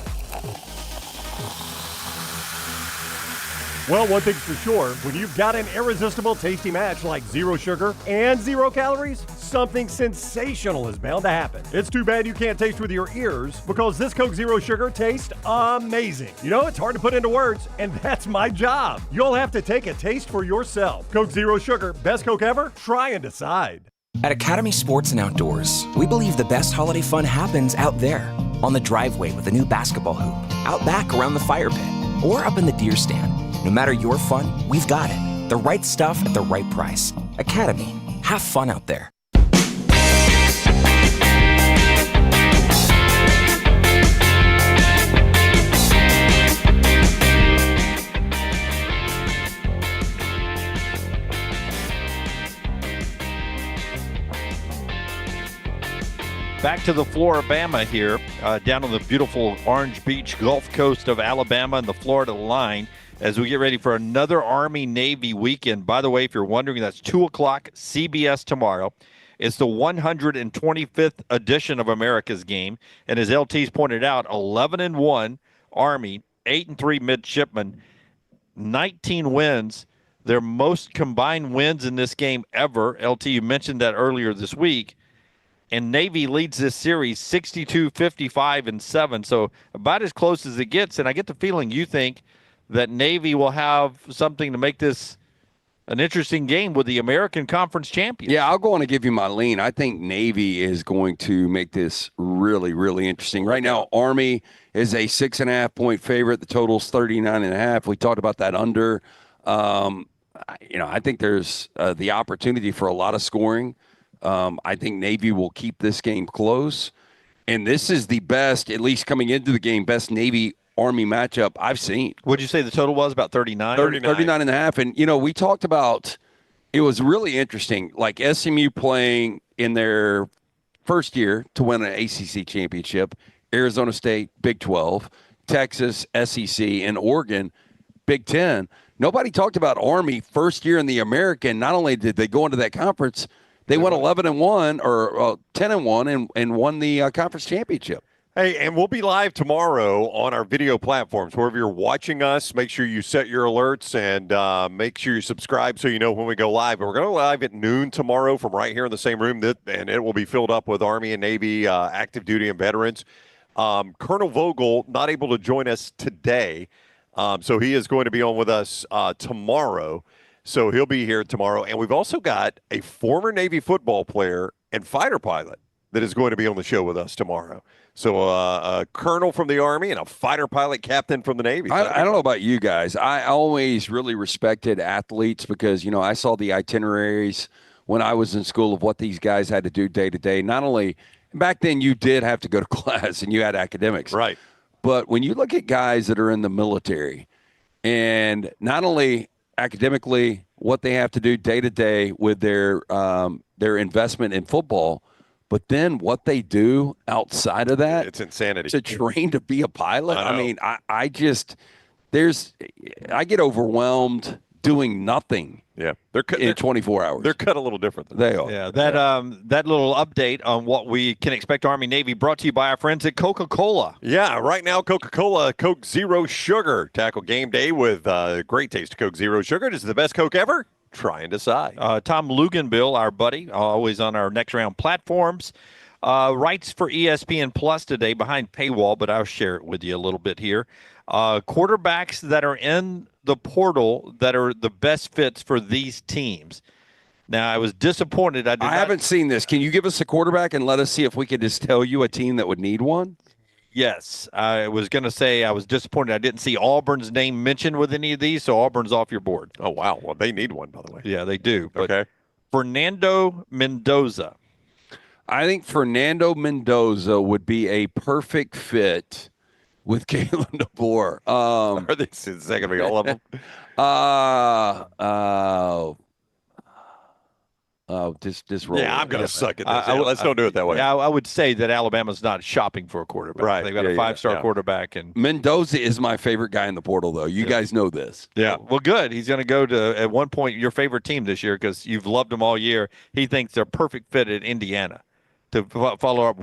Well, one thing's for sure, when you've got an irresistible tasty match like zero sugar and 0 calories, something sensational is bound to happen. It's too bad you can't taste with your ears because this Coke Zero Sugar tastes amazing. You know, it's hard to put into words, and that's my job. You'll have to take a taste for yourself. Coke Zero Sugar, best Coke ever? Try and decide. At Academy Sports and Outdoors, we believe the best holiday fun happens out there. On the driveway with a new basketball hoop, out back around the fire pit, or up in the deer stand. No matter your fun, we've got it. The right stuff at the right price. Academy. Have fun out there. Back to the Flora-Bama here, down on the beautiful Orange Beach Gulf Coast of Alabama and the Florida line, as we get ready for another Army-Navy weekend. By the way, if you're wondering, that's 2 o'clock CBS tomorrow. It's the 125th edition of America's Game. And as LT's pointed out, 11-1 Army, 8-3 midshipmen, 19 wins. Their most combined wins in this game ever. LT, you mentioned that earlier this week. And Navy leads this series 62-55-7. So about as close as it gets. And I get the feeling you think that Navy will have something to make this an interesting game with the American Conference champions. Yeah, I'll go on and give you my lean. I think Navy is going to make this really, really interesting. Right now, Army is a 6.5-point favorite. The total's 39.5. We talked about that under. I think there's the opportunity for a lot of scoring. I think Navy will keep this game close. And this is the best, at least coming into the game, best Navy Army matchup I've seen. What'd you say the total was? About 39? 39.5. And, we talked about, it was really interesting, like SMU playing in their first year to win an ACC championship, Arizona State, Big 12, Texas, SEC, and Oregon, Big 10. Nobody talked about Army first year in the American. Not only did they go into that conference, they went 11-1 or 10-1 and won the conference championship. Hey, and we'll be live tomorrow on our video platforms. Wherever you're watching us, make sure you set your alerts and make sure you subscribe so you know when we go live. But we're going to live at noon tomorrow from right here in the same room, and it will be filled up with Army and Navy active duty and veterans. Colonel Vogel not able to join us today, so he is going to be on with us tomorrow. So he'll be here tomorrow. And we've also got a former Navy football player and fighter pilot that is going to be on the show with us tomorrow. So a colonel from the Army and a fighter pilot captain from the Navy. I don't know about you guys. I always really respected athletes because, I saw the itineraries when I was in school of what these guys had to do day to day. Not only back then you did have to go to class and you had academics. Right. But when you look at guys that are in the military and not only academically what they have to do day to day with their investment in football, but then what they do outside of that, it's insanity. To train to be a pilot. I mean, I get overwhelmed doing nothing. Yeah, they're 24 hours. They're cut a little different than they are. Yeah, that little update on what we can expect Army Navy brought to you by our friends at Coca-Cola. Yeah, right now Coca-Cola Coke Zero Sugar. Tackle game day with great taste of Coke Zero Sugar. This is the best Coke ever. try and decide. Tom Luganbill, our buddy, always on our Next Round platforms, writes for ESPN Plus today behind paywall, but I'll share it with you a little bit here. Quarterbacks that are in the portal that are the best fits for these teams. Now, I was disappointed. I haven't seen this. Can you give us a quarterback and let us see if we could just tell you a team that would need one? Yes. I was going to say I was disappointed. I didn't see Auburn's name mentioned with any of these, so Auburn's off your board. Oh, wow. Well, they need one, by the way. Yeah, they do. But okay. Fernando Mendoza. I think Fernando Mendoza would be a perfect fit with Kalen DeBoer. Are they going to be all of them? Just roll. Yeah, I'm going to suck at this. Let's don't do it that way. I would say that Alabama's not shopping for a quarterback. Right. They've got a five-star quarterback. And Mendoza is my favorite guy in the portal, though. You guys know this. Yeah. Well, good. He's going to go to, at one point, your favorite team this year because you've loved them all year. He thinks they're perfect fit at Indiana to follow up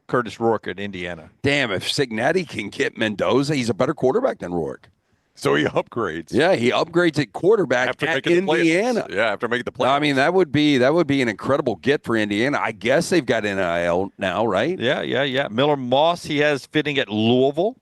Curtis Rourke at Indiana. Damn, if Cignetti can get Mendoza, he's a better quarterback than Rourke. So he upgrades. Yeah, he upgrades at quarterback at Indiana. After making the playoffs. I mean, that would be an incredible get for Indiana. I guess they've got NIL now, right? Yeah. Miller Moss, he has fitting at Louisville,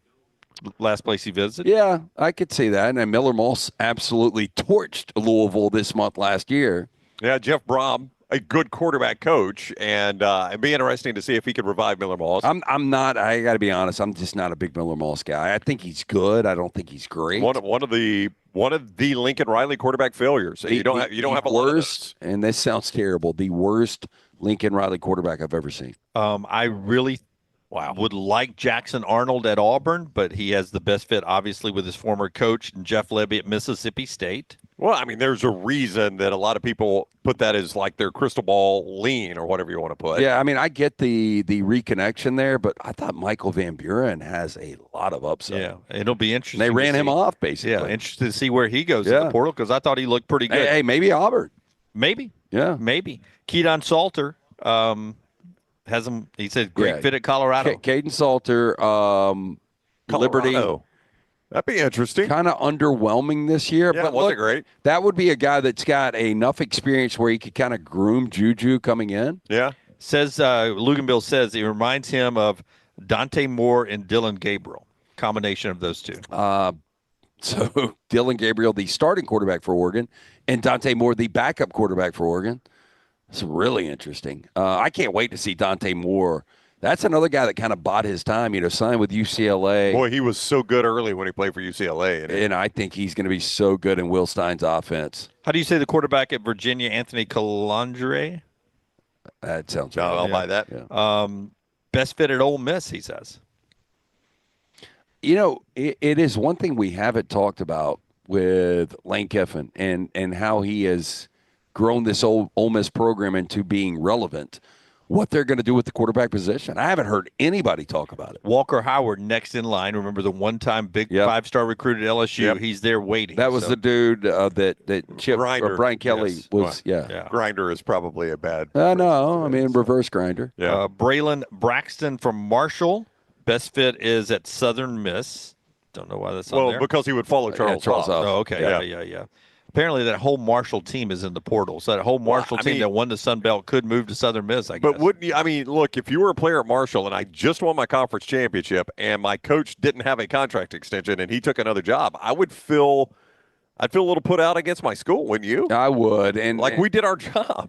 last place he visited. Yeah, I could see that. And Miller Moss absolutely torched Louisville this month last year. Yeah, Jeff Brom, a good quarterback coach, and it'd be interesting to see if he could revive Miller Moss. I'm not. I got to be honest. I'm just not a big Miller Moss guy. I think he's good. I don't think he's great. One of the Lincoln Riley quarterback failures. You don't have a worst, and this sounds terrible. The worst Lincoln Riley quarterback I've ever seen. I really would like Jackson Arnold at Auburn, but he has the best fit, obviously, with his former coach and Jeff Lebby at Mississippi State. Well, I mean, there's a reason that a lot of people put that as like their crystal ball lean or whatever you want to put. Yeah, I mean, I get the reconnection there, but I thought Michael Van Buren has a lot of upside. Yeah, it'll be interesting. They ran him off, basically. Yeah, interested to see where he goes in the portal because I thought he looked pretty good. Hey, maybe Auburn. Maybe. Yeah. Maybe. Keaton Salter has him. He said great fit at Colorado. Caden Salter, Liberty. That'd be interesting. Kind of underwhelming this year. Yeah, but wasn't great. That would be a guy that's got enough experience where he could kind of groom Juju coming in. Yeah. Says Luganbill says it reminds him of Dante Moore and Dylan Gabriel. Combination of those two. So Dylan Gabriel, the starting quarterback for Oregon, and Dante Moore, the backup quarterback for Oregon. It's really interesting. I can't wait to see Dante Moore. That's another guy that kind of bought his time, signed with UCLA. Boy, he was so good early when he played for UCLA. And I think he's going to be so good in Will Stein's offense. How do you say the quarterback at Virginia, Anthony Calandre? That sounds right. I'll buy that. Yeah. Best fit at Ole Miss, he says. It is one thing we haven't talked about with Lane Kiffin and how he has grown this Ole Miss program into being relevant. What they're going to do with the quarterback position. I haven't heard anybody talk about it. Walker Howard next in line. Remember the one-time big five-star recruit at LSU? Yep. He's there waiting. That was the dude that Chip or Brian Kelly was. Yeah. Grinder is probably a bad. No, I mean reverse Grinder. Yeah. Braylon Braxton from Marshall. Best fit is at Southern Miss. Don't know why that's on there. Well, because he would follow Charles Huff. Oh, okay. Yeah. Apparently, that whole Marshall team is in the portal. So that whole Marshall team that won the Sun Belt could move to Southern Miss, I guess. But wouldn't you? I mean, look, if you were a player at Marshall and I just won my conference championship and my coach didn't have a contract extension and he took another job, I'd feel a little put out against my school, wouldn't you? I would. And we did our job.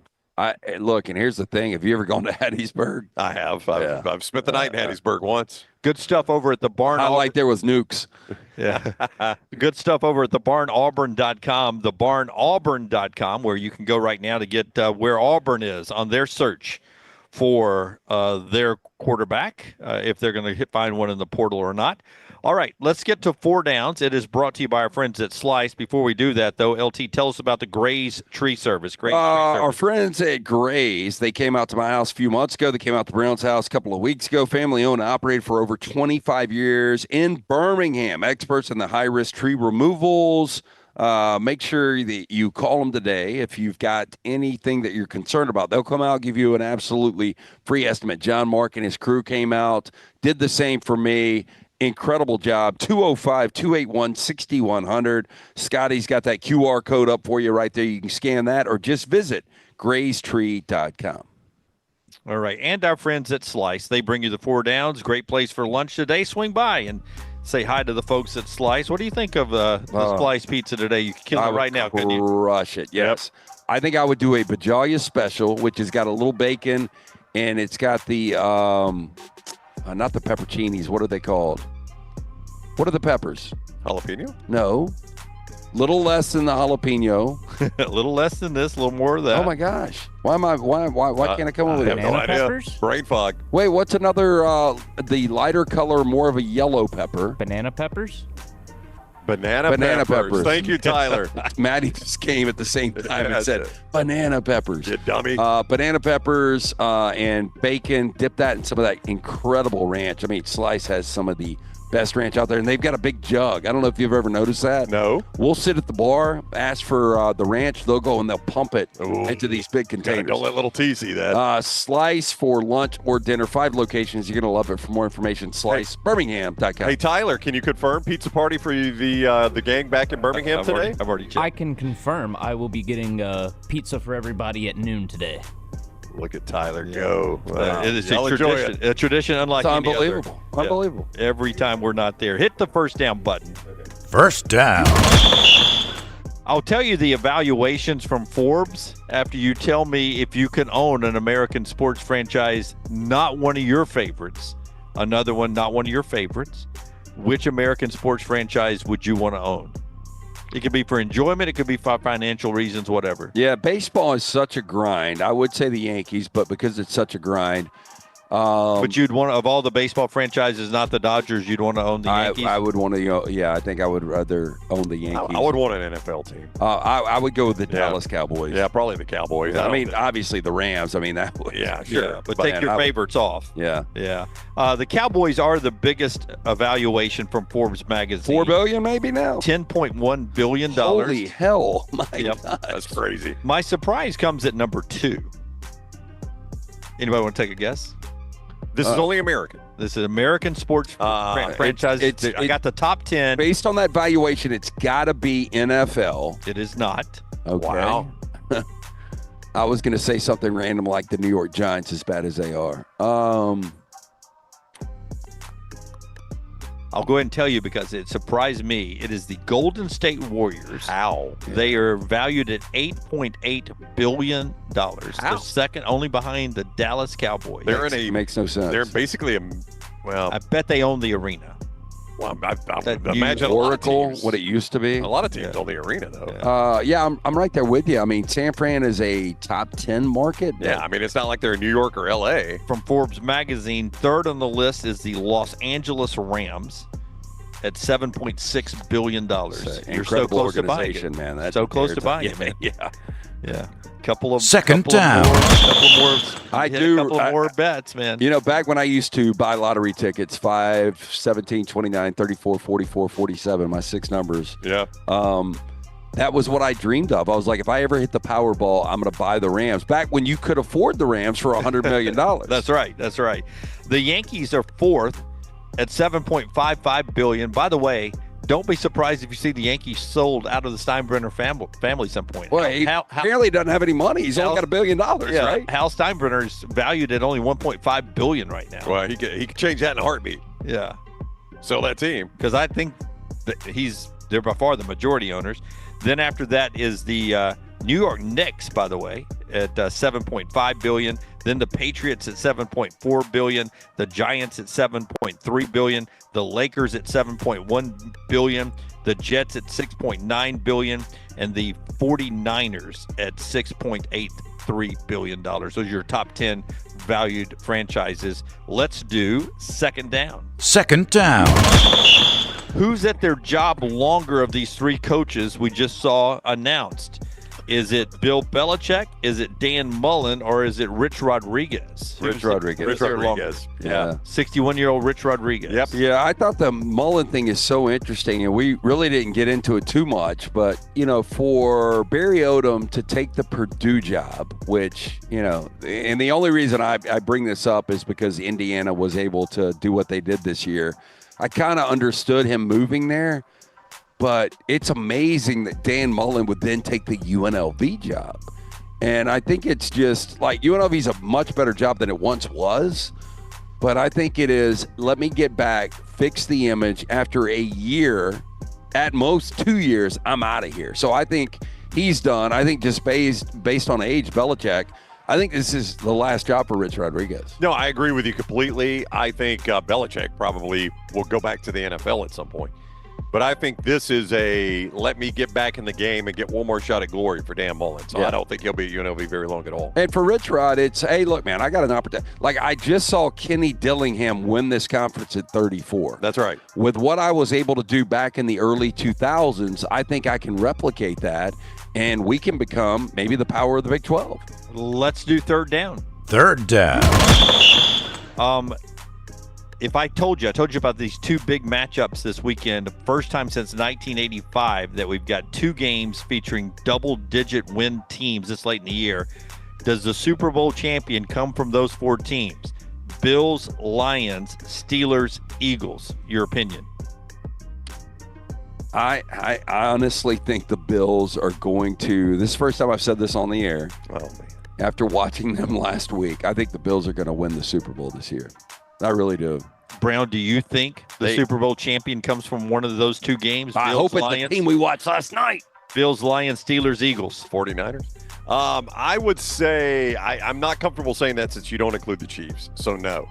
Look, and here's the thing. Have you ever gone to Hattiesburg? I have. I've spent the night in Hattiesburg once. Good stuff over at the Barn. Like there was nukes. Yeah. Good stuff over at thebarnauburn.com, thebarnauburn.com, where you can go right now to get where Auburn is on their search for their quarterback, if they're going to find one in the portal or not. All right, let's get to four downs. It is brought to you by our friends at Slice. Before we do that, though, LT, tell us about the Gray's Tree Service. Our friends at Gray's, they came out to my house a few months ago. They came out to Brown's house a couple of weeks ago. Family-owned and operated for over 25 years in Birmingham. Experts in the high-risk tree removals. Make sure that you call them today if you've got anything that you're concerned about. They'll come out, give you an absolutely free estimate. John Mark and his crew came out, did the same for me. incredible job. 205-281-6100. Scotty's got that QR code up for you right there. You can scan that or just visit graystree.com. All right. And our friends at Slice. They bring you the 4 downs. Great place for lunch today. Swing by and say hi to the folks at Slice. What do you think of the Slice pizza today? You can kill it right now, couldn't you? Crush it, yes. Yep. I think I would do a Bajalia special, which has got a little bacon, and it's got the, not the pepperoncinis. What are they called? What are the peppers? Jalapeno? No. Little less than the jalapeno. A little less than this, a little more of that. Oh my gosh! Why can't I come up with it? No idea. Brain fog. Wait, what's another? The lighter color, more of a yellow pepper. Banana peppers. Banana peppers. Thank you, Tyler. Maddie just came at the same time and said banana peppers. You dummy. Banana peppers and bacon. Dip that in some of that incredible ranch. I mean, Slice has some of the best ranch out there, and they've got a big jug. I don't know if you've ever noticed that. No. We'll sit at the bar, ask for the ranch. They'll go and they'll pump it into these big containers. Don't let little T see that. Slice for lunch or dinner. 5 locations. You're going to love it. For more information, Birmingham.com. Hey, Tyler, can you confirm pizza party for the gang back in Birmingham today? I've already checked. I can confirm I will be getting pizza for everybody at noon today. Look at Tyler go. It is a tradition unlike it's any unbelievable. other. Unbelievable. Yeah. Every time we're not there. Hit the first down button. First down. I'll tell you the evaluations from Forbes after you tell me if you can own an American sports franchise, not one of your favorites, another one, not one of your favorites. Which American sports franchise would you want to own? It could be for enjoyment. It could be for financial reasons, whatever. Yeah, baseball is such a grind. I would say the Yankees, but because it's such a grind. But you'd want, of all the baseball franchises, not the Dodgers, you'd want to own the Yankees? I would want to, I think I would rather own the Yankees. I would want an NFL team. I would go with the Dallas Cowboys. Yeah, probably the Cowboys. I mean, obviously the Rams. I mean, that would. Yeah, sure. Yeah, but take your favorites off. Yeah. Yeah. The Cowboys are the biggest evaluation from Forbes magazine. $4 billion maybe now? $10.1 billion. Holy hell. My God. That's crazy. My surprise comes at number 2. Anybody want to take a guess? This is only American. This is American sports franchise. I got the top 10. Based on that valuation, it's got to be NFL. It is not. Okay. Wow. I was going to say something random like the New York Giants, as bad as they are. I'll go ahead and tell you because it surprised me. It is the Golden State Warriors. How? They are valued at $8.8 billion. How? They're second only behind the Dallas Cowboys. Makes no sense. They're basically I bet they own the arena. Well, I imagine Oracle, what it used to be. A lot of teams own the arena, though. I'm right there with you. I mean, San Fran is a top 10 market. Yeah, I mean, it's not like they're in New York or L.A. From Forbes magazine, third on the list is the Los Angeles Rams at $7.6 billion. You're so close to buying it. Man. That's so close to buying it, man. Yeah. Couple of second down. Couple more bets, man. You know, back when I used to buy lottery tickets, 5, 17, 29, 34, 44, 47, my 6 numbers. Yeah. That was what I dreamed of. I was like, if I ever hit the Powerball, I'm going to buy the Rams. Back when you could afford the Rams for $100 million. That's right. The Yankees are fourth at $7.55 billion. By the way, don't be surprised if you see the Yankees sold out of the Steinbrenner family at some point. Well, he apparently doesn't have any money. He's only got $1 billion, right? Hal Steinbrenner's valued at only $1.5 billion right now. Well, he could change that in a heartbeat. Yeah. Sell that team. Because I think that they're by far the majority owners. Then after that is the New York Knicks, by the way, at $7.5 billion. Then the Patriots at $7.4 billion. The Giants at $7.3 billion. The Lakers at $7.1 billion. The Jets at $6.9 billion. And the 49ers at $6.83 billion. Those are your top 10 valued franchises. Let's do second down. Second down. Who's at their job longer of these 3 coaches we just saw announced? Is it Bill Belichick? Is it Dan Mullen? Or is it Rich Rodriguez? Rich Rodriguez. Yeah. 61-year-old Rich Rodriguez. Yep. Yeah, I thought the Mullen thing is so interesting, and we really didn't get into it too much. But, for Barry Odom to take the Purdue job, which, and the only reason I bring this up is because Indiana was able to do what they did this year. I kind of understood him moving there, but it's amazing that Dan Mullen would then take the UNLV job. And I think it's just like UNLV's a much better job than it once was. But I think it is, let me get back, fix the image. After a year, at most 2 years, I'm out of here. So I think he's done. I think just based on age, Belichick, I think this is the last job for Rich Rodriguez. No, I agree with you completely. I think Belichick probably will go back to the NFL at some point. But I think this is a let me get back in the game and get one more shot at glory for Dan Mullen. So I don't think he'll be at UNLV very long at all. And for Rich Rod, it's, hey, look, man, I got an opportunity. Like, I just saw Kenny Dillingham win this conference at 34. That's right. With what I was able to do back in the early 2000s, I think I can replicate that, and we can become maybe the power of the Big 12. Let's do third down. Third down. If I told you about these two big matchups this weekend, first time since 1985 that we've got two games featuring double-digit win teams this late in the year. Does the Super Bowl champion come from those four teams? Bills, Lions, Steelers, Eagles. Your opinion? I honestly think the Bills are going to, this is the first time I've said this on the air. Oh, man. After watching them last week, I think the Bills are going to win the Super Bowl this year. I really do. Brown, do you think the Super Bowl champion comes from one of those two games? I hope it's the team we watched last night. Bills, Lions, Steelers, Eagles. 49ers. I would say I'm not comfortable saying that since you don't include the Chiefs. So, no.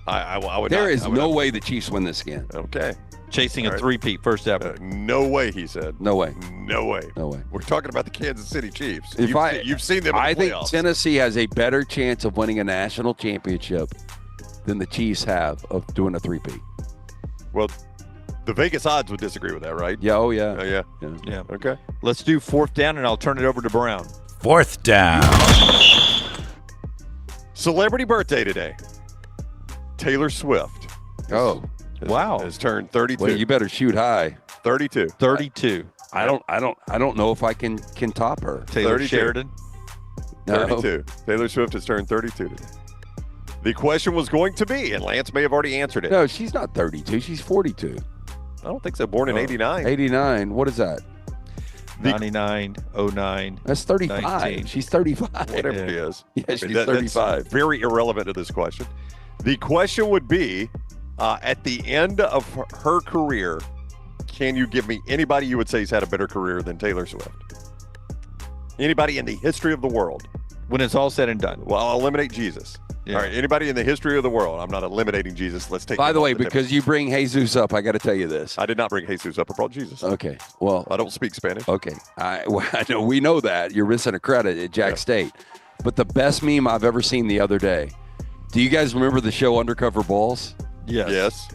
I would There not, is I would no not. way the Chiefs win this again. Okay. Chasing a three-peat, first ever. No way, he said. No way. No way. No way. We're talking about the Kansas City Chiefs. You've seen them in the I think playoffs. Tennessee has a better chance of winning a national championship than the Chiefs have of doing a three-peat. Well, the Vegas odds would disagree with that, right? Yeah, oh yeah. Yeah. Okay. Let's do fourth down, and I'll turn it over to Brown. Fourth down. Celebrity birthday today. Taylor Swift. Oh. Wow. Has turned 32. Well, you better shoot high. 32. 32. I don't know if I can top her. Taylor 32. Sheridan. No. 32. Taylor Swift has turned 32 today. The question was going to be, and Lance may have already answered it. No, she's not 32. She's 42. I don't think so. Born in 89. 89. What is that? 99, 09. That's 35. 19. She's 35. Whatever she is. Yeah, she's That's 35. very irrelevant to this question. The question would be, at the end of her career, can you give me anybody you would say has had a better career than Taylor Swift? Anybody in the history of the world? When it's all said and done. Well, I'll eliminate Jesus. Yeah. All right, anybody in the history of the world. I'm not eliminating Jesus. Let's take. By him the off way, table. because you bring Jesus up, I got to tell you this. I did not bring Jesus up. I brought Jesus. Okay. Well, I don't speak Spanish. Okay. I know we know that you're missing a credit at Jack State, but the best meme I've ever seen the other day. Do you guys remember the show Undercover Balls? Yes.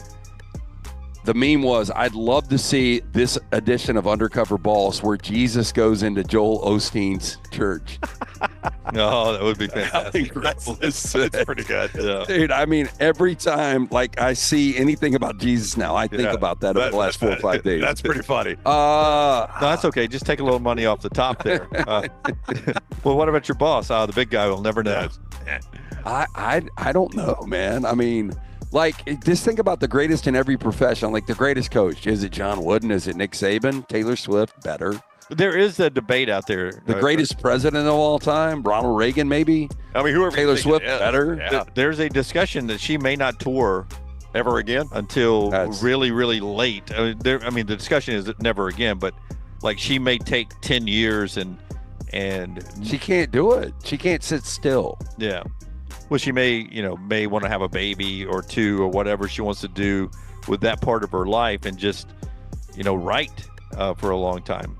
The meme was, I'd love to see this edition of Undercover Balls where Jesus goes into Joel Osteen's church. No, that would be fantastic. That's pretty good. Yeah. Dude, I mean, every time like I see anything about Jesus now, I think about that over the last 4 or 5 days. That's pretty funny. No, that's okay. Just take a little money off the top there. Well, what about your boss? The big guy will never know. I don't know, man. I mean, like, just think about the greatest in every profession. Like, the greatest coach. Is it John Wooden? Is it Nick Saban? Taylor Swift? Better. There is a debate out there. The greatest president of all time? Ronald Reagan, maybe? I mean, whoever Taylor Swift? Better? Yeah. There's a discussion that she may not tour ever again until really, really late. I mean, the discussion is that never again, but like she may take 10 years and she can't do it. She can't sit still. Yeah. Well, she may want to have a baby or two or whatever she wants to do with that part of her life and just, write for a long time.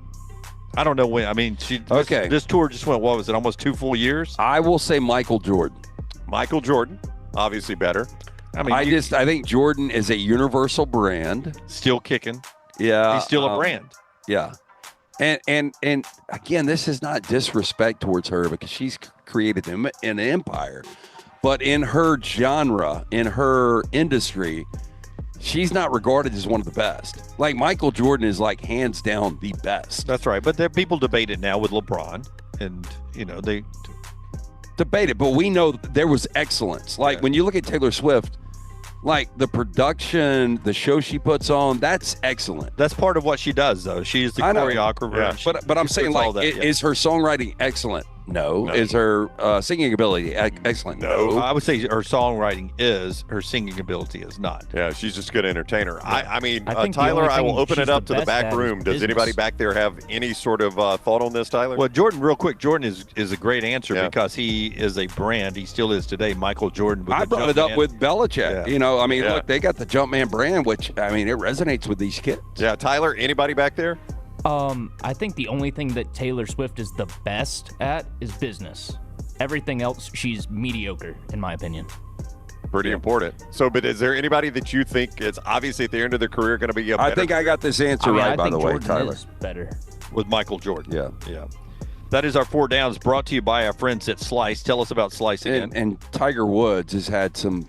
I don't know when. I mean, this tour just went, what was it, almost 2 full years? I will say Michael Jordan. Michael Jordan, obviously better. I mean, I think Jordan is a universal brand. Still kicking. Yeah. He's still a brand. Yeah. And again, this is not disrespect towards her because she's created an empire. But in her genre, in her industry, she's not regarded as one of the best. Like, Michael Jordan is, like, hands down the best. That's right. But people debate it now with LeBron. And, they debate it. But we know there was excellence. Like, when you look at Taylor Swift, like the production, the show she puts on, that's excellent. That's part of what she does, though. She's the choreographer. Yeah. But I'm saying, like, is her songwriting excellent? No. Is her singing ability excellent? No. I would say her songwriting is. Her singing ability is not. Yeah, she's just a good entertainer. I mean, think the Tyler, only I will thing open it she's up the to the best back at is room. Does business. anybody back there have any sort of thought on this, Tyler? Well, Jordan, real quick, Jordan is a great answer because he is a brand. He still is today. Michael Jordan. I brought it up with Belichick. Yeah. You know, I mean, look, they got the Jumpman brand, which, I mean, it resonates with these kids. Yeah, Tyler, anybody back there? I think the only thing that Taylor Swift is the best at is business. Everything else, she's mediocre, in my opinion. Pretty important. So, but is there anybody that you think is obviously at the end of their career going to be a better? I think I got this answer right, by the way, Jordan Tyler. is better. With Michael Jordan. Yeah. That is our 4 downs brought to you by our friends at Slice. Tell us about Slice again. And Tiger Woods has had some.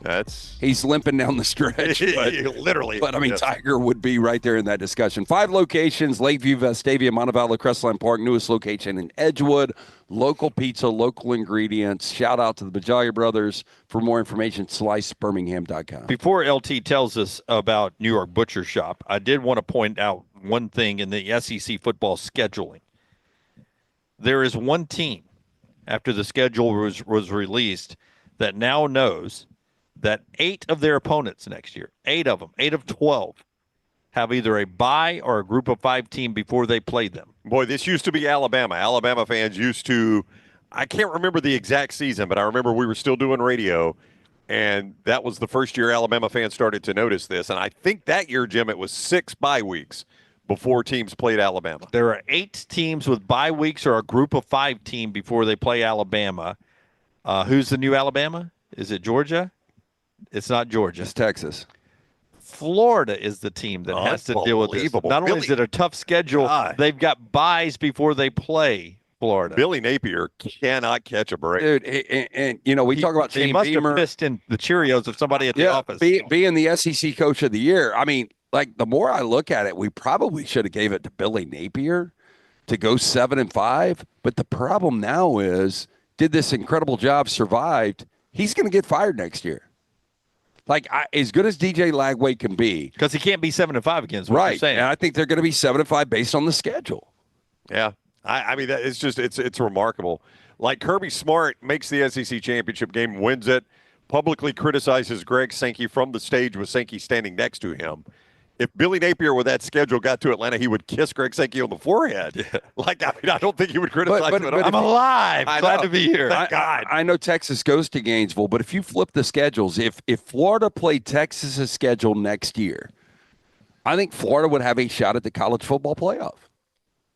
He's limping down the stretch. But, literally. But I mean, Tiger would be right there in that discussion. 5 locations: Lakeview, Vestavia, Montevallo, Crestline Park. Newest location in Edgewood. Local pizza, local ingredients. Shout out to the Bajalia Brothers. For more information, slicebirmingham.com. Before LT tells us about New York Butcher Shop, I did want to point out one thing in the SEC football scheduling. There is one team, after the schedule was released, that now knows that 8 of their opponents next year, 8 of them, 8 of 12, have either a bye or a group of 5 team before they play them. Boy, this used to be Alabama. Alabama fans used to, I can't remember the exact season, but I remember we were still doing radio, and that was the first year Alabama fans started to notice this. And I think that year, Jim, it was 6 bye weeks before teams played Alabama. There are 8 teams with bye weeks or a group of 5 team before they play Alabama. Who's the new Alabama? Is it Georgia? It's not Georgia. It's Texas. Florida is the team that has to deal with this. Not only is it a tough schedule, they've got byes before they play Florida. Billy Napier cannot catch a break. Dude, and you know, we talk about Shane He must Beamer. have pissed in the Cheerios of somebody at the office. Being the SEC Coach of the Year, I mean, like, the more I look at it, we probably should have gave it to Billy Napier to go 7-5. But the problem now is, did this incredible job, survived, he's going to get fired next year. Like, as good as DJ Lagway can be. Because he can't be 7-5 again, is what right. you're saying. And I think they're going to be 7-5 based on the schedule. Yeah. I mean, that it's just, it's remarkable. Like, Kirby Smart makes the SEC championship game, wins it, publicly criticizes Greg Sankey from the stage with Sankey standing next to him. If Billy Napier with that schedule got to Atlanta, he would kiss Greg Sankey on the forehead. Yeah. Like, I mean, I don't think he would criticize him at all. I'm alive. Glad to be here. Thank God. I know Texas goes to Gainesville, but if you flip the schedules, if Florida played Texas's schedule next year, I think Florida would have a shot at the college football playoff.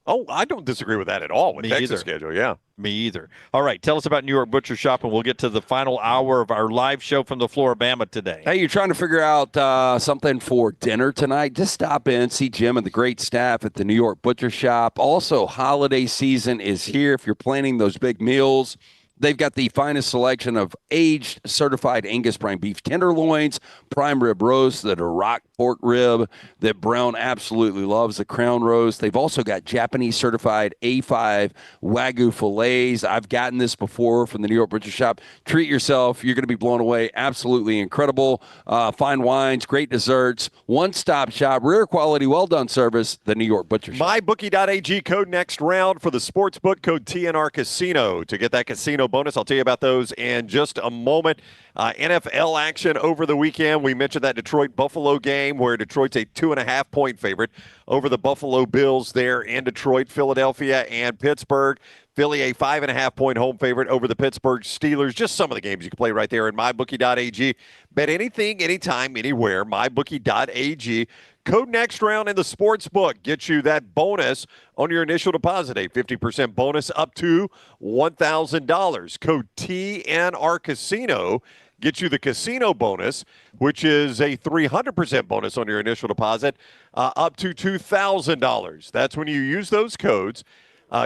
Oh, I don't disagree with that at all with Texas schedule, yeah. Me either. All right, tell us about New York Butcher Shop, and we'll get to the final hour of our live show from the Flora-Bama today. Hey, you're trying to figure out something for dinner tonight? Just stop in, see Jim and the great staff at the New York Butcher Shop. Also, holiday season is here. If you're planning those big meals, they've got the finest selection of aged certified Angus prime beef tenderloins, prime rib roast, the Duroc pork rib that Brown absolutely loves, the crown roast. They've also got Japanese certified A5 Wagyu fillets. I've gotten this before from the New York Butcher Shop. Treat yourself. You're going to be blown away. Absolutely incredible. Fine wines, great desserts, one-stop shop, rare quality, well-done service, the New York Butcher Shop. MyBookie.ag, code next round for the sportsbook, code TNR Casino to get that casino bonus. I'll tell you about those in just a moment. NFL action over the weekend. We mentioned that Detroit-Buffalo game where Detroit's a 2.5-point favorite over the Buffalo Bills there in Detroit, Philadelphia, and Pittsburgh. Philly, a 5.5-point home favorite over the Pittsburgh Steelers. Just some of the games you can play right there in MyBookie.ag. Bet anything, anytime, anywhere. MyBookie.ag. Code next round in the sports book gets you that bonus on your initial deposit. A 50% bonus up to $1,000. Code TNR Casino gets you the casino bonus, which is a 300% bonus on your initial deposit up to $2,000. That's when you use those codes.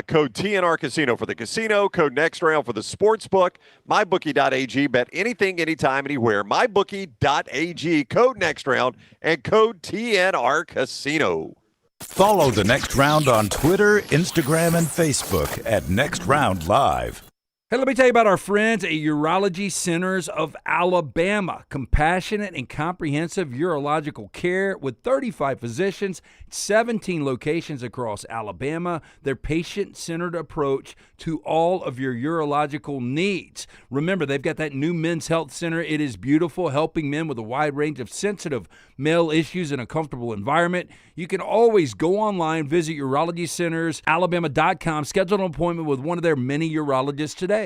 Code TNR Casino for the casino, code next round for the sports book, mybookie.ag, bet anything, anytime, anywhere, mybookie.ag, code next round, and code TNR Casino. Follow the Next Round on Twitter, Instagram, and Facebook at Next Round Live. Hey, let me tell you about our friends at Urology Centers of Alabama. Compassionate and comprehensive urological care with 35 physicians, 17 locations across Alabama. Their patient-centered approach to all of your urological needs. Remember, they've got that new men's health center. It is beautiful, helping men with a wide range of sensitive male issues in a comfortable environment. You can always go online, visit urologycentersalabama.com, schedule an appointment with one of their many urologists today.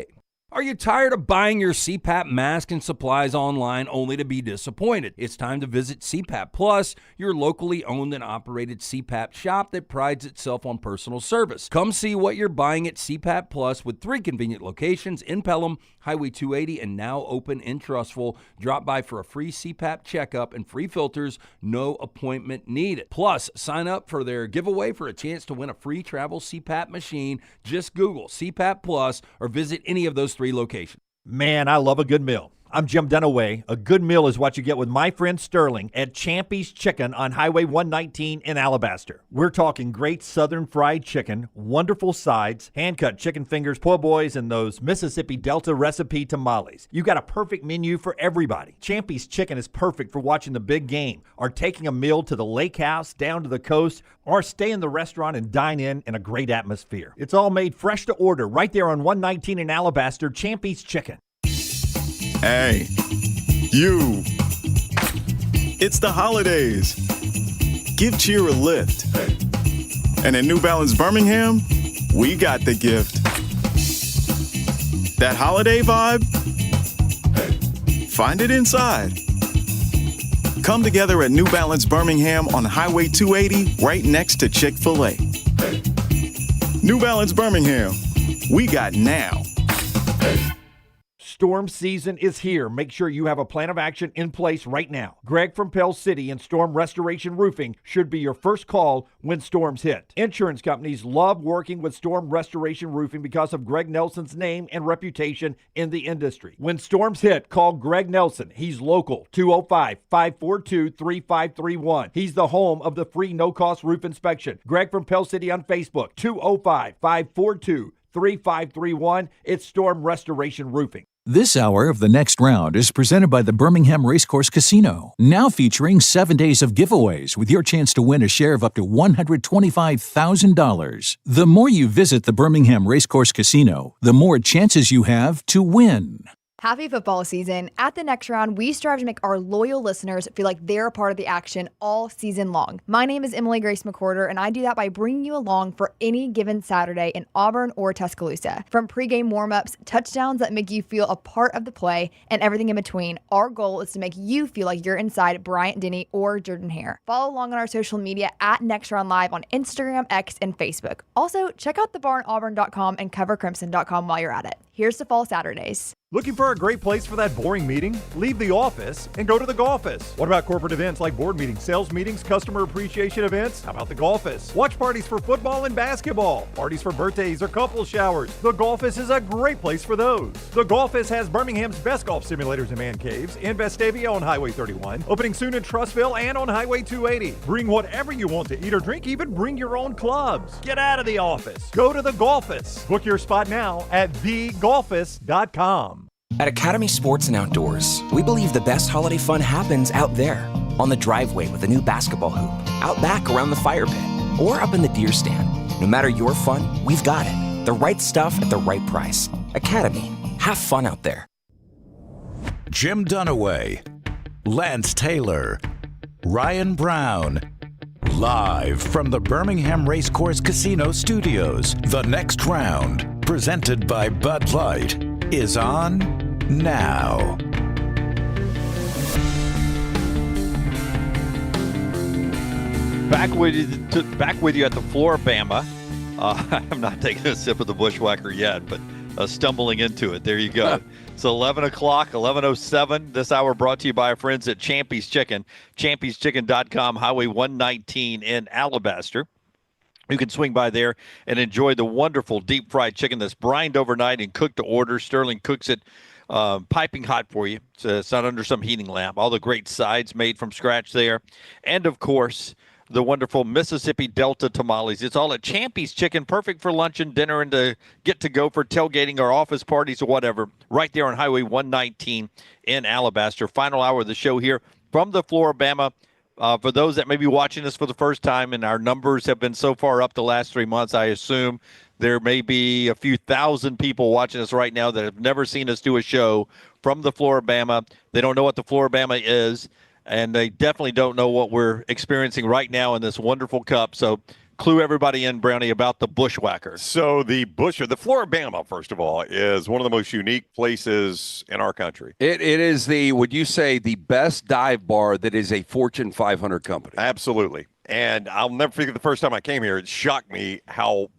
Are you tired of buying your CPAP mask and supplies online only to be disappointed? It's time to visit CPAP Plus, your locally owned and operated CPAP shop that prides itself on personal service. Come see what you're buying at CPAP Plus with 3 convenient locations in Pelham, Highway 280, and now open in Trussville. Drop by for a free CPAP checkup and free filters, no appointment needed. Plus, sign up for their giveaway for a chance to win a free travel CPAP machine. Just Google CPAP Plus or visit any of those 3 locations. Man, I love a good meal. I'm Jim Dunaway. A good meal is what you get with my friend Sterling at Champy's Chicken on Highway 119 in Alabaster. We're talking great southern fried chicken, wonderful sides, hand-cut chicken fingers, po' boys, and those Mississippi Delta recipe tamales. You got a perfect menu for everybody. Champy's Chicken is perfect for watching the big game, or taking a meal to the lake house, down to the coast, or stay in the restaurant and dine in a great atmosphere. It's all made fresh to order right there on 119 in Alabaster, Champy's Chicken. Hey, you. It's the holidays. Give cheer a lift. And at New Balance Birmingham, we got the gift. That holiday vibe? Find it inside. Come together at New Balance Birmingham on Highway 280, right next to Chick-fil-A. New Balance Birmingham, we got now. Storm season is here. Make sure you have a plan of action in place right now. Greg from Pell City and Storm Restoration Roofing should be your first call when storms hit. Insurance companies love working with Storm Restoration Roofing because of Greg Nelson's name and reputation in the industry. When storms hit, call Greg Nelson. He's local, 205-542-3531. He's the home of the free no-cost roof inspection. Greg from Pell City on Facebook, 205-542-3531. It's Storm Restoration Roofing. This hour of The Next Round is presented by the Birmingham Racecourse Casino, now featuring 7 days of giveaways with your chance to win a share of up to $125,000. The more you visit the Birmingham Racecourse Casino, the more chances you have to win. Happy football season. At the Next Round, we strive to make our loyal listeners feel like they're a part of the action all season long. My name is Emily Grace McWhorter, and I do that by bringing you along for any given Saturday in Auburn or Tuscaloosa. From pregame warm-ups, touchdowns that make you feel a part of the play, and everything in between, our goal is to make you feel like you're inside Bryant Denny or Jordan Hare. Follow along on our social media at Next Round Live on Instagram, X, and Facebook. Also, check out thebarnauburn.com and covercrimson.com while you're at it. Here's to Fall Saturdays. Looking for a great place for that boring meeting? Leave the office and go to the golfis. What about corporate events like board meetings, sales meetings, customer appreciation events? How about the golfis? Watch parties for football and basketball, parties for birthdays or couple showers. The golfis is a great place for those. The golfis has Birmingham's best golf simulators and man caves in Vestavia on Highway 31, opening soon in Trussville and on Highway 280. Bring whatever you want to eat or drink, even bring your own clubs. Get out of the office. Go to the golfis. Book your spot now at thegolfis.com. At Academy Sports and Outdoors, we believe the best holiday fun happens out there, on the driveway with a new basketball hoop, out back around the fire pit, or up in the deer stand. No matter your fun, we've got it. The right stuff at the right price. Academy, have fun out there. Jim Dunaway, Lance Taylor, Ryan Brown. Live from the Birmingham Racecourse Casino Studios, The Next Round, presented by Bud Light, is on now. Back with you at the Flora-Bama. I'm not taking a sip of the Bushwhacker yet, but stumbling into it. There you go. It's 11 o'clock, 11:07. This hour brought to you by our friends at Champy's Chicken, champy'schicken.com, Highway 119 in Alabaster. You can swing by there and enjoy the wonderful deep fried chicken that's brined overnight and cooked to order. Sterling cooks it piping hot for you. It's not under some heating lamp. All the great sides made from scratch there. And, of course, the wonderful Mississippi Delta tamales. It's all at Champy's Chicken, perfect for lunch and dinner and to get to go for tailgating or office parties or whatever, right there on Highway 119 in Alabaster. Final hour of the show here from the Flora-Bama. For those that may be watching us for the first time, and our numbers have been so far up the last 3 months, I assume there may be a few thousand people watching us right now that have never seen us do a show from the Flora-Bama. They don't know what the Flora-Bama is, and they definitely don't know what we're experiencing right now in this wonderful cup. So clue everybody in, Brownie, about the Bushwhacker. So the Flora-Bama, first of all, is one of the most unique places in our country. It is would you say, the best dive bar that is a Fortune 500 company? Absolutely. And I'll never forget the first time I came here, it shocked me how,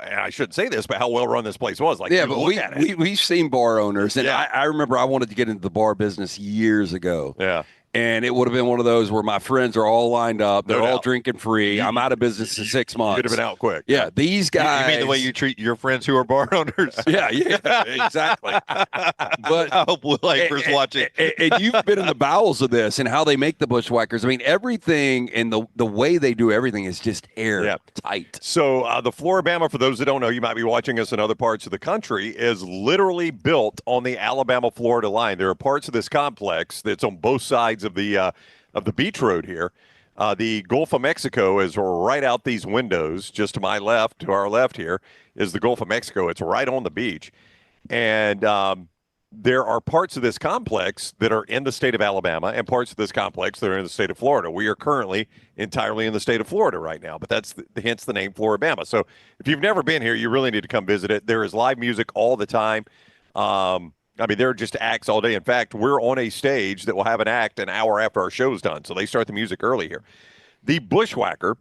and I shouldn't say this, but how well run this place was. Like, yeah, but we've seen bar owners, and I remember I wanted to get into the bar business years ago. Yeah. And it would have been one of those where my friends are all lined up. They're all drinking free. I'm out of business in 6 months. You'd have been out quick. Yeah, these guys. You mean the way you treat your friends who are bar owners? Yeah, exactly. But I hope Will Akers watching. And you've been in the bowels of this and how they make the Bushwhackers. I mean, everything and the way they do everything is just airtight. So the Flora-Bama, for those that don't know, you might be watching us in other parts of the country, is literally built on the Alabama-Florida line. There are parts of this complex that's on both sides of the beach road here. The Gulf of Mexico is right out these windows. Just to my left, to our left here, is the Gulf of Mexico. It's right on the beach. And there are parts of this complex that are in the state of Alabama and parts of this complex that are in the state of Florida. We are currently entirely in the state of Florida right now, but that's hence the name Flora-Bama. So if you've never been here, you really need to come visit it. There is live music all the time. I mean, there are just acts all day. In fact, we're on a stage that will have an act an hour after our show's done, so they start the music early here. The Bushwhacker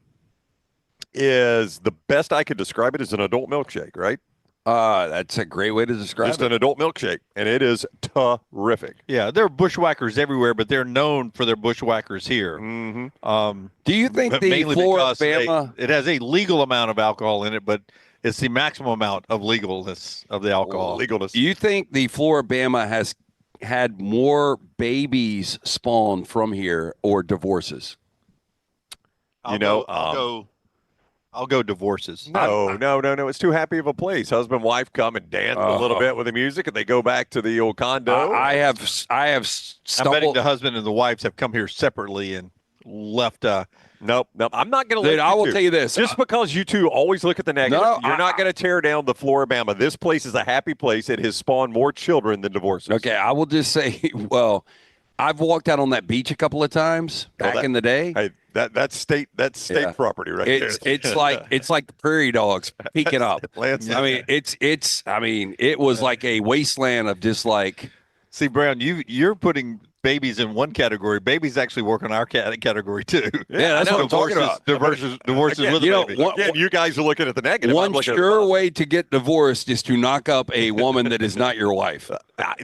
is the best I could describe it as an adult milkshake, right? That's a great way to describe it. Just an adult milkshake, and it is terrific. Yeah, there are Bushwhackers everywhere, but they're known for their Bushwhackers here. Mm-hmm. Do you think the Flora-Bama... It has a legal amount of alcohol in it, but it's the maximum amount of legalness of the alcohol. Legalness. Do you think the Flora-Bama has had more babies spawn from here or divorces? I'll go divorces. No. It's too happy of a place. Husband, wife come and dance a little bit with the music, and they go back to the old condo. I have I'm stumbled. betting the husband and the wives have come here separately and left. Nope. I'm not going to. Dude, I will tell you this. Just because you two always look at the negative, you're not going to tear down the Flora-Bama. This place is a happy place. It has spawned more children than divorces. Okay, I will just say, well, I've walked out on that beach a couple of times back in the day. Hey, that's state property right there. It's like the prairie dogs peeking up. I mean, it was like a wasteland of just like. See, Brown, you're putting babies in one category. Babies actually work on our category too. Yeah, that's what I'm talking about. Divorces again, with a baby. Again, you guys are looking at the negative. One sure way to get divorced is to knock up a woman that is not your wife.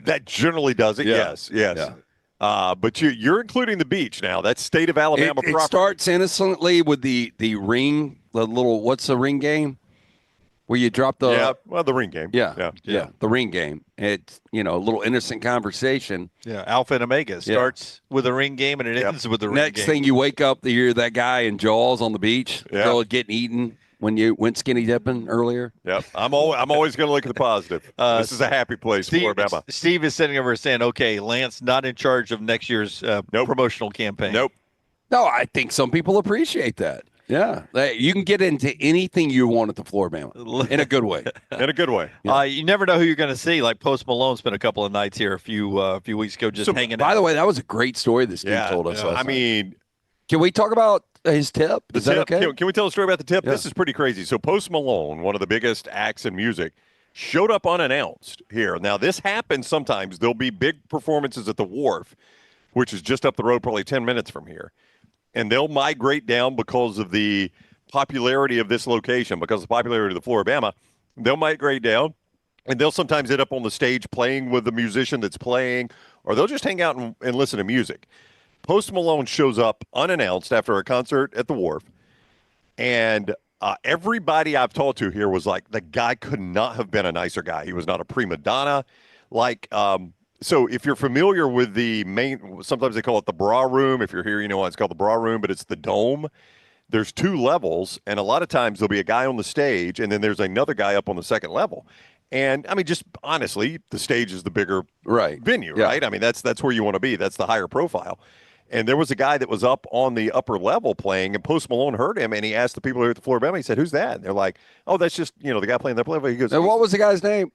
That generally does it. Yeah. Yes. Yeah. But you're including the beach now. That's state of Alabama property. It starts innocently with the ring, the little, what's the ring game? Where you drop the the ring game. Yeah, the ring game. It's a little innocent conversation. Yeah, Alpha and Omega starts with a ring game and it ends with a ring game. Next thing you wake up, you're that guy in Jaws on the beach, girl getting eaten when you went skinny dipping earlier. Yep, I'm always going to look at the positive. This is a happy place for Alabama. Steve is sitting over saying, "Okay, Lance not in charge of next year's promotional campaign." Nope. No, I think some people appreciate that. Yeah, you can get into anything you want at the Flora-Bama in a good way. In a good way. Yeah. You never know who you're going to see. Like Post Malone spent a couple of nights here a few weeks ago just hanging out. By the way, that was a great story that Steve told us. I mean, can we talk about his tip? Is that okay? Can we tell a story about the tip? Yeah. This is pretty crazy. So Post Malone, one of the biggest acts in music, showed up unannounced here. Now, this happens sometimes. There'll be big performances at the Wharf, which is just up the road, probably 10 minutes from here. And they'll migrate down because of the popularity of this location, because of the popularity of the Flora-Bama. They'll migrate down, and they'll sometimes end up on the stage playing with the musician that's playing, or they'll just hang out and listen to music. Post Malone shows up unannounced after a concert at the Wharf, and everybody I've talked to here was like, the guy could not have been a nicer guy. He was not a prima donna. So if you're familiar with the main, sometimes they call it the bra room. If you're here, you know why it's called the bra room, but it's the dome. there's 2 levels, and a lot of times there'll be a guy on the stage, and then there's another guy up on the second level. And I mean, just honestly, the stage is the bigger venue, right? I mean, that's where you want to be. That's the higher profile. And there was a guy that was up on the upper level playing, and Post Malone heard him, and he asked the people here at the Flora-Bama, he said, "Who's that?" And they're like, "Oh, that's just, the guy playing that level." He goes, "And what was the guy's name?"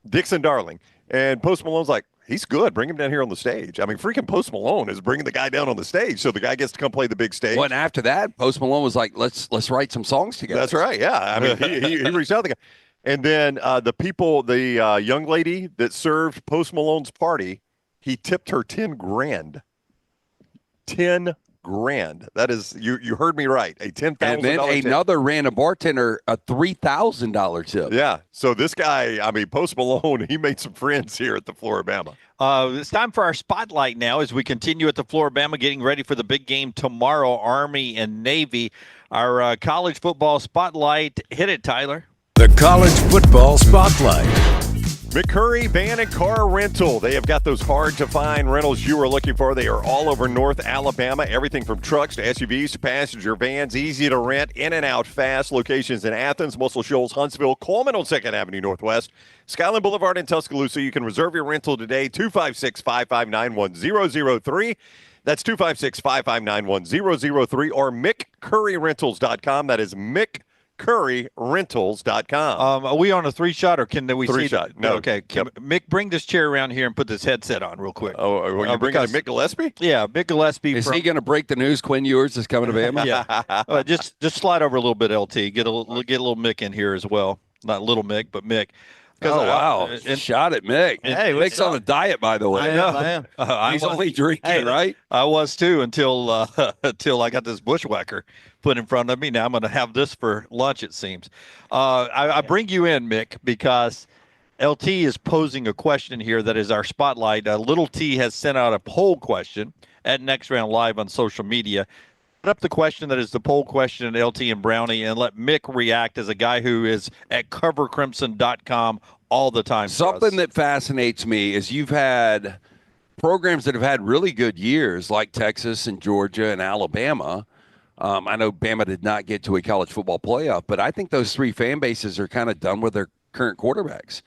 Dixon Darling. And Post Malone's like, "He's good. Bring him down here on the stage." I mean, freaking Post Malone is bringing the guy down on the stage, so the guy gets to come play the big stage. Well, and after that, Post Malone was like, let's write some songs together. That's right, yeah. I mean, he reached out to the guy. And then the young lady that served Post Malone's party, he tipped her $10,000. $10,000. That is, you heard me right, a $10,000 And then another random bartender a $3,000 tip. Yeah. So this guy, I mean, Post Malone, he made some friends here at the Flora-Bama. It's time for our spotlight now as we continue at the Flora-Bama, getting ready for the big game tomorrow, Army and Navy. Our college football spotlight. Hit it, Tyler. The College Football Spotlight. McCurry Van and Car Rental. They have got those hard-to-find rentals you are looking for. They are all over North Alabama. Everything from trucks to SUVs to passenger vans. Easy to rent, in and out fast. Locations in Athens, Muscle Shoals, Huntsville, Coleman on 2nd Avenue Northwest, Skyland Boulevard in Tuscaloosa. You can reserve your rental today, 256-559-1003. That's 256-559-1003 or McCurryRentals.com. That is McCurryRentals.com. Are we on a 3-shot or can we see 3-shot? No. Okay. Mick, bring this chair around here and put this headset on real quick. Oh, are you bringing Mick Gillespie? Yeah, Mick Gillespie. Is he going to break the news Quinn Ewers is coming to Bama? Yeah. Just slide over a little bit, LT. Get a little Mick in here as well. Not little Mick, but Mick. Oh, wow. Shot at Mick. Hey, Mick's on a diet, by the way. I am. He's only drinking, right? I was too until I got this bushwhacker put in front of me. Now I'm going to have this for lunch, it seems. I bring you in, Mick, because LT is posing a question here that is our spotlight. Little T has sent out a poll question at Next Round Live on social media. Put up the question that is the poll question at LT and Brownie, and let Mick react as a guy who is at covercrimson.com all the time. Something that fascinates me is you've had programs that have had really good years like Texas and Georgia and Alabama. I know Bama did not get to a college football playoff, but I think those 3 fan bases are kind of done with their current quarterbacks.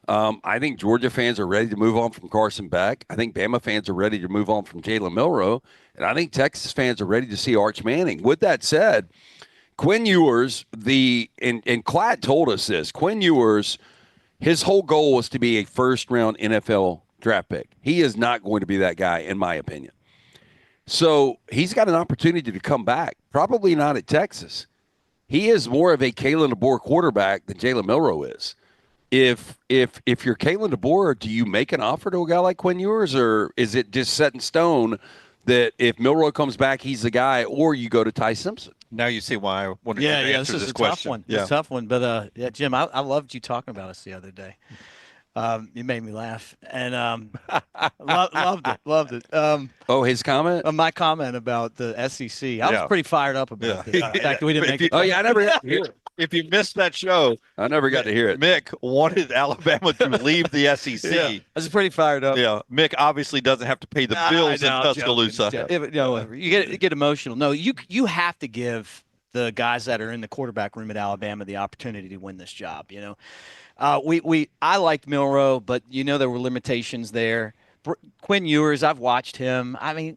I think Georgia fans are ready to move on from Carson Beck. I think Bama fans are ready to move on from Jalen Milroe. And I think Texas fans are ready to see Arch Manning. With that said, Quinn Ewers, and Klatt told us this, Quinn Ewers, his whole goal was to be a first-round NFL draft pick. He is not going to be that guy, in my opinion. So he's got an opportunity to come back, probably not at Texas. He is more of a Kalen DeBoer quarterback than Jalen Milroe is. If you're Kalen DeBoer, do you make an offer to a guy like Quinn Ewers, or is it just set in stone that if Milroe comes back, he's the guy, or you go to Ty Simpson? Now you see why I wanted to answer this this is a question. tough one. Yeah. It's a tough one. But, Jim, I loved you talking about us the other day. You made me laugh, and loved it. His comment? My comment about the SEC. I was pretty fired up about it. In fact, we didn't make it. Oh, yeah, I never got to hear it. If you missed that show, I never got to hear it. Mick wanted Alabama to leave the SEC. I was pretty fired up. Yeah, Mick obviously doesn't have to pay the bills in Tuscaloosa. You get emotional. No, you have to give the guys that are in the quarterback room at Alabama the opportunity to win this job. I liked Milroe, but there were limitations there. Quinn Ewers, I've watched him. I mean,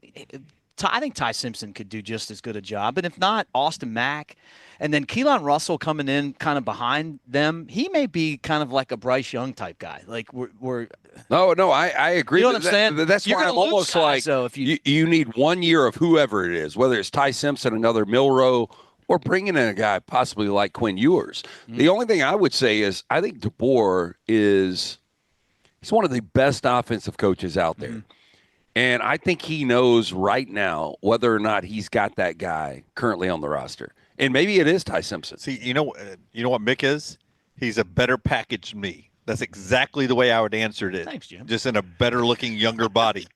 I think Ty Simpson could do just as good a job, and if not, Austin Mack. And then Keelan Russell coming in kind of behind them, he may be kind of like a Bryce Young type guy. Like we're No, I agree. You know what I'm saying? That's You're why I'm almost like if you need 1 year of whoever it is, whether it's Ty Simpson, another Milroe, or bringing in a guy possibly like Quinn Ewers. Mm-hmm. The only thing I would say is I think DeBoer he's one of the best offensive coaches out there. Mm-hmm. And I think he knows right now whether or not he's got that guy currently on the roster. And maybe it is Ty Simpson. See, you know what Mick is? He's a better packaged me. That's exactly the way I would answer it. Thanks, Jim. Just in a better looking, younger body.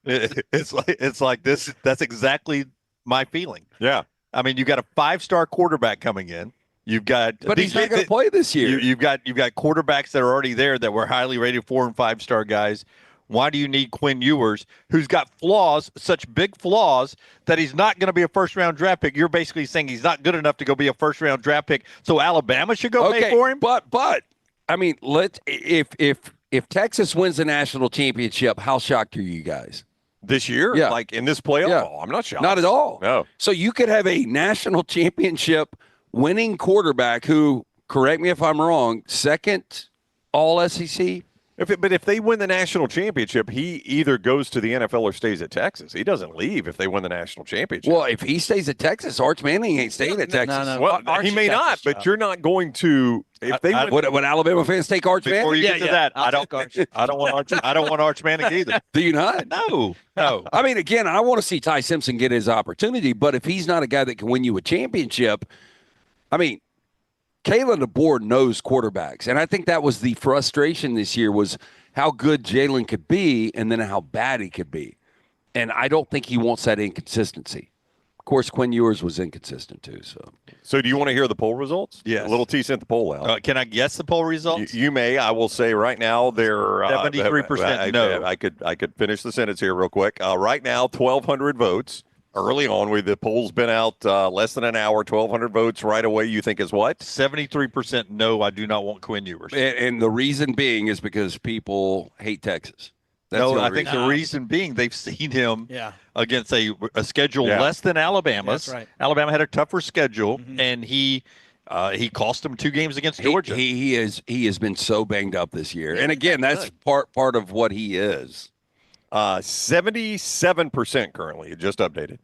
It's like this. That's exactly my feeling. Yeah. I mean, you got a 5-star quarterback coming in. You've got, but he's not going to play this year. You've got quarterbacks that are already there that were highly rated 4- and 5-star guys. why do you need Quinn Ewers, who's got flaws, such big flaws, that he's not going to be a first-round draft pick? You're basically saying he's not good enough to go be a first-round draft pick, so Alabama should go pay for him? But I mean, if Texas wins the national championship, how shocked are you guys? This year? Yeah. Like in this playoff? Yeah. Oh, I'm not shocked. Not at all. No. So you could have a national championship winning quarterback who, correct me if I'm wrong, second all SEC? But if they win the national championship, he either goes to the NFL or stays at Texas. He doesn't leave if they win the national championship. Well, if he stays at Texas, Arch Manning ain't staying at Texas. No. Well, Arch he may Texas not, but you're not going to. If they would Alabama fans take Arch Manning? Before you get to that, I don't want Arch Manning either. Do you not? No. I mean, again, I want to see Ty Simpson get his opportunity, but if he's not a guy that can win you a championship, I mean, Kalen DeBoer knows quarterbacks, and I think that was the frustration this year was how good Jalen could be and then how bad he could be. And I don't think he wants that inconsistency. Of course, Quinn Ewers was inconsistent too. So do you want to hear the poll results? Yes. A little T sent the poll out. Can I guess the poll results? You may. I will say right now they're 73% no. I could finish the sentence here real quick. Right now, 1,200 votes. Early on, the poll's been out less than an hour. 1,200 votes right away. You think is what? 73% no. I do not want Quinn Ewers. And the reason being is because people hate Texas. That's I think the reason being they've seen him against a schedule less than Alabama's. That's right. Alabama had a tougher schedule, and he cost them 2 games against Georgia. He has been so banged up this year, and again, that's part of what he is. 77% currently. It just updated.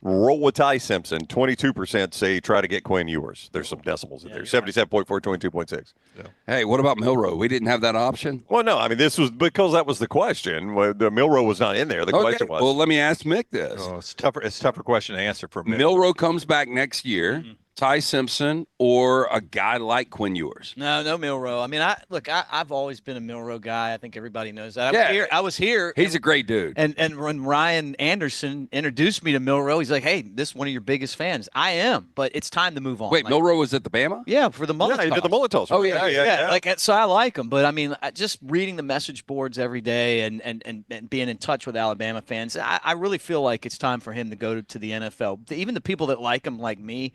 Roll with Ty Simpson. 22% say try to get Quinn Ewers. There's some decimals in there. 77.4, 22.6. Yeah. Hey, what about Milroe? We didn't have that option? Well, no. I mean, this was because that was the question. The Milroe was not in there. The question was. Well, let me ask Mick this. Oh, it's a tougher question to answer for Mick. Milroe comes back next year. Ty Simpson or a guy like Quinn Ewers? No Milroe. I mean, I've always been a Milroe guy. I think everybody knows that. I was here. He's a great dude. And when Ryan Anderson introduced me to Milroe, he's like, "Hey, this is one of your biggest fans." I am, but it's time to move on. Wait, Milroe was at the Bama? Yeah, for the mullet. Yeah, he did the mullet toss. Oh yeah. Like, so I like him, but I mean, just reading the message boards every day and being in touch with Alabama fans, I really feel like it's time for him to go to the NFL. Even the people that like him, like me,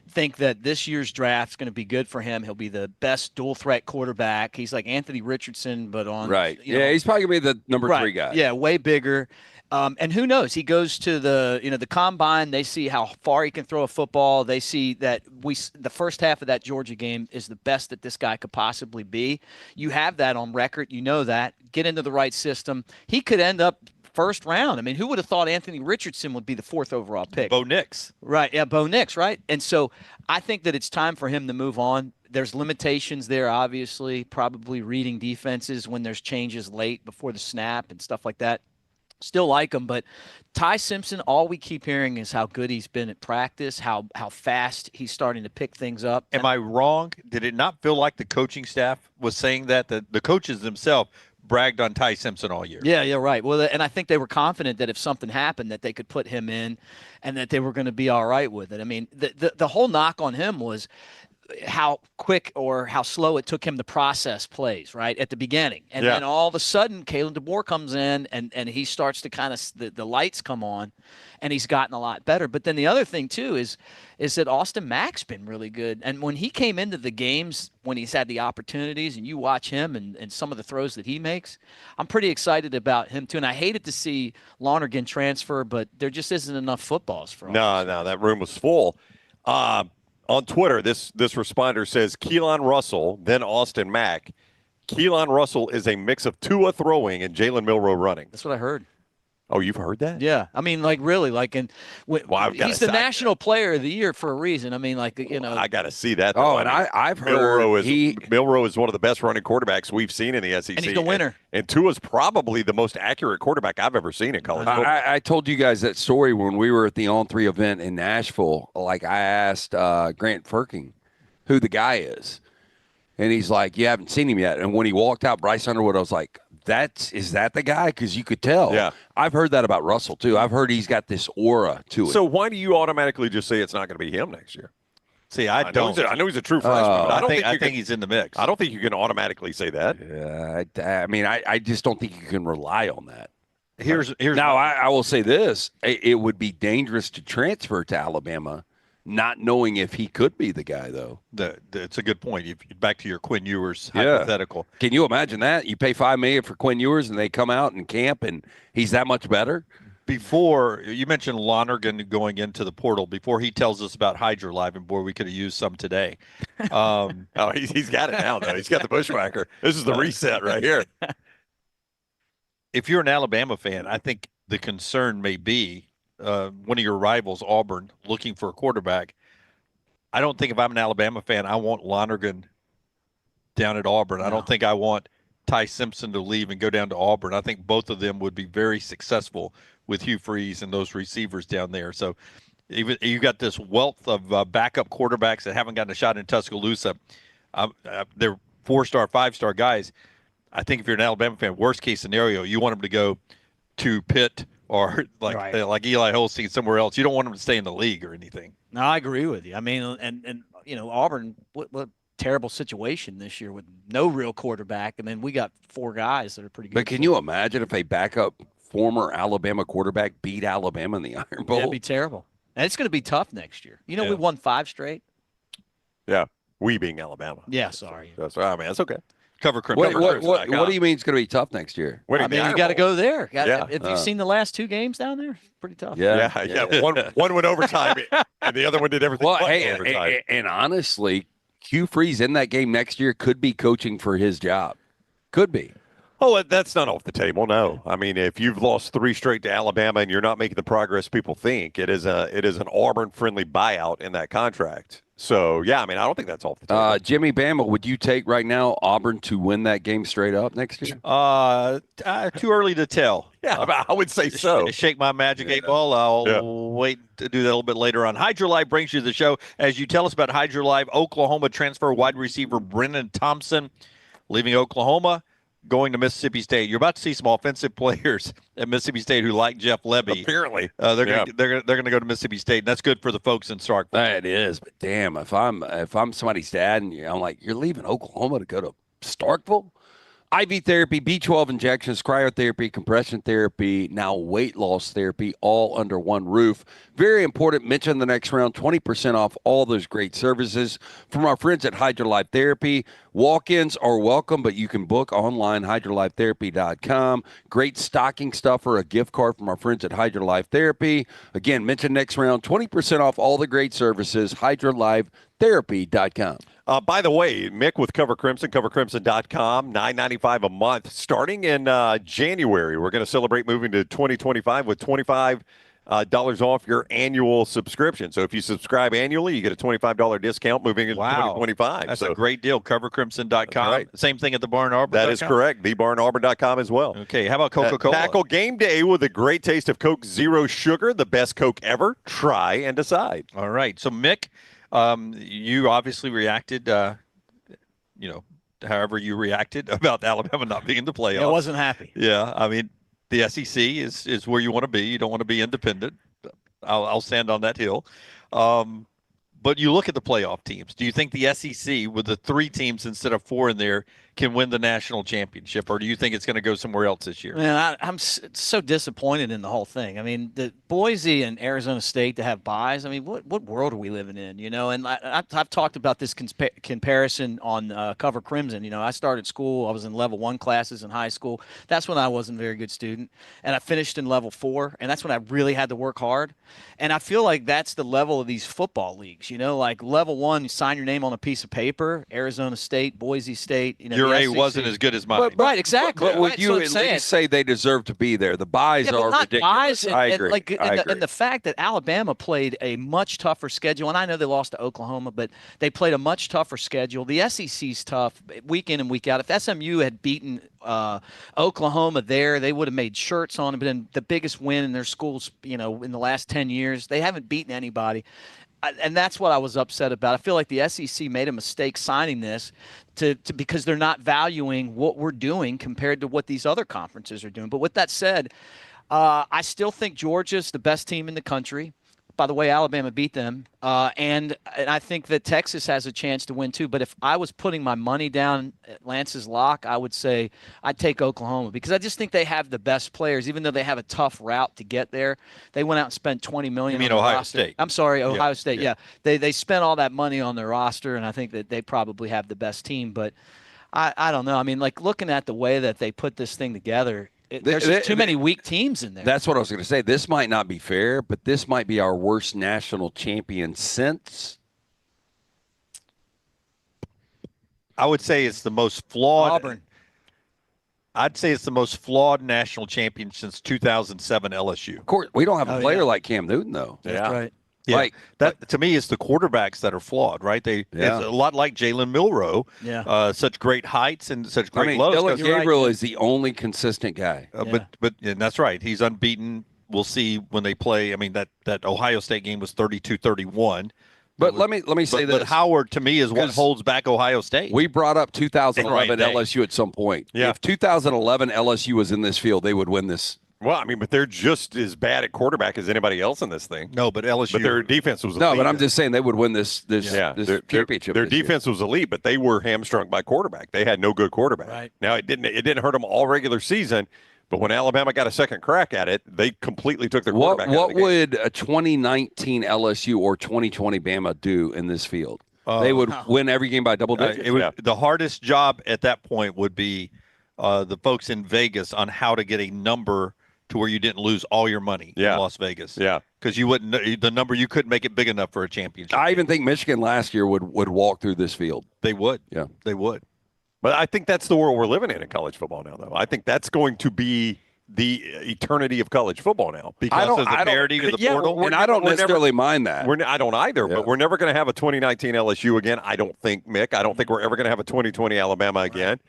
think that this year's draft is going to be good for him. He'll be the best dual threat quarterback. He's like Anthony Richardson, but on he's probably going to be the number 3 guy. Yeah, way bigger. And who knows? He goes to the combine. They see how far he can throw a football. They see that the first half of that Georgia game is the best that this guy could possibly be. You have that on record. You know that. Get into the right system. He could end up first round. I mean, who would have thought Anthony Richardson would be the 4th overall pick? Bo Nix. Right. Yeah, Bo Nix, right? And so I think that it's time for him to move on. There's limitations there, obviously, probably reading defenses when there's changes late before the snap and stuff like that. Still like him, but Ty Simpson, all we keep hearing is how good he's been at practice, how fast he's starting to pick things up. Am I wrong? Did it not feel like the coaching staff was saying that? The coaches themselves bragged on Ty Simpson all year. Yeah, right. Well, and I think they were confident that if something happened that they could put him in and that they were going to be all right with it. I mean, the whole knock on him was how quick or how slow it took him to process plays, right, at the beginning. And then all of a sudden, Kalen DeBoer comes in and he starts to kind of the lights come on, and he's gotten a lot better. But then the other thing, too, is that Austin Mack's been really good. And when he came into the games, when he's had the opportunities, and you watch him and some of the throws that he makes, I'm pretty excited about him, too. And I hated to see Lonergan transfer, but there just isn't enough footballs for him. No, that room was full. On Twitter, this responder says Keelan Russell, then Austin Mack. Keelan Russell is a mix of Tua throwing and Jalen Milroe running. That's what I heard. Oh, you've heard that? Yeah. I mean, like, really, like, he's the national player of the year for a reason. I mean, like, I got to see that. Oh, and I've heard Milroe is one of the best running quarterbacks we've seen in the SEC. And he's the winner. And Tua's probably the most accurate quarterback I've ever seen in college football. I told you guys that story when we were at the On3 event in Nashville. Like, I asked Grant Firking who the guy is. And he's like, you haven't seen him yet. And when he walked out, Bryce Underwood, I was like, is that the guy? Because you could tell. Yeah. I've heard that about Russell, too. I've heard he's got this aura to it. So why do you automatically just say it's not going to be him next year? See, I don't. I know he's a true freshman, but I think he's in the mix. I don't think you can automatically say that. Yeah, I mean, I just don't think you can rely on that. Here's now. I will say this: it would be dangerous to transfer to Alabama, not knowing if he could be the guy, though. It's a good point. Back to your Quinn Ewers hypothetical. Can you imagine that? You pay $5 million for Quinn Ewers, and they come out and camp, and he's that much better. Before you mentioned Lonergan going into the portal, before he tells us about HydroLive, and boy, we could have used some today. He's got it now, though. He's got the bushwhacker. This is the reset right here. If you're an Alabama fan, I think the concern may be one of your rivals, Auburn, looking for a quarterback. I don't think if I'm an Alabama fan, I want Lonergan down at Auburn. No. I don't think I want Ty Simpson to leave and go down to Auburn. I think both of them would be very successful with Hugh Freeze and those receivers down there. So even you got this wealth of backup quarterbacks that haven't gotten a shot in Tuscaloosa. They're 4-star, 5-star guys. I think if you're an Alabama fan, worst case scenario, you want them to go to Pitt or like Eli Holstein somewhere else. You don't want them to stay in the league or anything. No, I agree with you. I mean, and Auburn, what terrible situation this year with no real quarterback. I mean, we got 4 guys that are pretty good. But can you imagine if a backup former Alabama quarterback beat Alabama in the Iron Bowl? That'd be terrible. And it's going to be tough next year. We won 5 straight. Yeah, we being Alabama. Yeah, sorry. That's right. I mean, that's okay. What do you mean it's going to be tough next year? I mean, you got to go there. If you've seen the last 2 games down there, it's pretty tough. Yeah. One went overtime, and the other one did everything. Well, and honestly, Hugh Freeze in that game next year could be coaching for his job. Could be. Oh, that's not off the table. No, I mean, if you've lost 3 straight to Alabama and you're not making the progress people think, it is an Auburn-friendly buyout in that contract. So, yeah, I mean, I don't think that's off the table. Jimmy Bama, would you take right now Auburn to win that game straight up next year? Too early to tell. Yeah, I would say so. Shake my magic 8 ball. I'll wait to do that a little bit later on. HydroLive brings you the show. As you tell us about HydroLive, Oklahoma transfer wide receiver Brennan Thompson leaving Oklahoma, going to Mississippi State. You're about to see some offensive players at Mississippi State who like Jeff Lebby. Apparently, they're going to go to Mississippi State, and that's good for the folks in Starkville. It is, but damn, if I'm somebody's dad, and I'm like, you're leaving Oklahoma to go to Starkville? IV therapy, B12 injections, cryotherapy, compression therapy, now weight loss therapy, all under one roof. Very important. Mention the next round, 20% off all those great services from our friends at HydroLife Therapy. Walk-ins are welcome, but you can book online, hydrolifetherapy.com. Great stocking stuffer, a gift card from our friends at HydroLife Therapy. Again, mention next round, 20% off all the great services, hydrolifetherapy.com. By the way, Mick with Cover Crimson, covercrimson.com, $9.95 a month. Starting in January, we're going to celebrate moving to 2025 with $25 off your annual subscription. So if you subscribe annually, you get a $25 discount moving into 2025. That's a great deal. Covercrimson.com. Right. Same thing at thebarnauburn.com. That is correct. Thebarnauburn.com as well. Okay, how about Coca-Cola? Tackle game day with a great taste of Coke Zero Sugar, the best Coke ever. Try and decide. All right. So, Mick, you obviously reacted, however you reacted about Alabama not being in the playoffs. I wasn't happy. Yeah, I mean, the SEC is where you want to be. You don't want to be independent. I'll stand on that hill. But you look at the playoff teams. Do you think the SEC, with the 3 teams instead of 4 in there, can win the national championship, or do you think it's going to go somewhere else this year? Man, I'm so disappointed in the whole thing. I mean, the Boise and Arizona State to have buys. I mean, what world are we living in? And I've talked about this comparison on Cover Crimson. I started school. I was in level 1 classes in high school. That's when I wasn't a very good student, and I finished in level 4, and that's when I really had to work hard. And I feel like that's the level of these football leagues. Like level 1, you sign your name on a piece of paper. Arizona State, Boise State. Your A wasn't as good as mine. Right, exactly. But would you at least say they deserve to be there? The buys are ridiculous. I agree. And the fact that Alabama played a much tougher schedule, and I know they lost to Oklahoma, but they played a much tougher schedule. The SEC's tough week in and week out. If SMU had beaten Oklahoma there, they would have made shirts on it. But in the biggest win in their schools, in the last 10 years, they haven't beaten anybody. And that's what I was upset about. I feel like the SEC made a mistake signing this because they're not valuing what we're doing compared to what these other conferences are doing. But with that said, I still think Georgia's the best team in the country. by the way Alabama beat them, and I think that Texas has a chance to win too. But if I was putting my money down at Lance's lock, I would say I'd take Oklahoma because I just think they have the best players, even though they have a tough route to get there. They went out and spent $20 million. You mean on Ohio roster. State? I'm sorry, Ohio State. Yeah, they spent all that money on their roster, and I think that they probably have the best team. But I don't know. I mean, like looking at the way that they put this thing together. There's just too many weak teams in there. That's what I was going to say. This might not be fair, but this might be our worst national champion since. I would say it's the most flawed. Auburn. I'd say it's the most flawed national champion since 2007 LSU. Of course, we don't have a player like Cam Newton, though. That's right. Yeah, Like that to me, it's the quarterbacks that are flawed, right? It's a lot like Jalen Milroe. Yeah. Such great heights and such great I mean, lows. Dylan Gabriel is the only consistent guy. But and that's right. He's unbeaten. We'll see when they play. I mean, that Ohio State game was 32-31. But let me say this. But Howard, to me, is what holds back Ohio State. We brought up 2011 Right, LSU at some point. Yeah. If 2011 LSU was in this field, they would win this. Well, I mean, but they're just as bad at quarterback as anybody else in this thing. No, but LSU. But their defense was elite. No, but I'm just saying they would win this championship. Their this year. defense was elite, but they were hamstrung by quarterback. They had no good quarterback. Right. Now it didn't hurt them all regular season, but when Alabama got a second crack at it, they completely took their quarterback. What would a 2019 LSU or 2020 Bama do in this field? They would win every game by double digits. The hardest job at that point would be the folks in Vegas on how to get a number to where you didn't lose all your money in Las Vegas. Yeah. Because you wouldn't, the number, you couldn't make it big enough for a championship. I even think Michigan last year would walk through this field. They would. Yeah. They would. But I think that's the world we're living in college football now, though. I think that's going to be the eternity of college football now. Because of the parity to the portal. And I don't necessarily mind that. I don't either, but we're never going to have a 2019 LSU again. I don't think, Mick. I don't think we're ever going to have a 2020 Alabama again.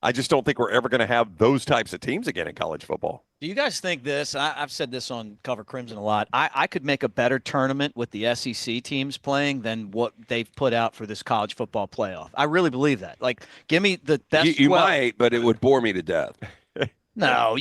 I just don't think we're ever going to have those types of teams again in college football. Do you guys think this? I've said this on Cover Crimson a lot. I could make a better tournament with the SEC teams playing than what they've put out for this college football playoff. I really believe that. Like, give me the best. You might, but it would bore me to death. No,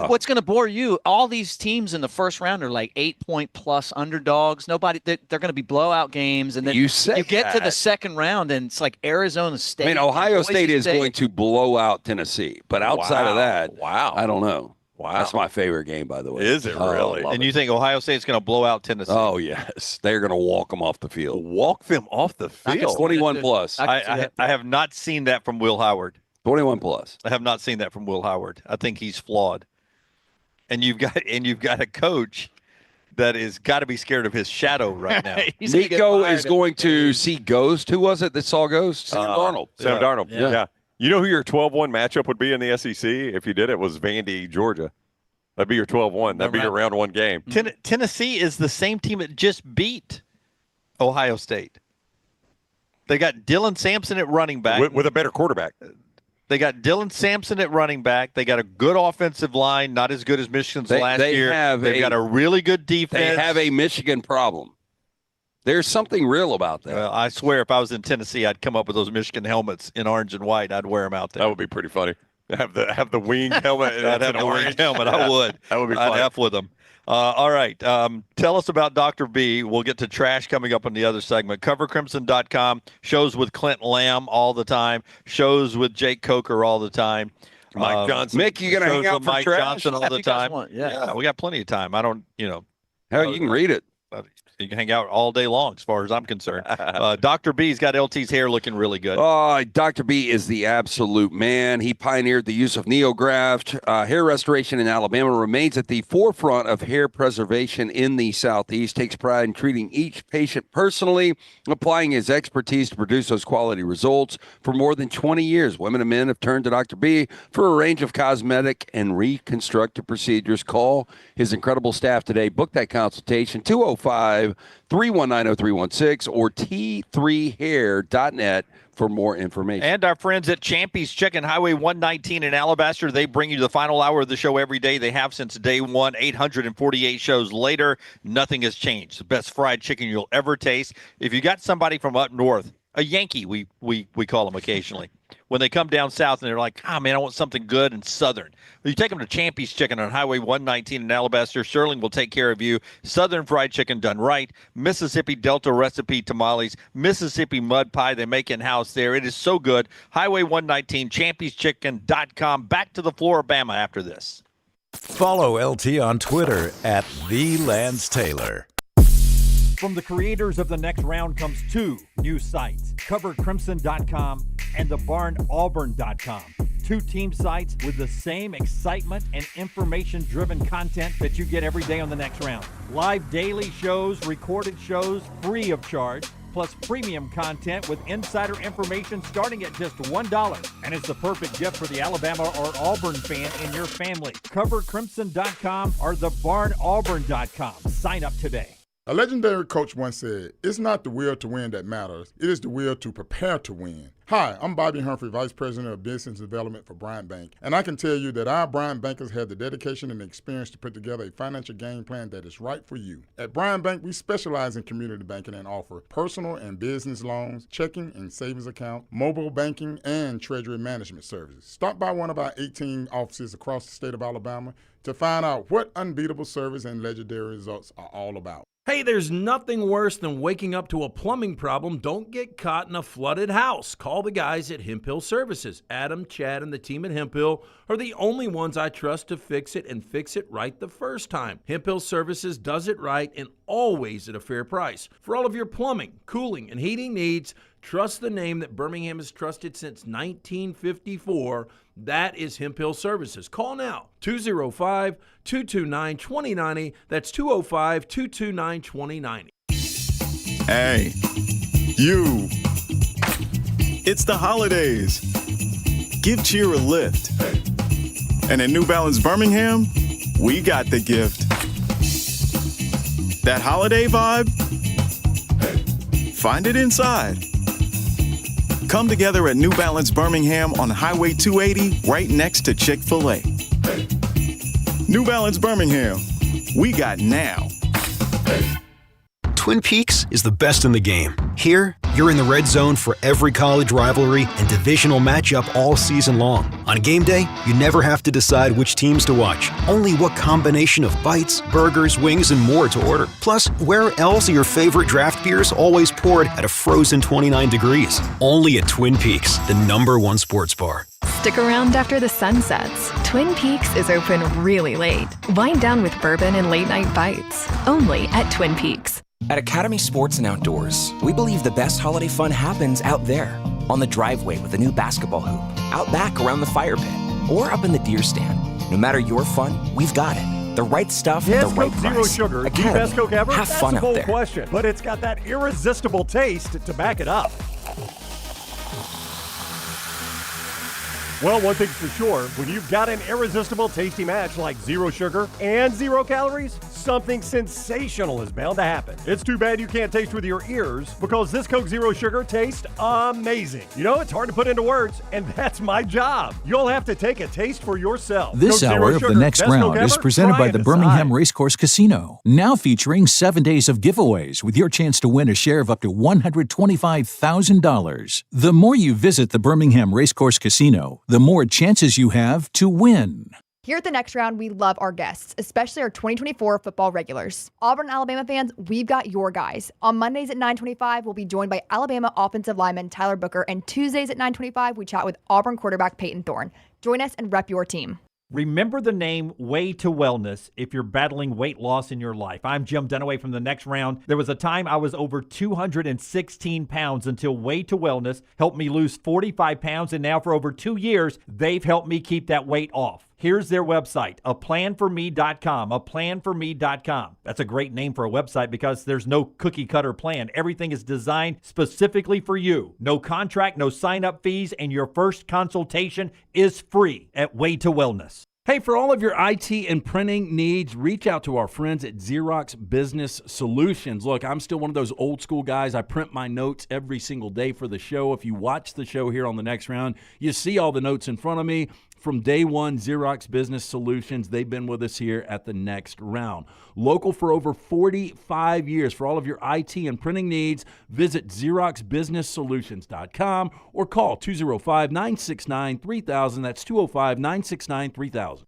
what's going to bore you? All these teams in the first round are like 8-point plus underdogs. They're going to be blowout games, and then you get to the second round, and it's like Arizona State. I mean, Ohio State is going to blow out Tennessee, but outside of that, I don't know. Wow, that's my favorite game, by the way. Is it really? And you think Ohio State's going to blow out Tennessee? Oh yes, they're going to walk them off the field. Walk them off the field. 21 plus. I have not seen that from Will Howard. 21 plus. I have not seen that from Will Howard. I think he's flawed. And you've got a coach that is got to be scared of his shadow right now. Nico is going to see Ghost. Who was it that saw Ghost? Sam Darnold. Sam Darnold. Yeah. You know who your 12-1 matchup would be in the SEC if you did it? Was Vandy, Georgia. That'd be your 12-1. That'd be your round one game. Tennessee is the same team that just beat Ohio State. They got Dylan Sampson at running back. With a better quarterback. They got Dylan Sampson at running back. They got a good offensive line, not as good as Michigan's last year. They've got a really good defense. They have a Michigan problem. There's something real about that. Well, I swear if I was in Tennessee, I'd come up with those Michigan helmets in orange and white. I'd wear them out there. That would be pretty funny. Have the wing helmet. I'd have the wing helmet. I would. That would be funny. I'd F with them. All right. Tell us about Dr. B. We'll get to trash coming up in the other segment. CoverCrimson.com. Shows with Clint Lamb all the time. Shows with Jake Coker all the time. Mike Johnson. Mick, you going to hang out for Mike trash? Johnson all the time. Yeah, we got plenty of time. I don't, Hell, you can read it. You can hang out all day long as far as I'm concerned. Dr. B's got LT's hair looking really good. Oh, Dr. B is the absolute man. He pioneered the use of NeoGraft. Hair restoration in Alabama remains at the forefront of hair preservation in the Southeast. Takes pride in treating each patient personally, applying his expertise to produce those quality results. For more than 20 years, women and men have turned to Dr. B for a range of cosmetic and reconstructive procedures. Call his incredible staff today. Book that consultation, 205-319-0316 or t3hair.net for more information. And our friends at Champy's Chicken, Highway 119 in Alabaster, they bring you the final hour of the show every day. They have since day one. 848 shows later, nothing has changed. The best fried chicken you'll ever taste. If you got somebody from up north a Yankee, we call them occasionally. When they come down south and they're like, man, I want something good and Southern. Well, you take them to Champy's Chicken on Highway 119 in Alabaster. Sterling will take care of you. Southern fried chicken done right. Mississippi Delta recipe tamales. Mississippi mud pie they make in-house there. It is so good. Highway 119, champyschicken.com. Back to the Flora-Bama after this. Follow LT on Twitter at @TheLanceTaylor. From the creators of The Next Round comes two new sites, CoverCrimson.com and TheBarnAuburn.com. Two team sites with the same excitement and information-driven content that you get every day on The Next Round. Live daily shows, recorded shows, free of charge, plus premium content with insider information starting at just $1. And it's the perfect gift for the Alabama or Auburn fan in your family. CoverCrimson.com or TheBarnAuburn.com. Sign up today. A legendary coach once said, "It's not the will to win that matters. It is the will to prepare to win." Hi, I'm Bobby Humphrey, Vice President of Business Development for Bryant Bank, and I can tell you that our Bryant bankers have the dedication and experience to put together a financial game plan that is right for you. At Bryant Bank, we specialize in community banking and offer personal and business loans, checking and savings account, mobile banking, and treasury management services. Stop by one of our 18 offices across the state of Alabama to find out what unbeatable service and legendary results are all about. Hey, there's nothing worse than waking up to a plumbing problem. Don't get caught in a flooded house. Call the guys at Hemp Hill Services. Adam, Chad, and the team at Hemp Hill are the only ones I trust to fix it and fix it right the first time. Hemp Hill Services does it right and always at a fair price. For all of your plumbing, cooling, and heating needs, trust the name that Birmingham has trusted since 1954. That is Hemp Hill Services. Call now, 205-229-2090. That's 205-229-2090. Hey, you. It's the holidays. Give cheer a lift. And at New Balance Birmingham, we got the gift. That holiday vibe? Find it inside. Come together at New Balance Birmingham on Highway 280, right next to Chick-fil-A. New Balance Birmingham, we got now. Twin Peaks is the best in the game. Here, you're in the red zone for every college rivalry and divisional matchup all season long. On game day, you never have to decide which teams to watch, only what combination of bites, burgers, wings, and more to order. Plus, where else are your favorite draft beers always poured at a frozen 29 degrees? Only at Twin Peaks, the #1 sports bar. Stick around after the sun sets. Twin Peaks is open really late. Wind down with bourbon and late-night bites. Only at Twin Peaks. At Academy Sports and Outdoors, we believe the best holiday fun happens out there. On the driveway with a new basketball hoop, out back around the fire pit, or up in the deer stand. No matter your fun, we've got it. The right stuff at the right Coke Zero price. Sugar, Academy, the best Coke ever? have That's fun a out bold there. question, but it's got that irresistible taste to back it up. Well, one thing's for sure, when you've got an irresistible tasty match like zero sugar and 0 calories, something sensational is bound to happen. It's too bad you can't taste with your ears because this Coke Zero Sugar tastes amazing. You know, it's hard to put into words, and that's my job. You'll have to take a taste for yourself. This Coke hour Zero of Sugar, The Next best Round Coke is ever? presented Try by and the decide. Birmingham Racecourse Casino. Now featuring 7 days of giveaways with your chance to win a share of up to $125,000. The more you visit the Birmingham Racecourse Casino, the more chances you have to win. Here at The Next Round, we love our guests, especially our 2024 football regulars. Auburn and Alabama fans, we've got your guys. On Mondays at 9:25, we'll be joined by Alabama offensive lineman Tyler Booker, and Tuesdays at 9:25, we chat with Auburn quarterback Peyton Thorne. Join us and rep your team. Remember the name Way to Wellness if you're battling weight loss in your life. I'm Jim Dunaway from The Next Round. There was a time I was over 216 pounds until Way to Wellness helped me lose 45 pounds, and now for over 2 years, they've helped me keep that weight off. Here's their website, aplanforme.com, aplanforme.com. That's a great name for a website because there's no cookie cutter plan. Everything is designed specifically for you. No contract, no sign-up fees, and your first consultation is free at Way to Wellness. Hey, for all of your IT and printing needs, reach out to our friends at Xerox Business Solutions. Look, I'm still one of those old school guys. I print my notes every single day for the show. If you watch the show here on The Next Round, you see all the notes in front of me. From day one, Xerox Business Solutions, they've been with us here at the Next Round. Local for over 45 years. For all of your IT and printing needs, visit XeroxBusinessSolutions.com or call 205-969-3000. That's 205-969-3000.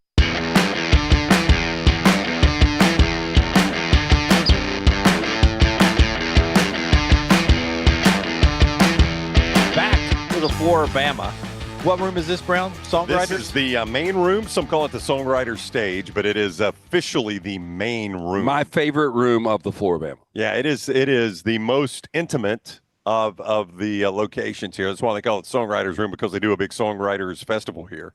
Back to the Flora-Bama. What room is this, Brown? Songwriters? This is the main room. Some call it the songwriter's stage, but it is officially the main room. My favorite room of the Flora-Bama. Yeah, it is. It is the most intimate of the locations here. That's why they call it songwriters room, because they do a big songwriters festival here.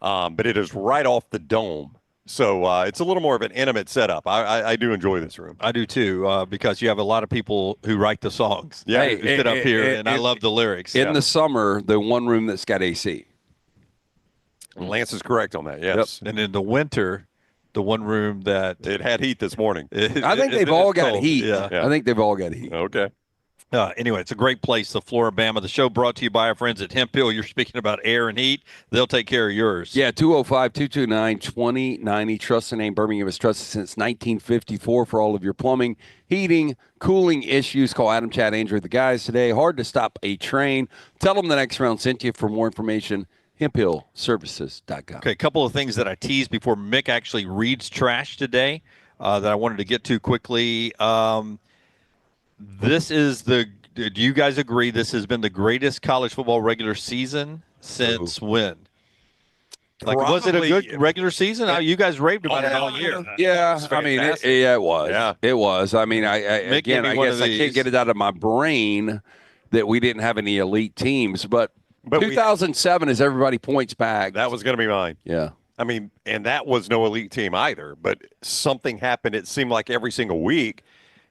But it is right off the dome. So it's a little more of an intimate setup. I do enjoy this room. I do too, because you have a lot of people who write the songs. Yeah, who sit up here, and I love the lyrics. In the summer, the one room that's got AC. Lance is correct on that, yes. Yep. And in the winter, the one room that... It had heat this morning. I think they've all got heat. Yeah. I think they've all got heat. Okay. Anyway, it's a great place, the Flora-Bama. The show brought to you by our friends at Hemp Hill. You're speaking about air and heat. They'll take care of yours. Yeah, 205-229-2090. Trust the name. Birmingham has trusted since 1954 for all of your plumbing, heating, cooling issues. Call Adam, Chad, Andrew, the guys today. Hard to stop a train. Tell them the Next Round sent you. For more information, hemphillservices.com. Okay, a couple of things that I teased before Mick actually reads trash today that I wanted to get to quickly. Do you guys agree this has been the greatest college football regular season since when? Like, was it a good regular season? You guys raved about it all year. Yeah, I mean, it was. Yeah. It was. I mean, I guess I can't get it out of my brain that we didn't have any elite teams, but 2007, as everybody points back. That was going to be mine. Yeah. I mean, and that was no elite team either, but something happened. It seemed like every single week.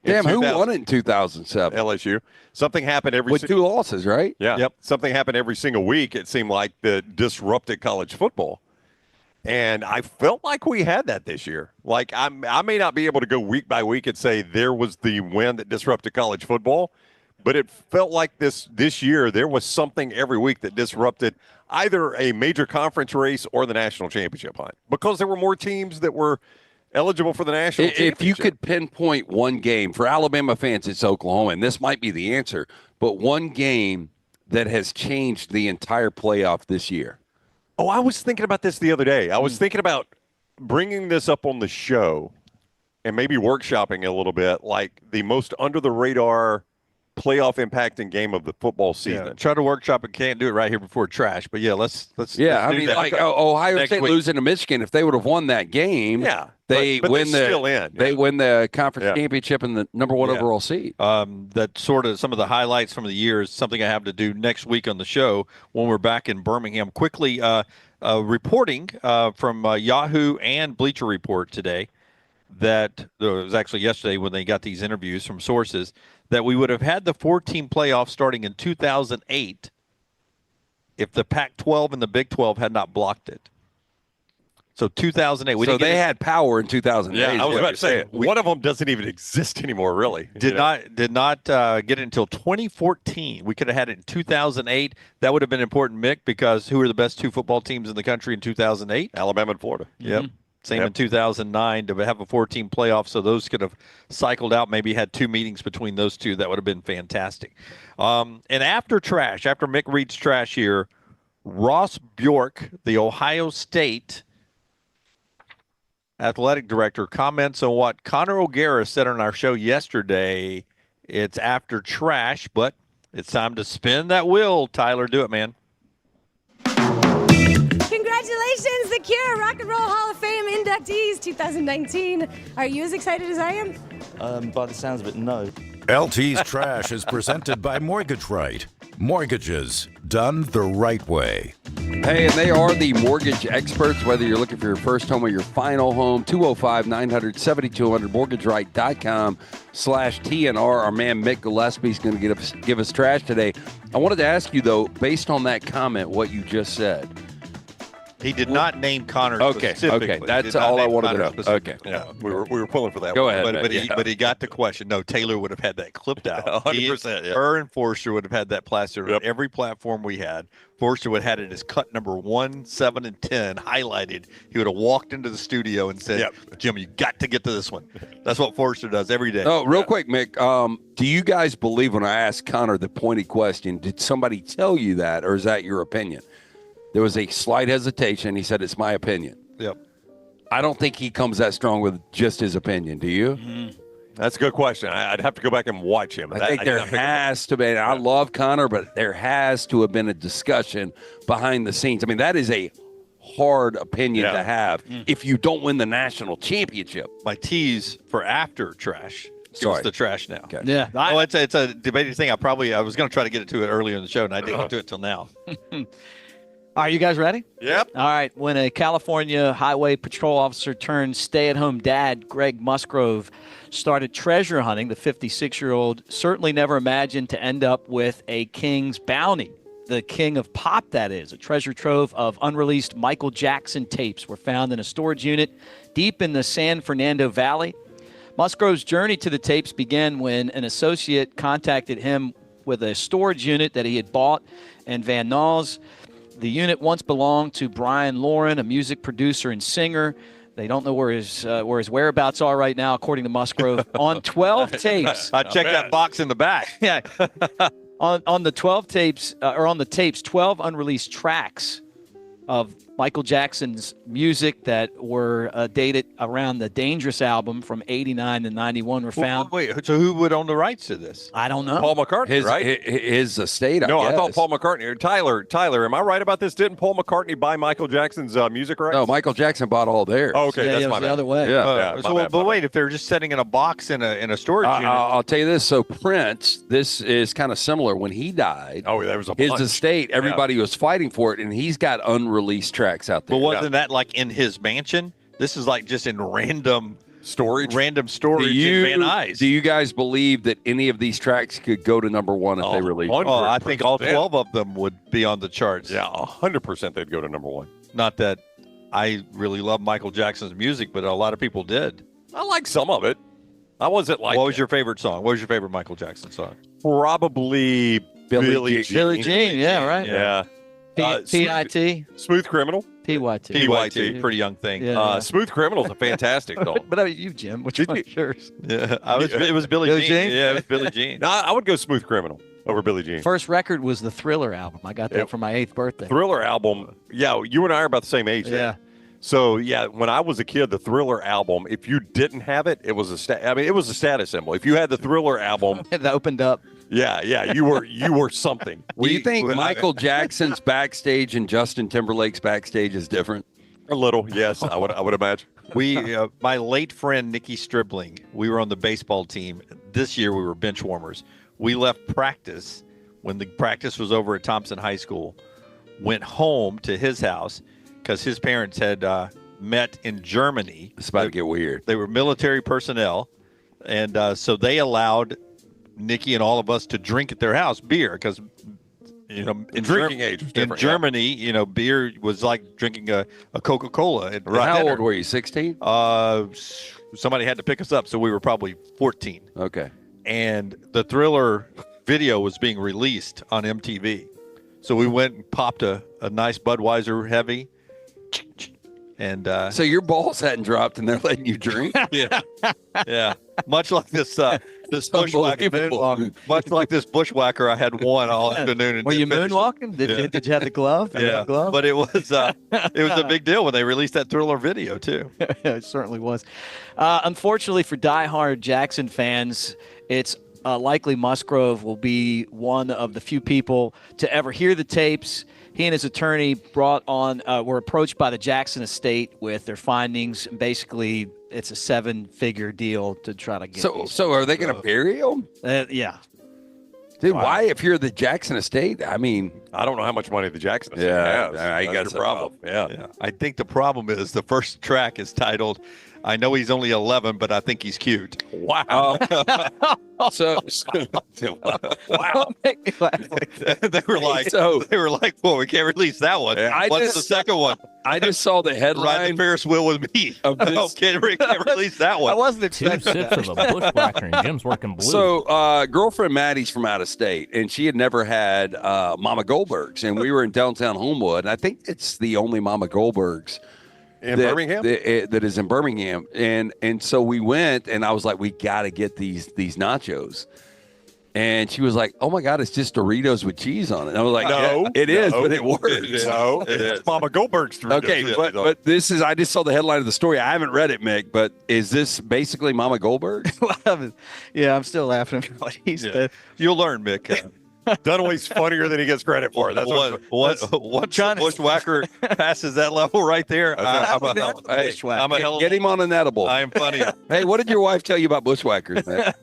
Damn, who won it in 2007? LSU. Something happened with 2 losses, right? Yeah. Yep. Something happened every single week. It seemed like that disrupted college football. And I felt like we had that this year. Like, I may not be able to go week by week and say there was the win that disrupted college football, but it felt like this year there was something every week that disrupted either a major conference race or the national championship hunt, because there were more teams that were eligible for the national championship. If you could pinpoint one game, for Alabama fans, it's Oklahoma, and this might be the answer, but one game that has changed the entire playoff this year. Oh, I was thinking about this the other day. I was thinking about bringing this up on the show and maybe workshopping a little bit, like the most under-the-radar playoff impacting game of the football season. Yeah, try to workshop it. Can't do it right here before trash. But yeah, let's. Yeah, I mean, like Ohio State losing to Michigan. If they would have won that game, they win the conference championship and the number 1 overall seed. That sort of some of the highlights from the year is something I have to do next week on the show when we're back in Birmingham. Quickly, reporting from Yahoo and Bleacher Report today that it was actually yesterday when they got these interviews from sources, that we would have had the 4-team playoff starting in 2008 if the Pac-12 and the Big 12 had not blocked it. So 2008. So they had power in 2008. Yeah, I was about to say, one of them doesn't even exist anymore, really. Did not get it until 2014. We could have had it in 2008. That would have been important, Mick, because who are the best 2 football teams in the country in 2008? Alabama and Florida. Yep. Same in 2009 to have a 4-team playoff, so those could have cycled out, maybe had 2 meetings between those 2. That would have been fantastic. And after Mick reads trash here, Ross Bjork, the Ohio State athletic director, comments on what Connor O'Gara said on our show yesterday. It's after trash, but it's time to spin that wheel. Tyler, do it, man. Congratulations, the Cure Rock and Roll Hall of Fame inductees 2019. Are you as excited as I am? By the sounds of it, no. LT's Trash is presented by Mortgage Right. Mortgages done the right way. Hey, and they are the mortgage experts, whether you're looking for your first home or your final home. 205-900-7200, mortgageright.com/TNR. Our man Mick Gillespie is going to give us trash today. I wanted to ask you, though, based on that comment, what you just said, He did not name Connor Okay, specifically. okay. That's all I wanted to know. Okay. Yeah, we were pulling for that. Go one. ahead. But he got the question. No, Taylor would have had that clipped out. 100%. Yeah. Her and Forster would have had that plastered on every platform we had. Forster would have had it as cut number 1, 7, and 10 highlighted. He would have walked into the studio and said, Jim, you got to get to this one. That's what Forster does every day. Oh, real quick, Mick. Do you guys believe when I asked Connor the pointed question, did somebody tell you that, or is that your opinion? There was a slight hesitation. He said, it's my opinion. Yep. I don't think he comes that strong with just his opinion. Do you? Mm-hmm. That's a good question. I'd have to go back and watch him. I think there has to be. I love Connor, but there has to have been a discussion behind the scenes. I mean, that is a hard opinion to have if you don't win the national championship. My tease for after trash. Sorry. It's the trash now. Okay. Yeah. It's a debated thing. I was going to try to get to it earlier in the show, and I didn't get to it till now. Are you guys ready? Yep. All right. When a California Highway Patrol officer turned stay-at-home dad, Greg Musgrove, started treasure hunting, the 56-year-old certainly never imagined to end up with a king's bounty. The king of pop, that is. A treasure trove of unreleased Michael Jackson tapes were found in a storage unit deep in the San Fernando Valley. Musgrove's journey to the tapes began when an associate contacted him with a storage unit that he had bought in Van Nuys. The unit once belonged to Brian Lauren, a music producer and singer. They don't know where his whereabouts are right now, according to Musgrove. On 12 tapes. I checked that box in the back. Yeah. on the 12 tapes, on the tapes, 12 unreleased tracks of Michael Jackson's music that were dated around the Dangerous album from 89 to 91 were found. Wait, so who would own the rights to this? I don't know. Paul McCartney, right? His estate, No, I I thought guess. Paul McCartney. Tyler, am I right about this? Didn't Paul McCartney buy Michael Jackson's music rights? No, Michael Jackson bought all theirs. Oh, okay, Yeah, that's it my was the bad. other way. Yeah. But wait, if they're just sitting in a box in a storage unit. I'll tell you this. So Prince, this is kind of similar. When he died, there was his bunch. estate, everybody was fighting for it, and he's got unreleased tracks out there. But wasn't that like in his mansion? This is like just in random storage in Van Nuys. Do you guys believe that any of these tracks could go to number one if they release? Oh, I think all 12 of them would be on the charts. Yeah, 100% they'd go to number one. Not that I really love Michael Jackson's music, but a lot of people did. I like some of it. I wasn't like. What was your favorite song? What was your favorite Michael Jackson song? Probably Billie Jean. Billie Jean, yeah, right. Yeah. P.I.T. Smooth Criminal. P.Y.T. P.Y.T. Pretty young thing. Yeah. Smooth Criminal's a fantastic song. But you, Jim, which one's yours? Yeah, it was Billie Jean. Yeah, it was Billie Jean. No, I would go Smooth Criminal over Billie Jean. First record was the Thriller album. I got that for my 8th birthday. Thriller album. Yeah, you and I are about the same age. Yeah. So yeah, when I was a kid, the Thriller album, if you didn't have it, it was it was a status symbol. If you had the Thriller album, it opened up. Yeah, you were something. Do you think Michael Jackson's backstage and Justin Timberlake's backstage is different? A little, yes, I would imagine. My late friend Nikki Stribling, we were on the baseball team. This year we were bench warmers. We left practice when the practice was over at Thompson High School. Went home to his house because his parents had met in Germany. It's about to get weird. They were military personnel, and so they allowed Nikki and all of us to drink at their house beer because, in drinking age was different. In Germany, beer was like drinking a Coca-Cola. How old were you? 16? Somebody had to pick us up, so we were probably 14. Okay. And the Thriller video was being released on MTV, so we went and popped a nice Budweiser heavy. And so your balls hadn't dropped, and they're letting you drink. yeah. Much like this bushwhacker. Much like this bushwhacker, I had one all afternoon. Were you moonwalking? Did you have the glove? Yeah, but it was a big deal when they released that Thriller video too. It certainly was. Unfortunately for diehard Jackson fans, it's likely Musgrove will be one of the few people to ever hear the tapes. He and his attorney were approached by the Jackson estate with their findings. Basically, it's a 7-figure deal to try to get. So are they going to bury him? Yeah. Dude, why? If you're the Jackson estate, I mean, I don't know how much money the Jackson estate has. I guess the problem. Yeah. I think the problem is the first track is titled I know he's only 11, but I think he's cute. Wow. So wow. they were like, well, we can't release that one. What's the second one? I just saw the headline. Ride the Ferris wheel with me. Can't release that one. I wasn't 2 expecting sips that. of a bushwhacker and Jim's working blue. So, girlfriend Maddie's from out of state, and she had never had Mama Goldberg's, and we were in downtown Homewood, and I think it's the only Mama Goldberg's in Birmingham that is in Birmingham, and so we went, and I was like, we got to get these nachos. And she was like, "Oh my God, it's just Doritos with cheese on it." And I was like, "No, it is, but it works." No, it's Mama Goldberg's Doritos. Okay, but this is. I just saw the headline of the story. I haven't read it, Mick. But is this basically Mama Goldberg? Yeah, I'm still laughing at what he said. You'll learn, Mick. Dunaway's funnier than he gets credit for. That's what Bushwhacker passes that level right there. I'm a hell. Get him on an edible. I am funny. Hey, what did your wife tell you about Bushwhackers, man?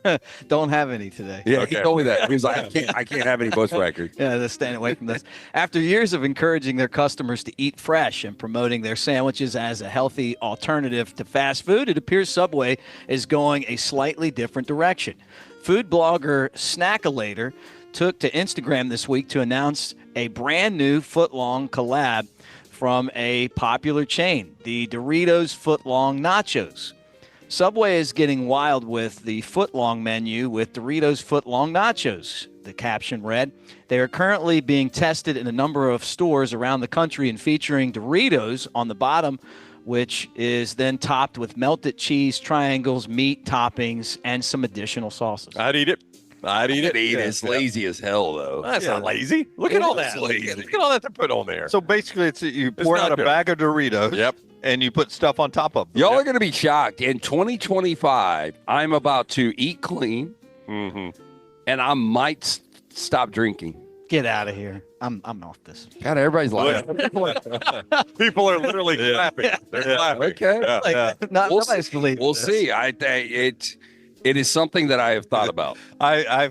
Don't have any today. Yeah, Okay. he told me that. He was like, I can't have any Bushwhackers. Yeah, they're staying away from this. After years of encouraging their customers to eat fresh and promoting their sandwiches as a healthy alternative to fast food, it appears Subway is going a slightly different direction. Food blogger Snackalator took to Instagram this week to announce a brand new foot-long collab from a popular chain, the Doritos Foot-Long Nachos. Subway is getting wild with the foot-long menu with Doritos Foot-Long Nachos, the caption read. They are currently being tested in a number of stores around the country and featuring Doritos on the bottom, which is then topped with melted cheese, triangles, meat toppings, and some additional sauces. I'd eat it. It's lazy as hell, though. That's not lazy. Look at all that. Look at all that they put on there. So basically, you pour out a bag of Doritos. Yep. And you put stuff on top of them. Y'all are going to be shocked. In 2025, I'm about to eat clean, and I might stop drinking. Get out of here. I'm off this. God, everybody's laughing. People are literally clapping. They're clapping. Okay. Nobody's believing We'll this. see. It is something that I have thought about. I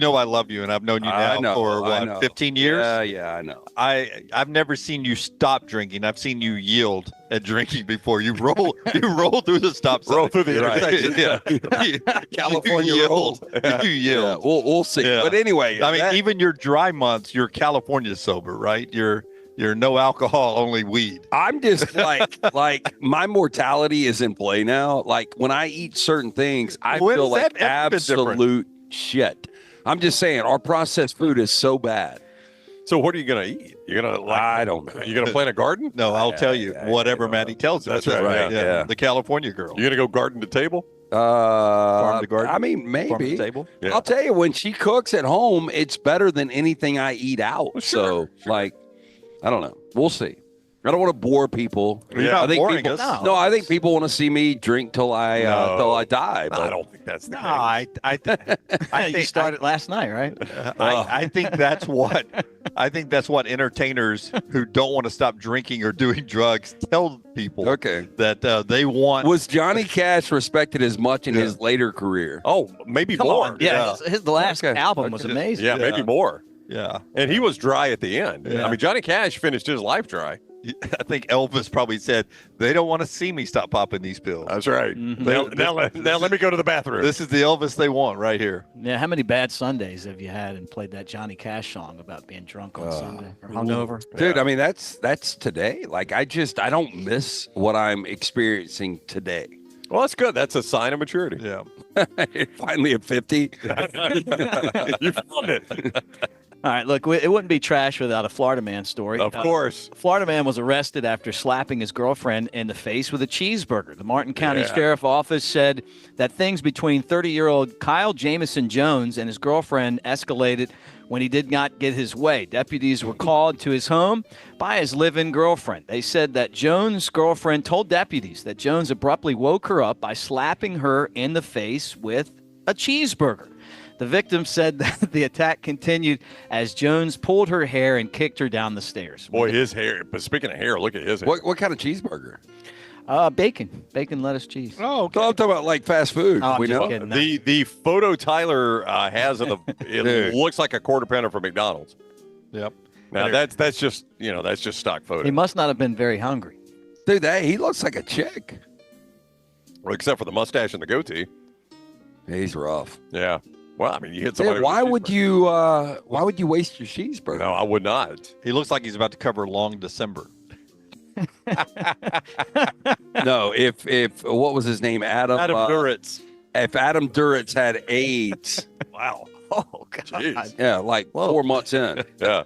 love you, and I've known you now for 15 years. Yeah, I know. I've never seen you stop drinking. I've seen you yield at drinking before. You roll through the stop sign. Roll through the intersection. Yeah. California you rolled. You yield. Yeah, we'll see. Yeah. But anyway, I mean, even your dry months, you're California sober, right? You're no alcohol, only weed. I'm just like my mortality is in play now. Like when I eat certain things, I feel like absolute shit. I'm just saying our processed food is so bad. So what are you going to eat? You're going to I don't know. You're going to plant a garden? No, I'll tell you whatever Maddie tells us. That's right. Yeah. The California girl. You're going to go garden to table? Farm to garden? I mean, maybe. Farm to table? Yeah. I'll tell you, when she cooks at home, it's better than anything I eat out. Well, sure. So, like, I don't know. We'll see. I don't want to bore people. You're not boring us. No, I think people want to see me drink till I die. But I don't think that's the case. I think You started last night, right? I think that's what entertainers who don't want to stop drinking or doing drugs tell people. Okay. That they want. Was Johnny Cash respected as much in his later career? Oh, maybe Come more. on. Yeah, his last album was amazing. Yeah, maybe more. Yeah. And he was dry at the end. Yeah. I mean, Johnny Cash finished his life dry. I think Elvis probably said, they don't want to see me stop popping these pills. That's right. Mm-hmm. Now let me go to the bathroom. This is the Elvis they want right here. Yeah, how many bad Sundays have you had and played that Johnny Cash song about being drunk on Sunday or hungover? Dude, I mean, that's today. Like, I don't miss what I'm experiencing today. Well, that's good. That's a sign of maturity. Yeah. Finally at 50. You found it. All right, look, it wouldn't be trash without a Florida man story. Of course. Florida man was arrested after slapping his girlfriend in the face with a cheeseburger. The Martin County Sheriff Office said that things between 30-year-old Kyle Jamison Jones and his girlfriend escalated when he did not get his way. Deputies were called to his home by his live-in girlfriend. They said that Jones' girlfriend told deputies that Jones abruptly woke her up by slapping her in the face with a cheeseburger. The victim said that the attack continued as Jones pulled her hair and kicked her down the stairs. Boy, his hair. But speaking of hair, look at his hair. What kind of cheeseburger? Bacon, lettuce, cheese. Oh, okay. So I'm talking about like fast food. Oh, I'm we just know kidding. The photo Tyler has of it looks like a quarter pounder from McDonald's. Yep. Now that's just stock photo. He must not have been very hungry. Dude, he looks like a chick. Well, except for the mustache and the goatee. He's rough. Yeah. Well, I mean, you hit somebody. Yeah, why would you waste your cheeseburger? No, I would not. He looks like he's about to cover long December. No, if what was his name? Adam Duritz. If Adam Duritz had AIDS. Wow. Oh, God. Jeez. Yeah, like 4 months in. Yeah.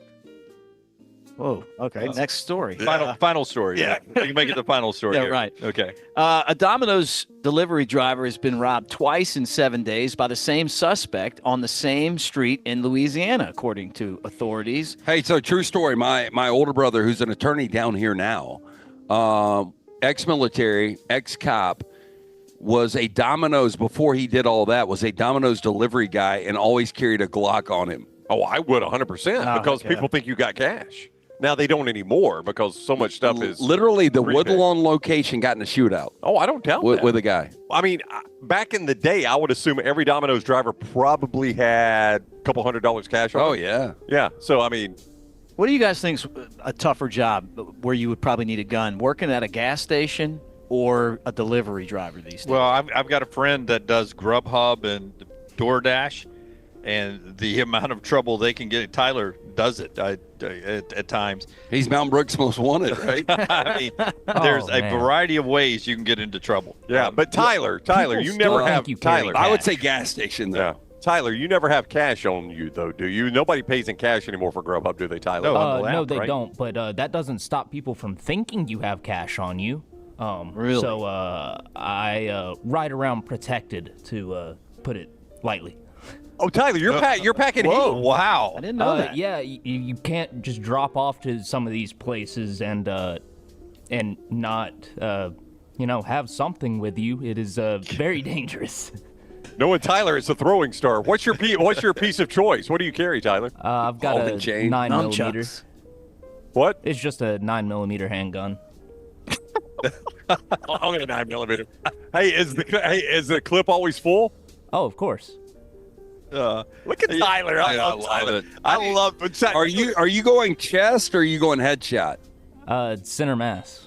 Whoa. Okay. Next story. Final story. Yeah. You can make it the final story. Yeah, here. right. Okay. A Domino's delivery driver has been robbed twice in 7 days by the same suspect on the same street in Louisiana, according to authorities. Hey, so true story. My older brother, who's an attorney down here now, ex-military, ex-cop, was a Domino's, before he did all that, was a Domino's delivery guy and always carried a Glock on him. Oh, I would 100% because people think you got cash. Now they don't anymore because so much stuff is literally the prepaid. Woodlawn location got in a shootout. Oh, I don't doubt that. With a guy. I mean, back in the day, I would assume every Domino's driver probably had a couple $100 cash on Oh, them. yeah. Yeah. So, I mean, What do you guys think's a tougher job where you would probably need a gun? Working at a gas station or a delivery driver these days? Well, I've got a friend that does Grubhub and DoorDash, and the amount of trouble they can get. Tyler does it at times. He's Mount Brooks' most wanted, right? I mean, there's a variety of ways you can get into trouble. yeah. But Tyler, you never have Tyler. I would say gas station, though. Yeah. Tyler, you never have cash on you, though, do you? Nobody pays in cash anymore for Grubhub, do they, Tyler? No, they don't. But that doesn't stop people from thinking you have cash on you. Really? So I ride around protected, to put it lightly. Oh, Tyler, you're packing heat. Wow. I didn't know that. Yeah, you can't just drop off to some of these places and not have something with you. It is very dangerous. Knowing Tyler is a throwing star. What's your piece of choice? What do you carry, Tyler? I've got a 9mm. What? It's just a 9mm handgun. Only a 9mm. Hey, is the clip always full? Oh, of course. Look at Tyler. I love it. I love it. Are you going chest or are you going headshot? Center mass.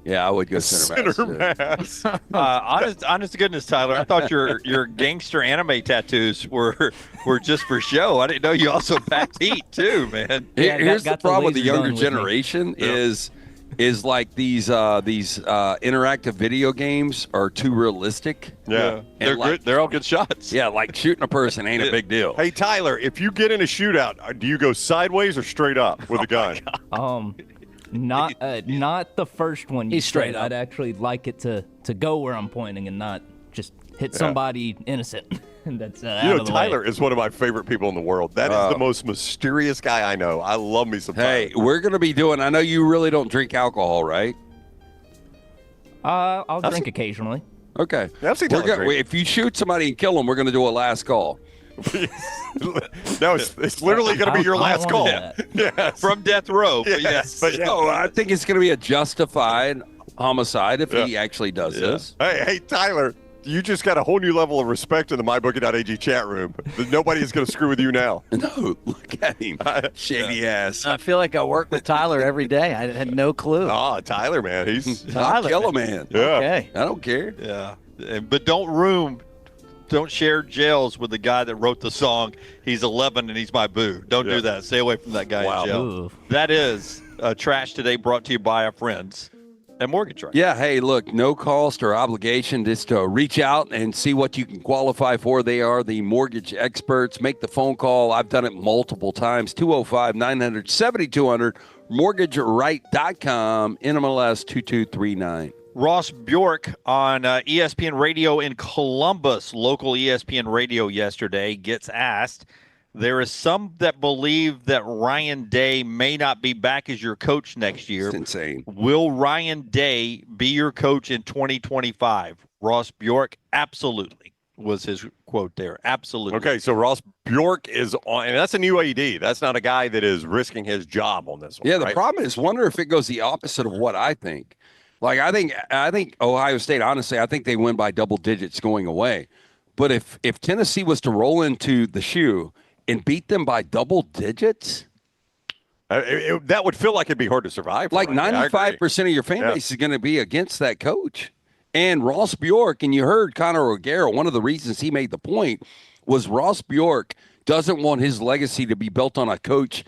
Yeah, I would go center mass. Honest to goodness, Tyler, I thought your gangster anime tattoos were just for show. I didn't know you also packed heat too, man. Here's the problem with the younger generation is like these interactive video games are too realistic. Yeah. They're good. They're all good shots. Yeah, like shooting a person ain't a big deal. Hey, Tyler, if you get in a shootout, do you go sideways or straight up with a gun? Not the first one. He's straight up. I'd actually like it to go where I'm pointing and not just hit somebody innocent. That's out of the Tyler way. is one of my favorite people in the world. That is the most mysterious guy I know. I love me some Tyler. Hey, we're going to be doing, I know you really don't drink alcohol, right? I'll drink occasionally. Okay. I've seen Tyler drink. If you shoot somebody and kill them, we're going to do a last call. No, it's literally going to be your last call. Yes. From death row. Yes. But So I think it's going to be a justified homicide if he actually does this. Hey, Tyler, you just got a whole new level of respect in the MyBookie.ag chat room. Nobody is going to screw with you now. No, look at him. Shady ass. I feel like I work with Tyler every day. I had no clue. Oh, Tyler, man. He's I'll kill a man. Yeah. Okay. I don't care. Yeah. But don't share jails with the guy that wrote the song, He's 11 and He's My Boo. Don't do that. Stay away from that guy in jail. Ooh. That is Trash Today, brought to you by our friends at Mortgage Right. Yeah, hey, look, no cost or obligation, just to reach out and see what you can qualify for. They are the mortgage experts. Make the phone call. I've done it multiple times. 205-900-7200, mortgageright.com, NMLS 2239. Ross Bjork on ESPN Radio in Columbus, local ESPN Radio yesterday, gets asked, there is some that believe that Ryan Day may not be back as your coach next year. It's insane. Will Ryan Day be your coach in 2025? Ross Bjork, absolutely, was his quote there. Absolutely. Okay, so Ross Bjork is on, and that's a new AD. That's not a guy that is risking his job on this one. Yeah, the problem is, wonder if it goes the opposite of what I think. Like, I think Ohio State, honestly, I think they win by double digits going away. But if Tennessee was to roll into the shoe and beat them by double digits, that would feel like it'd be hard to survive. Like 95% of your fan base is going to be against that coach. And Ross Bjork, and you heard Conor O'Gara, one of the reasons he made the point was Ross Bjork doesn't want his legacy to be built on a coach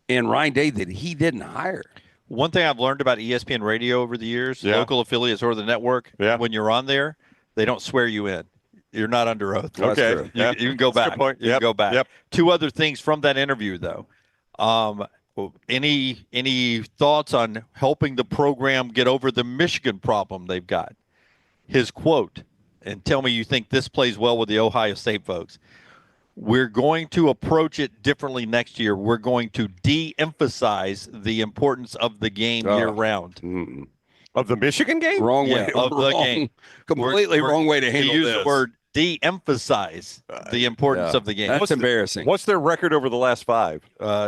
in Ryan Day that he didn't hire. One thing I've learned about ESPN Radio over the years, local affiliates or the network, when you're on there, they don't swear you in. You're not under oath. Okay. You can go back. You can go back. Yep. Two other things from that interview, though. Any thoughts on helping the program get over the Michigan problem they've got? His quote, and tell me you think this plays well with the Ohio State folks. We're going to approach it differently next year. We're going to de-emphasize the importance of the game year-round. Of the Michigan game? Wrong way. Of the game. Completely wrong way to handle use this. the word de-emphasize the importance of the game. That's embarrassing. What's their record over the last 5?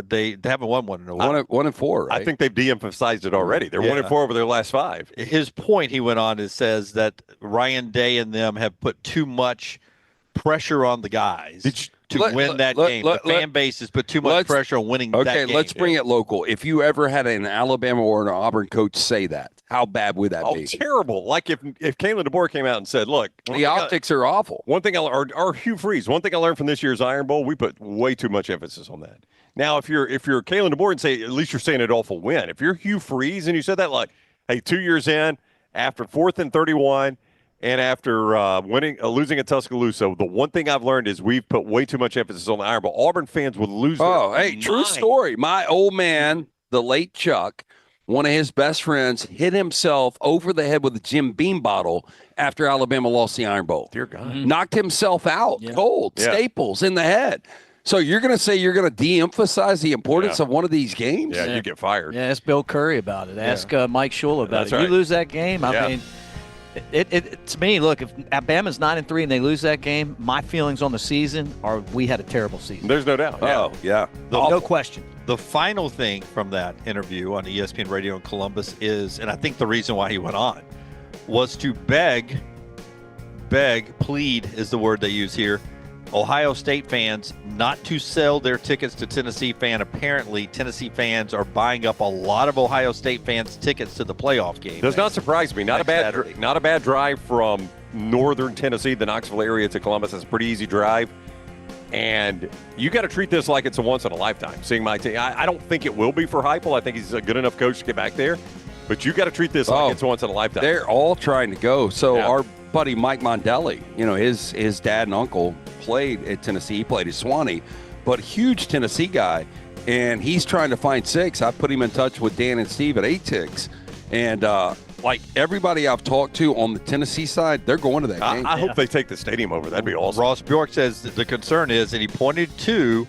They haven't won one in a while. 1-4, right? I think they've de-emphasized it already. They're 1-4 over their last 5. His point, he went on, says that Ryan Day and them have put too much pressure on the guys to win that game. The fan base has put too much pressure on winning that game. Okay, let's bring it local. If you ever had an Alabama or an Auburn coach say that, how bad would that be? Terrible. Like if Kalen DeBoer came out and said, look, the optics are awful. One thing or Hugh Freeze, one thing I learned from this year's Iron Bowl, we put way too much emphasis on that. Now, if you're Kalen DeBoer and say, at least you're saying an awful win. If you're Hugh Freeze and you said that, like, hey, 2 years in, after 4th and 31, and after losing at Tuscaloosa, the one thing I've learned is we've put way too much emphasis on the Iron Bowl. Auburn fans would lose their mind. True story. My old man, the late Chuck, one of his best friends, hit himself over the head with a Jim Beam bottle after Alabama lost the Iron Bowl. Dear God. Knocked himself out, cold, staples in the head. So you're going to say you're going to de-emphasize the importance of one of these games? Yeah, you get fired. Yeah, ask Bill Curry about it. Ask Mike Shula about it. Right. You lose that game, I mean, it to me, look, if Alabama's 9-3 and they lose that game, my feelings on the season are we had a terrible season. There's no doubt. Oh, yeah. No question. The final thing from that interview on ESPN Radio in Columbus is, and I think the reason why he went on, was to plead is the word they use here, Ohio State fans not to sell their tickets to Tennessee fan. Apparently, Tennessee fans are buying up a lot of Ohio State fans' tickets to the playoff game. Does not surprise me. Not a bad drive from northern Tennessee, the Knoxville area, to Columbus. It's a pretty easy drive. And you got to treat this like it's a once in a lifetime. Seeing my team, I don't think it will be for Heupel. I think he's a good enough coach to get back there. But you got to treat this like it's once in a lifetime. They're all trying to go. So our buddy Mike Mondelli, his dad and uncle played at Tennessee. He played at Swanee, but huge Tennessee guy, and he's trying to find 6. I put him in touch with Dan and Steve at 8-6, and like everybody I've talked to on the Tennessee side, they're going to that game. I hope they take the stadium over. That'd be awesome. Ross Bjork says that the concern is, and he pointed to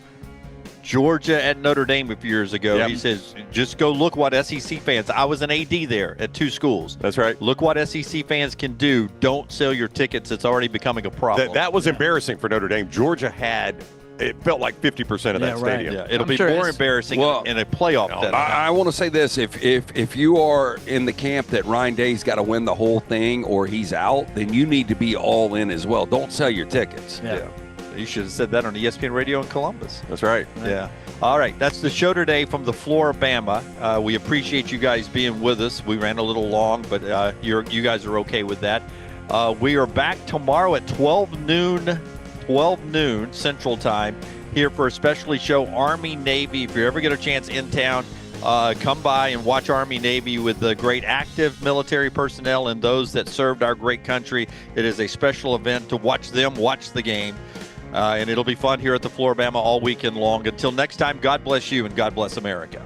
Georgia at Notre Dame a few years ago. Yep. He says, just go look what SEC fans. I was an AD there at 2 schools. That's right. Look what SEC fans can do. Don't sell your tickets. It's already becoming a problem. That was embarrassing for Notre Dame. Georgia had, it felt like 50% of that stadium. Yeah, it'll be more embarrassing in a playoff. I want to say this: if you are in the camp that Ryan Day's got to win the whole thing or he's out, then you need to be all in as well. Don't sell your tickets. Yeah. You should have said that on ESPN Radio in Columbus. That's right. Yeah. All right. That's the show today from the Flora-Bama. We appreciate you guys being with us. We ran a little long, but you guys are okay with that. We are back tomorrow at 12 noon Central Time here for a specialty show, Army-Navy. If you ever get a chance in town, come by and watch Army-Navy with the great active military personnel and those that served our great country. It is a special event to watch them watch the game. And it'll be fun here at the Flora-Bama all weekend long. Until next time, God bless you and God bless America.